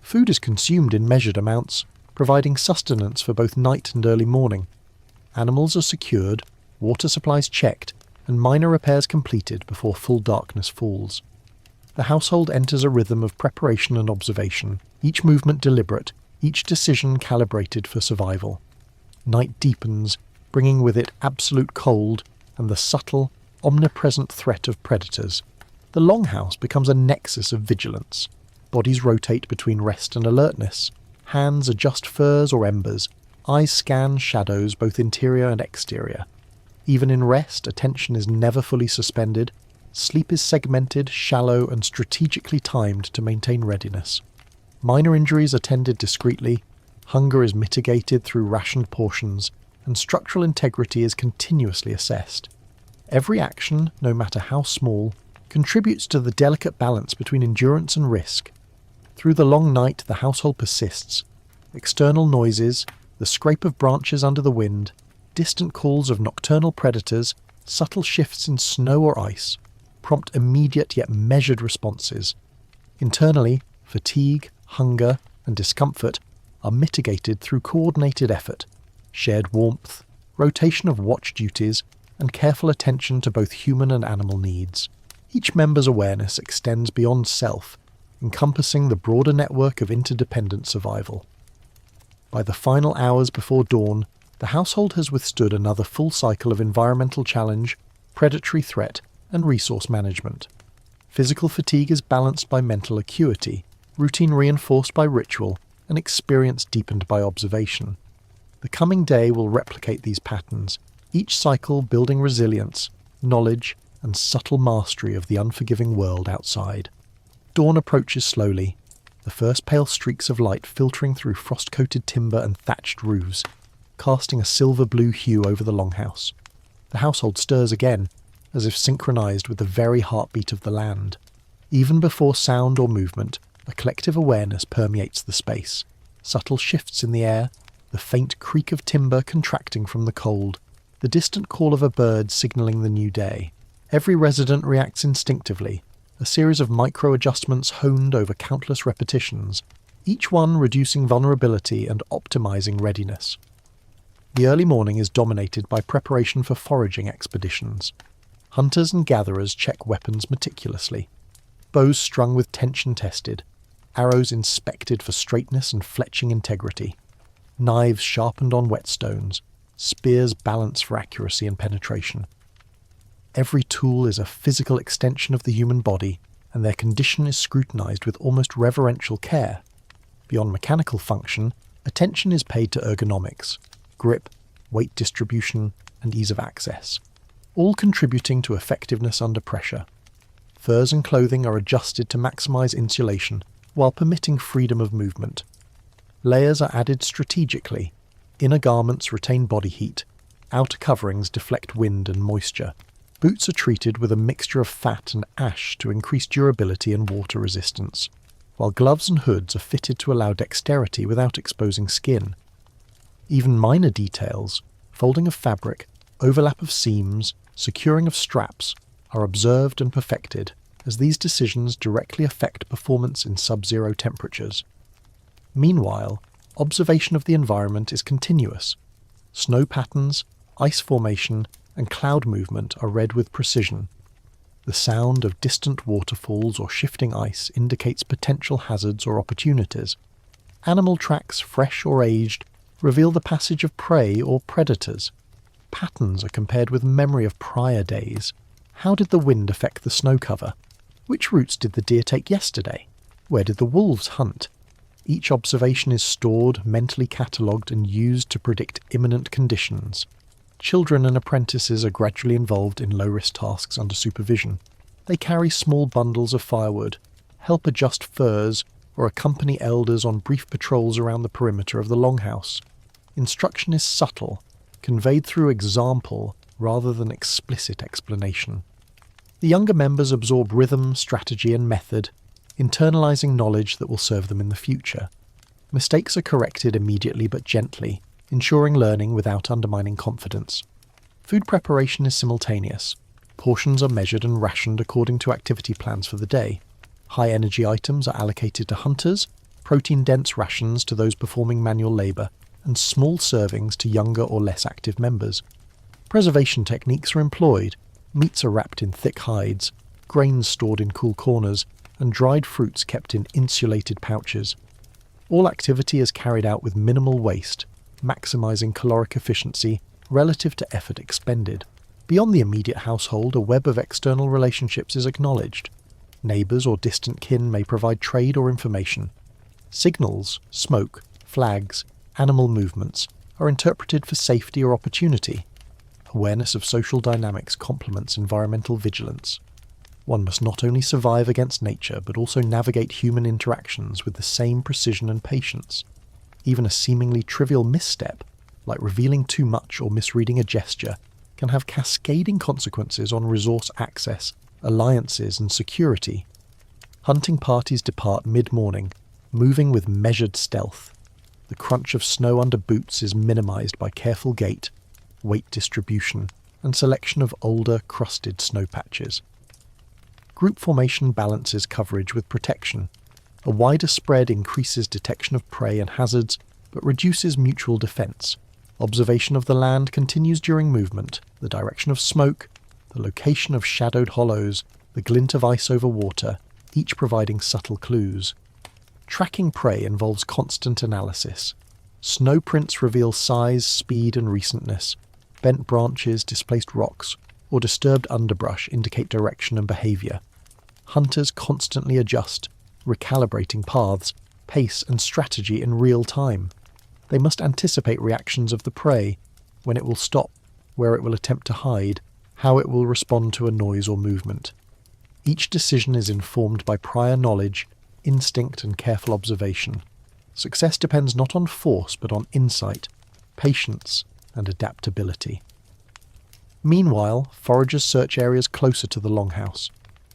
Speaker 1: Food is consumed in measured amounts, providing sustenance for both night and early morning. Animals are secured, water supplies checked, and minor repairs completed before full darkness falls. The household enters a rhythm of preparation and observation, each movement deliberate, each decision calibrated for survival. Night deepens, bringing with it absolute cold and the subtle, omnipresent threat of predators. The longhouse becomes a nexus of vigilance. Bodies rotate between rest and alertness. Hands adjust furs or embers. Eyes scan shadows, both interior and exterior. Even in rest, attention is never fully suspended. Sleep is segmented, shallow, and strategically timed to maintain readiness. Minor injuries are tended discreetly. Hunger is mitigated through rationed portions, and structural integrity is continuously assessed. Every action, no matter how small, contributes to the delicate balance between endurance and risk. Through the long night, the household persists. External noises, the scrape of branches under the wind, distant calls of nocturnal predators, subtle shifts in snow or ice, prompt immediate yet measured responses. Internally, fatigue, hunger, and discomfort are mitigated through coordinated effort, shared warmth, rotation of watch duties, and careful attention to both human and animal needs. Each member's awareness extends beyond self, encompassing the broader network of interdependent survival. By the final hours before dawn, the household has withstood another full cycle of environmental challenge, predatory threat, and resource management. Physical fatigue is balanced by mental acuity, routine reinforced by ritual, and experience deepened by observation. The coming day will replicate these patterns, each cycle building resilience, knowledge, and subtle mastery of the unforgiving world outside. Dawn approaches slowly, the first pale streaks of light filtering through frost-coated timber and thatched roofs, casting a silver-blue hue over the longhouse. The household stirs again, as if synchronized with the very heartbeat of the land. Even before sound or movement, a collective awareness permeates the space. Subtle shifts in the air, the faint creak of timber contracting from the cold, the distant call of a bird signaling the new day. Every resident reacts instinctively, a series of micro-adjustments honed over countless repetitions, each one reducing vulnerability and optimizing readiness. The early morning is dominated by preparation for foraging expeditions. Hunters and gatherers check weapons meticulously. Bows strung with tension tested, arrows inspected for straightness and fletching integrity, knives sharpened on whetstones, spears balanced for accuracy and penetration. Every tool is a physical extension of the human body, and their condition is scrutinized with almost reverential care. Beyond mechanical function, attention is paid to ergonomics, grip, weight distribution, and ease of access, all contributing to effectiveness under pressure. Furs and clothing are adjusted to maximize insulation while permitting freedom of movement. Layers are added strategically. Inner garments retain body heat, outer coverings deflect wind and moisture. Boots are treated with a mixture of fat and ash to increase durability and water resistance, while gloves and hoods are fitted to allow dexterity without exposing skin. Even minor details, folding of fabric, overlap of seams, securing of straps, are observed and perfected, as these decisions directly affect performance in sub-zero temperatures. Meanwhile, observation of the environment is continuous. Snow patterns, ice formation, and cloud movement are read with precision. The sound of distant waterfalls or shifting ice indicates potential hazards or opportunities. Animal tracks, fresh or aged, reveal the passage of prey or predators. Patterns are compared with memory of prior days. How did the wind affect the snow cover? Which routes did the deer take yesterday? Where did the wolves hunt? Each observation is stored, mentally catalogued, and used to predict imminent conditions. Children and apprentices are gradually involved in low-risk tasks under supervision. They carry small bundles of firewood, help adjust furs, or accompany elders on brief patrols around the perimeter of the longhouse. Instruction is subtle, conveyed through example rather than explicit explanation. The younger members absorb rhythm, strategy, and method, internalizing knowledge that will serve them in the future. Mistakes are corrected immediately but gently, ensuring learning without undermining confidence. Food preparation is simultaneous. Portions are measured and rationed according to activity plans for the day. High-energy items are allocated to hunters, protein-dense rations to those performing manual labour, and small servings to younger or less active members. Preservation techniques are employed. Meats are wrapped in thick hides, grains stored in cool corners, and dried fruits kept in insulated pouches. All activity is carried out with minimal waste, maximising caloric efficiency relative to effort expended. Beyond the immediate household, a web of external relationships is acknowledged. Neighbours or distant kin may provide trade or information. Signals, smoke, flags, animal movements are interpreted for safety or opportunity. Awareness of social dynamics complements environmental vigilance. One must not only survive against nature, but also navigate human interactions with the same precision and patience. Even a seemingly trivial misstep, like revealing too much or misreading a gesture, can have cascading consequences on resource access, alliances, and security. Hunting parties depart mid-morning, moving with measured stealth. The crunch of snow under boots is minimized by careful gait, weight distribution, and selection of older, crusted snow patches. Group formation balances coverage with protection. A wider spread increases detection of prey and hazards, but reduces mutual defense. Observation of the land continues during movement, the direction of smoke, the location of shadowed hollows, the glint of ice over water, each providing subtle clues. Tracking prey involves constant analysis. Snow prints reveal size, speed, and recentness. Bent branches, displaced rocks, or disturbed underbrush indicate direction and behavior. Hunters constantly adjust, recalibrating paths, pace, and strategy in real time. They must anticipate reactions of the prey, when it will stop, where it will attempt to hide, how it will respond to a noise or movement. Each decision is informed by prior knowledge, instinct, and careful observation. Success depends not on force but on insight, patience, and adaptability. Meanwhile, foragers search areas closer to the longhouse.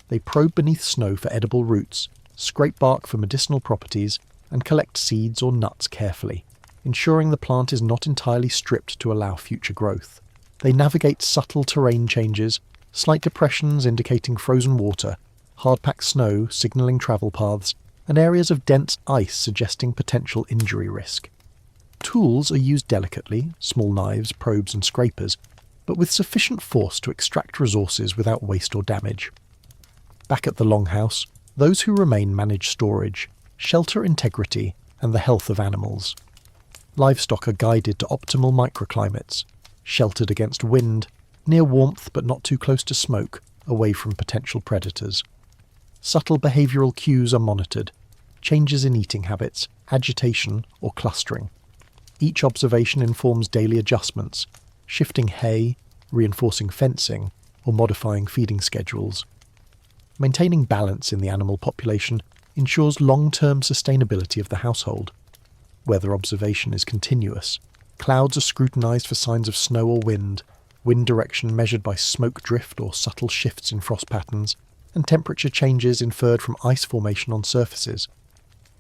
Speaker 1: They probe beneath snow for edible roots, scrape bark for medicinal properties, and collect seeds or nuts carefully, ensuring the plant is not entirely stripped to allow future growth. They navigate subtle terrain changes, slight depressions indicating frozen water, hard-packed snow signalling travel paths, and areas of dense ice suggesting potential injury risk. Tools are used delicately, small knives, probes, and scrapers, but with sufficient force to extract resources without waste or damage. Back at the longhouse, those who remain manage storage, shelter integrity, and the health of animals. Livestock are guided to optimal microclimates, sheltered against wind, near warmth but not too close to smoke, away from potential predators. Subtle behavioural cues are monitored, changes in eating habits, agitation, or clustering. Each observation informs daily adjustments, shifting hay, reinforcing fencing, or modifying feeding schedules. Maintaining balance in the animal population ensures long-term sustainability of the household. Weather observation is continuous. Clouds are scrutinised for signs of snow or wind direction measured by smoke drift or subtle shifts in frost patterns, and temperature changes inferred from ice formation on surfaces.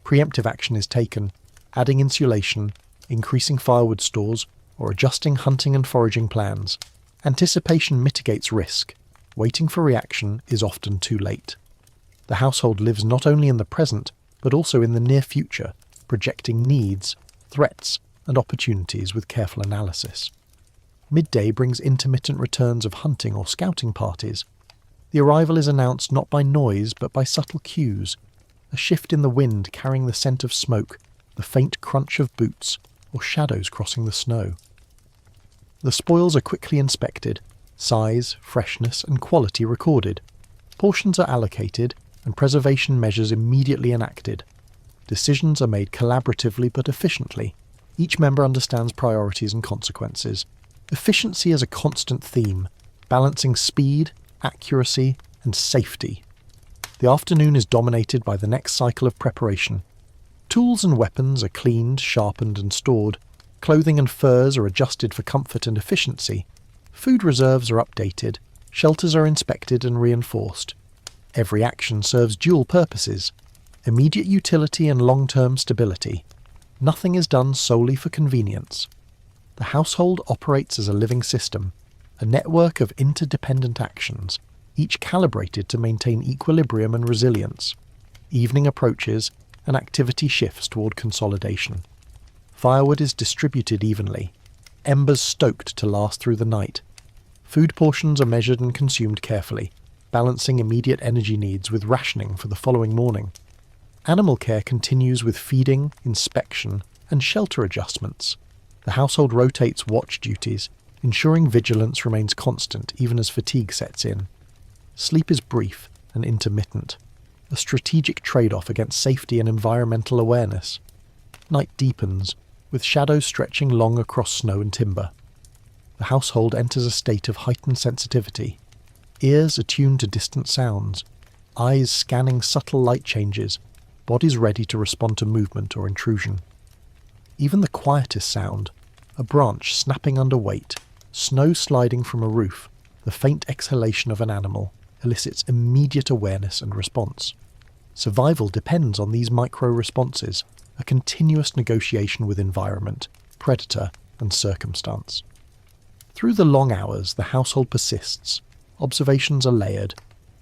Speaker 1: Preemptive action is taken, adding insulation, increasing firewood stores, or adjusting hunting and foraging plans. Anticipation mitigates risk. Waiting for reaction is often too late. The household lives not only in the present, but also in the near future, projecting needs, threats, and opportunities with careful analysis. Midday brings intermittent returns of hunting or scouting parties. The arrival is announced not by noise but by subtle cues, a shift in the wind carrying the scent of smoke, the faint crunch of boots, or shadows crossing the snow. The spoils are quickly inspected, size, freshness, and quality recorded. Portions are allocated, and preservation measures immediately enacted. Decisions are made collaboratively but efficiently. Each member understands priorities and consequences. Efficiency is a constant theme, balancing speed, accuracy, and safety. The afternoon is dominated by the next cycle of preparation. Tools and weapons are cleaned, sharpened, and stored. Clothing and furs are adjusted for comfort and efficiency. Food reserves are updated. Shelters are inspected and reinforced. Every action serves dual purposes: immediate utility and long-term stability. Nothing is done solely for convenience. The household operates as a living system, a network of interdependent actions, each calibrated to maintain equilibrium and resilience. Evening approaches, and activity shifts toward consolidation. Firewood is distributed evenly, embers stoked to last through the night. Food portions are measured and consumed carefully, balancing immediate energy needs with rationing for the following morning. Animal care continues with feeding, inspection, and shelter adjustments. The household rotates watch duties, ensuring vigilance remains constant even as fatigue sets in. Sleep is brief and intermittent, a strategic trade-off against safety and environmental awareness. Night deepens, with shadows stretching long across snow and timber. The household enters a state of heightened sensitivity, ears attuned to distant sounds, eyes scanning subtle light changes, bodies ready to respond to movement or intrusion. Even the quietest sound, a branch snapping under weight, snow sliding from a roof, the faint exhalation of an animal elicits immediate awareness and response. Survival depends on these micro-responses, a continuous negotiation with environment, predator, and circumstance. Through the long hours, the household persists. Observations are layered.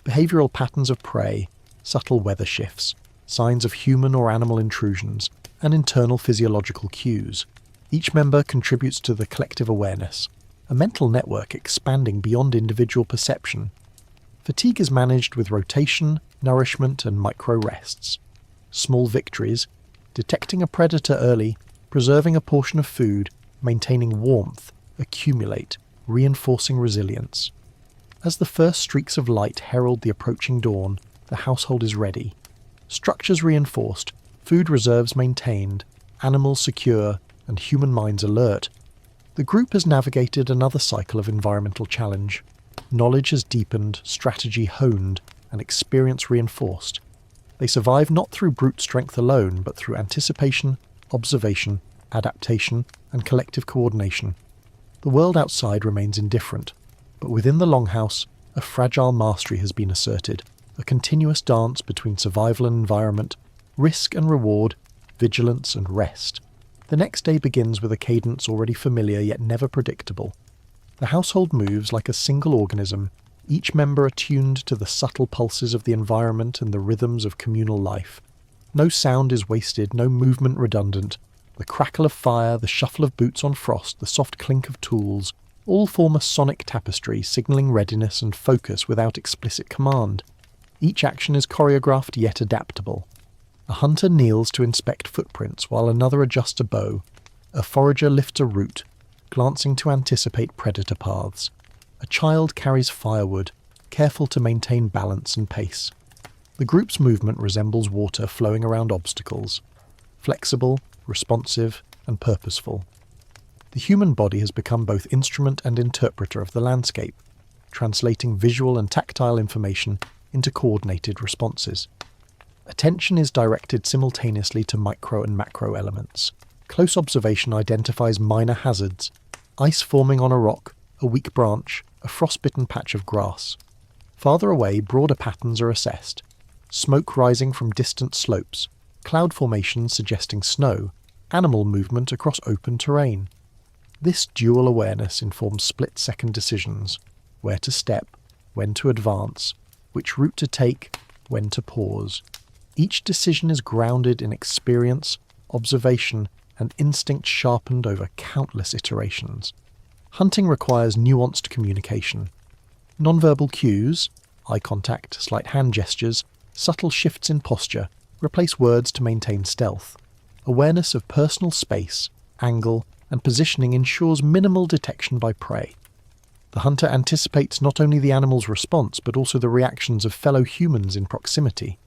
Speaker 1: Behavioural patterns of prey, subtle weather shifts, signs of human or animal intrusions, and internal physiological cues. Each member contributes to the collective awareness, a mental network expanding beyond individual perception. Fatigue is managed with rotation, nourishment, and micro-rests. Small victories, detecting a predator early, preserving a portion of food, maintaining warmth, accumulate, reinforcing resilience. As the first streaks of light herald the approaching dawn, the household is ready. Structures reinforced, food reserves maintained, animals secure, and human minds alert. The group has navigated another cycle of environmental challenge. Knowledge has deepened, strategy honed, and experience reinforced. They survive not through brute strength alone, but through anticipation, observation, adaptation, and collective coordination. The world outside remains indifferent, but within the Longhouse, a fragile mastery has been asserted, a continuous dance between survival and environment, risk and reward, vigilance and rest. The next day begins with a cadence already familiar yet never predictable. The household moves like a single organism, each member attuned to the subtle pulses of the environment and the rhythms of communal life. No sound is wasted, no movement redundant. The crackle of fire, the shuffle of boots on frost, the soft clink of tools, all form a sonic tapestry signalling readiness and focus without explicit command. Each action is choreographed yet adaptable. A hunter kneels to inspect footprints while another adjusts a bow. A forager lifts a root, glancing to anticipate predator paths. A child carries firewood, careful to maintain balance and pace. The group's movement resembles water flowing around obstacles, flexible, responsive, and purposeful. The human body has become both instrument and interpreter of the landscape, translating visual and tactile information into coordinated responses. Attention is directed simultaneously to micro and macro elements. Close observation identifies minor hazards, ice forming on a rock, a weak branch, a frostbitten patch of grass. Farther away, broader patterns are assessed. Smoke rising from distant slopes, cloud formations suggesting snow, animal movement across open terrain. This dual awareness informs split-second decisions: where to step, when to advance, which route to take, when to pause. Each decision is grounded in experience, observation, and instinct sharpened over countless iterations. Hunting requires nuanced communication. Nonverbal cues, eye contact, slight hand gestures, subtle shifts in posture, replace words to maintain stealth. Awareness of personal space, angle, and positioning ensures minimal detection by prey. The hunter anticipates not only the animal's response, but also the reactions of fellow humans in proximity.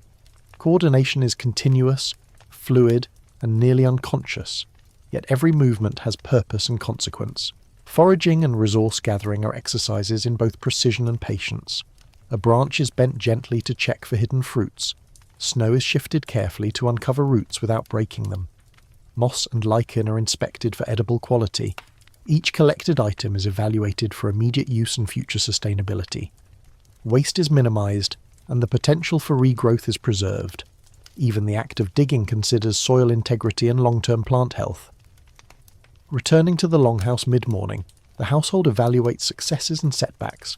Speaker 1: Coordination is continuous, fluid, and nearly unconscious, yet every movement has purpose and consequence. Foraging and resource gathering are exercises in both precision and patience. A branch is bent gently to check for hidden fruits. Snow is shifted carefully to uncover roots without breaking them. Moss and lichen are inspected for edible quality. Each collected item is evaluated for immediate use and future sustainability. Waste is minimized, and the potential for regrowth is preserved. Even the act of digging considers soil integrity and long-term plant health. Returning to the Longhouse mid-morning, the household evaluates successes and setbacks.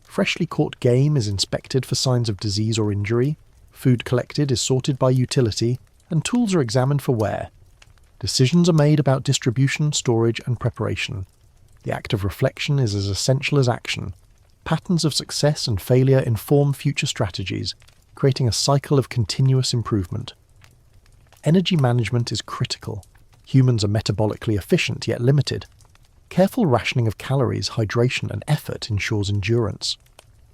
Speaker 1: Freshly caught game is inspected for signs of disease or injury, food collected is sorted by utility, and tools are examined for wear. Decisions are made about distribution, storage, and preparation. The act of reflection is as essential as action. Patterns of success and failure inform future strategies, creating a cycle of continuous improvement. Energy management is critical. Humans are metabolically efficient yet limited. Careful rationing of calories, hydration, and effort ensures endurance.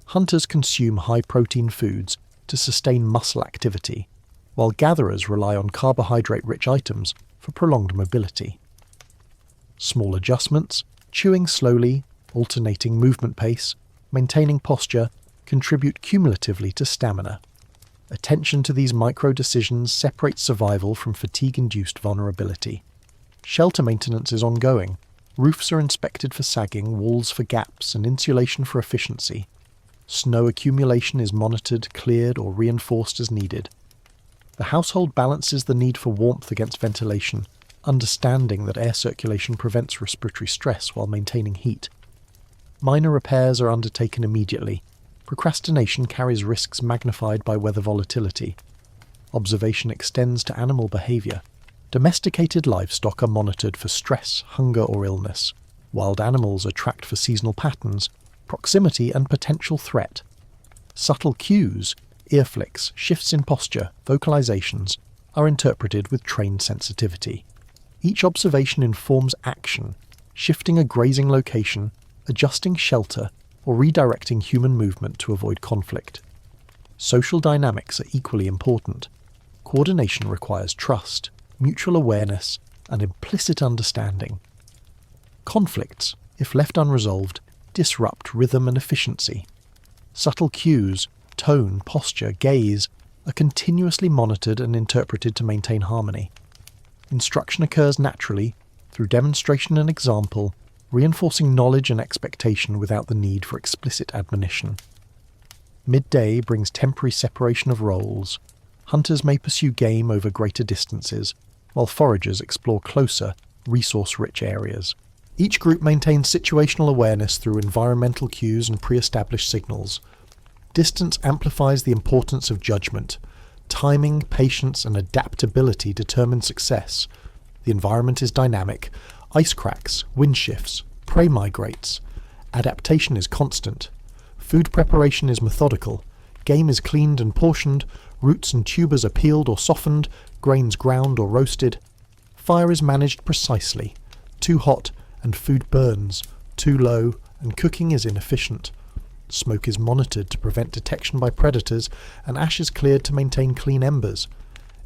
Speaker 1: Hunters consume high-protein foods to sustain muscle activity, while gatherers rely on carbohydrate-rich items for prolonged mobility. Small adjustments, chewing slowly, alternating movement pace, maintaining posture, contribute cumulatively to stamina. Attention to these micro-decisions separates survival from fatigue-induced vulnerability. Shelter maintenance is ongoing. Roofs are inspected for sagging, walls for gaps, and insulation for efficiency. Snow accumulation is monitored, cleared, or reinforced as needed. The household balances the need for warmth against ventilation, understanding that air circulation prevents respiratory stress while maintaining heat. Minor repairs are undertaken immediately. Procrastination carries risks magnified by weather volatility. Observation extends to animal behaviour. Domesticated livestock are monitored for stress, hunger or illness. Wild animals are tracked for seasonal patterns, proximity and potential threat. Subtle cues, ear flicks, shifts in posture, vocalizations, are interpreted with trained sensitivity. Each observation informs action, shifting a grazing location, adjusting shelter, or redirecting human movement to avoid conflict. Social dynamics are equally important. Coordination requires trust, mutual awareness, and implicit understanding. Conflicts, if left unresolved, disrupt rhythm and efficiency. Subtle cues, tone, posture, gaze, are continuously monitored and interpreted to maintain harmony. Instruction occurs naturally, through demonstration and example, reinforcing knowledge and expectation without the need for explicit admonition. Midday brings temporary separation of roles. Hunters may pursue game over greater distances, while foragers explore closer, resource-rich areas. Each group maintains situational awareness through environmental cues and pre-established signals. Distance amplifies the importance of judgment. Timing, patience, and adaptability determine success. The environment is dynamic. Ice cracks, wind shifts, prey migrates. Adaptation is constant. Food preparation is methodical. Game is cleaned and portioned. Roots and tubers are peeled or softened. Grains ground or roasted. Fire is managed precisely. Too hot and food burns. Too low and cooking is inefficient. Smoke is monitored to prevent detection by predators, and ash is cleared to maintain clean embers.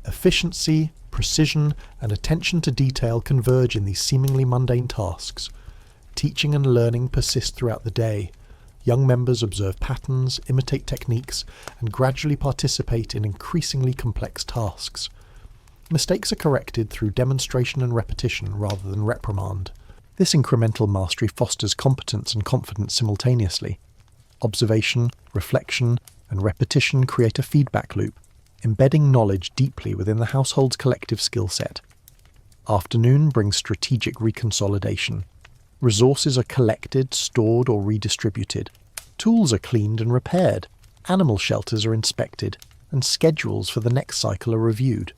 Speaker 1: Efficiency, precision, and attention to detail converge in these seemingly mundane tasks. Teaching and learning persist throughout the day. Young members observe patterns, imitate techniques, and gradually participate in increasingly complex tasks. Mistakes are corrected through demonstration and repetition rather than reprimand. This incremental mastery fosters competence and confidence simultaneously. Observation, reflection, and repetition create a feedback loop, embedding knowledge deeply within the household's collective skill set. Afternoon brings strategic reconsolidation. Resources are collected, stored, or redistributed. Tools are cleaned and repaired. Animal shelters are inspected, and schedules for the next cycle are reviewed.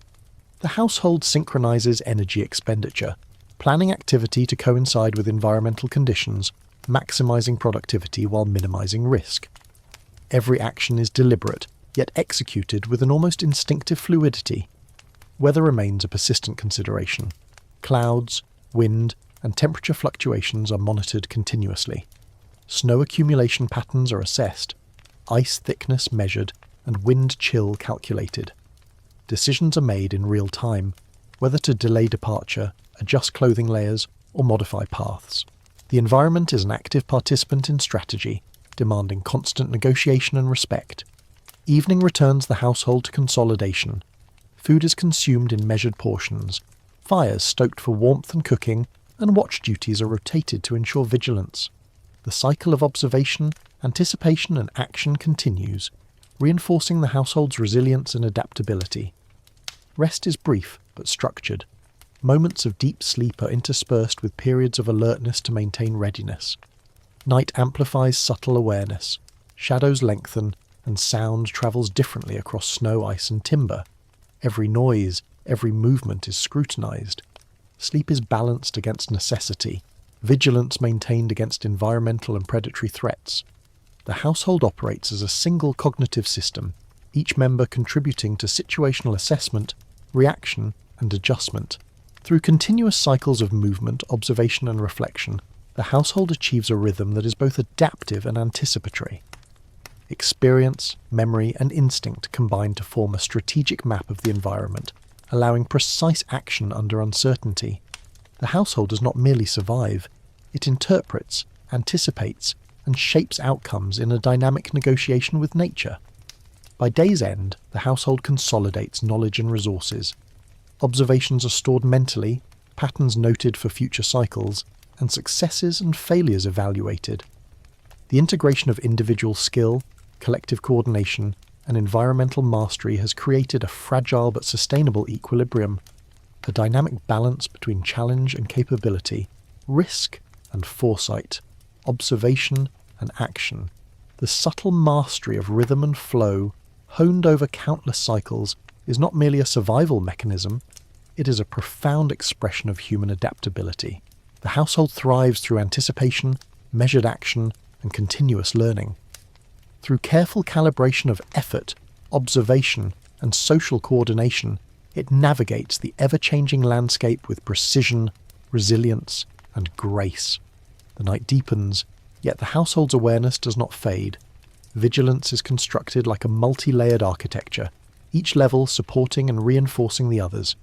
Speaker 1: The household synchronizes energy expenditure, planning activity to coincide with environmental conditions, maximizing productivity while minimizing risk. Every action is deliberate, yet executed with an almost instinctive fluidity. Weather remains a persistent consideration. Clouds, wind, and temperature fluctuations are monitored continuously. Snow accumulation patterns are assessed, ice thickness measured, and wind chill calculated. Decisions are made in real time, whether to delay departure, adjust clothing layers, or modify paths. The environment is an active participant in strategy, demanding constant negotiation and respect. Evening returns the household to consolidation. Food is consumed in measured portions. Fires stoked for warmth and cooking, and watch duties are rotated to ensure vigilance. The cycle of observation, anticipation, and action continues, reinforcing the household's resilience and adaptability. Rest is brief but structured. Moments of deep sleep are interspersed with periods of alertness to maintain readiness. Night amplifies subtle awareness. Shadows lengthen, and sound travels differently across snow, ice, and timber. Every noise, every movement is scrutinized. Sleep is balanced against necessity, vigilance maintained against environmental and predatory threats. The household operates as a single cognitive system, each member contributing to situational assessment, reaction, and adjustment. Through continuous cycles of movement, observation, and reflection, the household achieves a rhythm that is both adaptive and anticipatory. Experience, memory, and instinct combine to form a strategic map of the environment, allowing precise action under uncertainty. The household does not merely survive, it interprets, anticipates, and shapes outcomes in a dynamic negotiation with nature. By day's end, the household consolidates knowledge and resources. Observations are stored mentally, patterns noted for future cycles, and successes and failures evaluated. The integration of individual skill, collective coordination, and environmental mastery has created a fragile but sustainable equilibrium, a dynamic balance between challenge and capability, risk and foresight, observation and action. The subtle mastery of rhythm and flow, honed over countless cycles, is not merely a survival mechanism, it is a profound expression of human adaptability. The household thrives through anticipation, measured action, and continuous learning. Through careful calibration of effort, observation, and social coordination, it navigates the ever-changing landscape with precision, resilience, and grace. The night deepens, yet the household's awareness does not fade. Vigilance is constructed like a multi-layered architecture, each level supporting and reinforcing the others.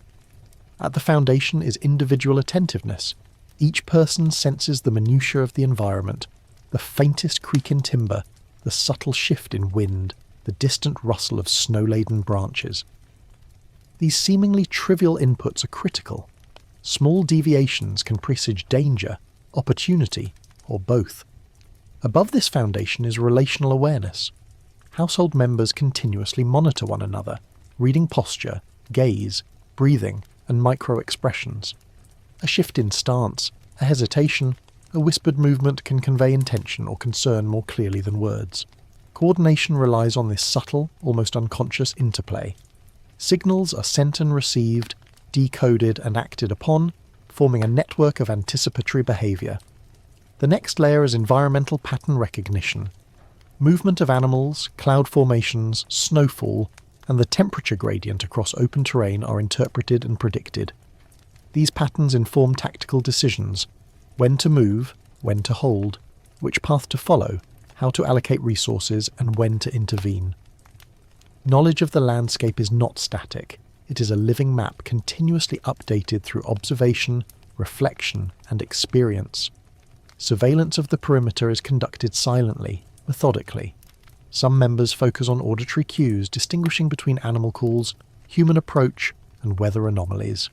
Speaker 1: At the foundation is individual attentiveness. Each person senses the minutiae of the environment, the faintest creak in timber, the subtle shift in wind, the distant rustle of snow-laden branches. These seemingly trivial inputs are critical. Small deviations can presage danger, opportunity, or both. Above this foundation is relational awareness. Household members continuously monitor one another, reading posture, gaze, breathing, and micro-expressions. A shift in stance, a hesitation, a whispered movement can convey intention or concern more clearly than words. Coordination relies on this subtle, almost unconscious interplay. Signals are sent and received, decoded and acted upon, forming a network of anticipatory behaviour. The next layer is environmental pattern recognition. Movement of animals, cloud formations, snowfall, and the temperature gradient across open terrain are interpreted and predicted. These patterns inform tactical decisions: when to move, when to hold, which path to follow, how to allocate resources, and when to intervene. Knowledge of the landscape is not static. It is a living map continuously updated through observation, reflection, and experience. Surveillance of the perimeter is conducted silently, methodically. Some members focus on auditory cues, distinguishing between animal calls, human approach, and weather anomalies.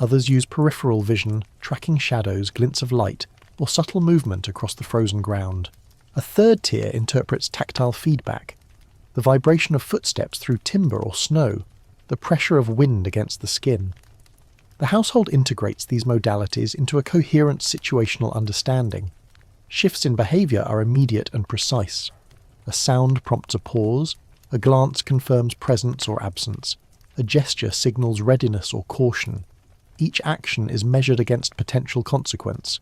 Speaker 1: Others use peripheral vision, tracking shadows, glints of light, or subtle movement across the frozen ground. A third tier interprets tactile feedback, the vibration of footsteps through timber or snow, the pressure of wind against the skin. The household integrates these modalities into a coherent situational understanding. Shifts in behaviour are immediate and precise. A sound prompts a pause, a glance confirms presence or absence, a gesture signals readiness or caution. Each action is measured against potential consequence.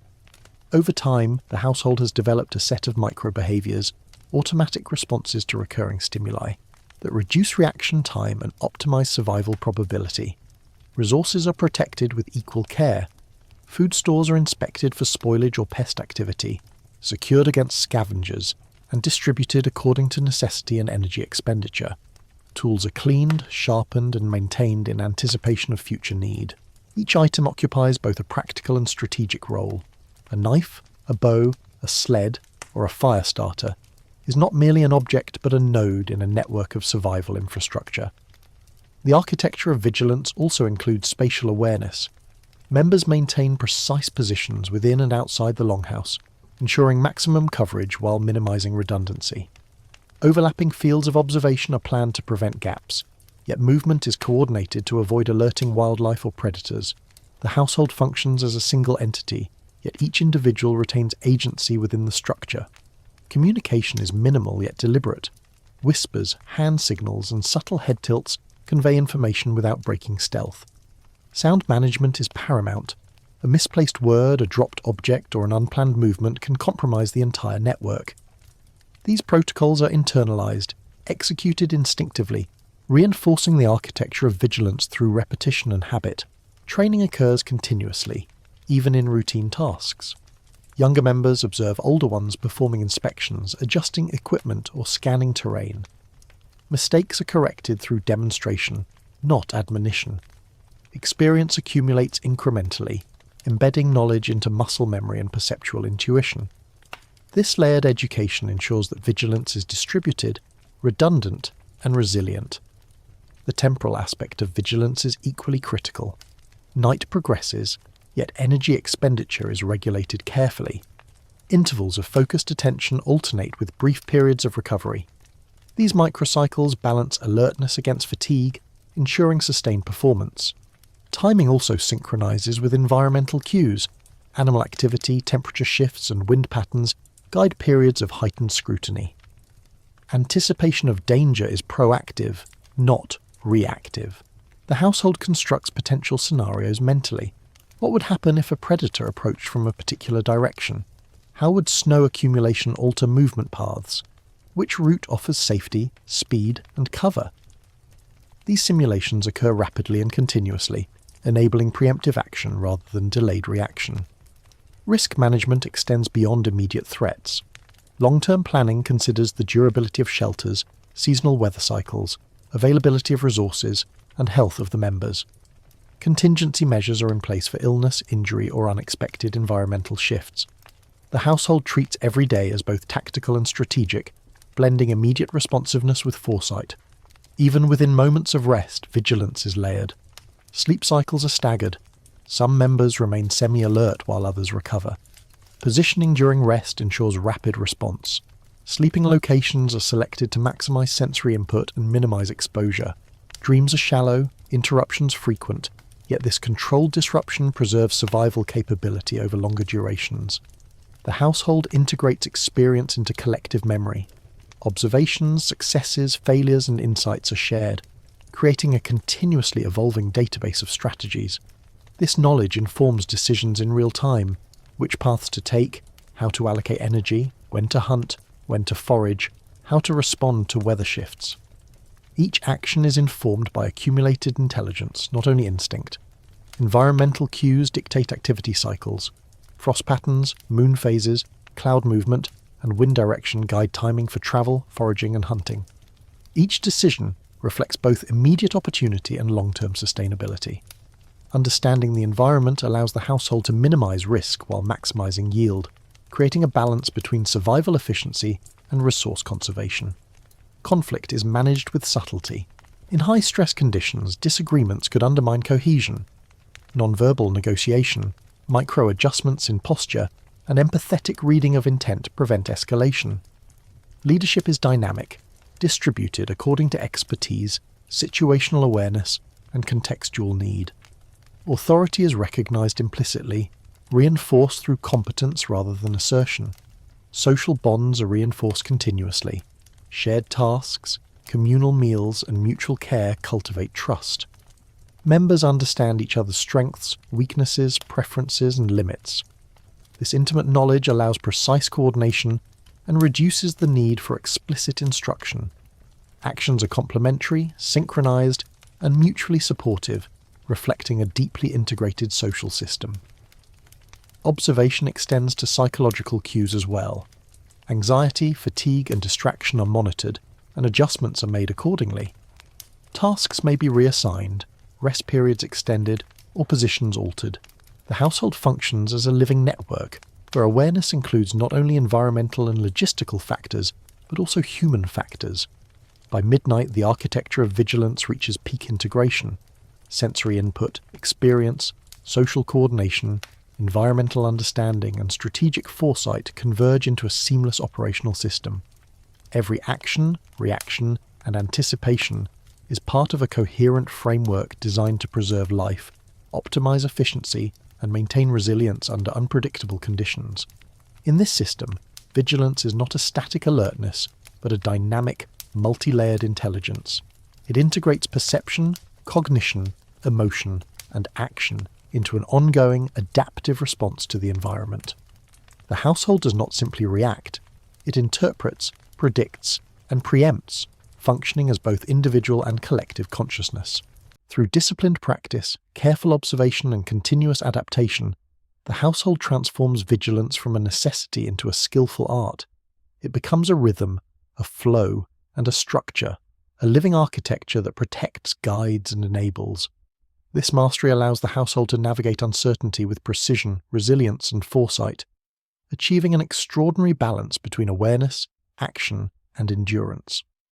Speaker 1: Over time, the household has developed a set of micro-behaviours, automatic responses to recurring stimuli, that reduce reaction time and optimize survival probability. Resources are protected with equal care. Food stores are inspected for spoilage or pest activity, secured against scavengers, and distributed according to necessity and energy expenditure. Tools are cleaned, sharpened, and maintained in anticipation of future need. Each item occupies both a practical and strategic role. A knife, a bow, a sled, or a fire starter is not merely an object but a node in a network of survival infrastructure. The architecture of vigilance also includes spatial awareness. Members maintain precise positions within and outside the longhouse, ensuring maximum coverage while minimizing redundancy. Overlapping fields of observation are planned to prevent gaps, yet movement is coordinated to avoid alerting wildlife or predators. The household functions as a single entity, yet each individual retains agency within the structure. Communication is minimal yet deliberate. Whispers, hand signals, and subtle head tilts convey information without breaking stealth. Sound management is paramount. A misplaced word, a dropped object, or an unplanned movement can compromise the entire network. These protocols are internalized, executed instinctively, reinforcing the architecture of vigilance through repetition and habit. Training occurs continuously, even in routine tasks. Younger members observe older ones performing inspections, adjusting equipment, or scanning terrain. Mistakes are corrected through demonstration, not admonition. Experience accumulates incrementally, embedding knowledge into muscle memory and perceptual intuition. This layered education ensures that vigilance is distributed, redundant, and resilient. The temporal aspect of vigilance is equally critical. Night progresses, yet energy expenditure is regulated carefully. Intervals of focused attention alternate with brief periods of recovery. These microcycles balance alertness against fatigue, ensuring sustained performance. Timing also synchronizes with environmental cues. Animal activity, temperature shifts, and wind patterns guide periods of heightened scrutiny. Anticipation of danger is proactive, not reactive. The household constructs potential scenarios mentally. What would happen if a predator approached from a particular direction? How would snow accumulation alter movement paths? Which route offers safety, speed, and cover? These simulations occur rapidly and continuously, enabling preemptive action rather than delayed reaction. Risk management extends beyond immediate threats. Long-term planning considers the durability of shelters, seasonal weather cycles, availability of resources, and health of the members. Contingency measures are in place for illness, injury, or unexpected environmental shifts. The household treats every day as both tactical and strategic, blending immediate responsiveness with foresight. Even within moments of rest, vigilance is layered. Sleep cycles are staggered. Some members remain semi-alert while others recover. Positioning during rest ensures rapid response. Sleeping locations are selected to maximize sensory input and minimize exposure. Dreams are shallow, interruptions frequent, yet this controlled disruption preserves survival capability over longer durations. The household integrates experience into collective memory. Observations, successes, failures, and insights are shared, creating a continuously evolving database of strategies. This knowledge informs decisions in real time, which paths to take, how to allocate energy, when to hunt, when to forage, how to respond to weather shifts. Each action is informed by accumulated intelligence, not only instinct. Environmental cues dictate activity cycles. Frost patterns, moon phases, cloud movement, and wind direction guide timing for travel, foraging, and hunting. Each decision reflects both immediate opportunity and long-term sustainability. Understanding the environment allows the household to minimize risk while maximizing yield, creating a balance between survival efficiency and resource conservation. Conflict is managed with subtlety. In high-stress conditions, disagreements could undermine cohesion. Non-verbal negotiation, micro-adjustments in posture, and empathetic reading of intent prevent escalation. Leadership is dynamic, distributed according to expertise, situational awareness, and contextual need. Authority is recognized implicitly, reinforced through competence rather than assertion. Social bonds are reinforced continuously. Shared tasks, communal meals, and mutual care cultivate trust. Members understand each other's strengths, weaknesses, preferences, and limits. This intimate knowledge allows precise coordination and reduces the need for explicit instruction. Actions are complementary, synchronized, and mutually supportive, reflecting a deeply integrated social system. Observation extends to psychological cues as well. Anxiety, fatigue, and distraction are monitored, and adjustments are made accordingly. Tasks may be reassigned, rest periods extended, or positions altered. The household functions as a living network, where awareness includes not only environmental and logistical factors, but also human factors. By midnight, the architecture of vigilance reaches peak integration. Sensory input, experience, social coordination, environmental understanding, and strategic foresight converge into a seamless operational system. Every action, reaction, and anticipation is part of a coherent framework designed to preserve life, optimize efficiency, and maintain resilience under unpredictable conditions. In this system, vigilance is not a static alertness, but a dynamic, multi-layered intelligence. It integrates perception, cognition, emotion, and action into an ongoing, adaptive response to the environment. The household does not simply react, it interprets, predicts, and preempts, functioning as both individual and collective consciousness. Through disciplined practice, careful observation, and continuous adaptation, the household transforms vigilance from a necessity into a skillful art. It becomes a rhythm, a flow, and a structure, a living architecture that protects, guides, and enables. This mastery allows the household to navigate uncertainty with precision, resilience, and foresight, achieving an extraordinary balance between awareness, action, and endurance.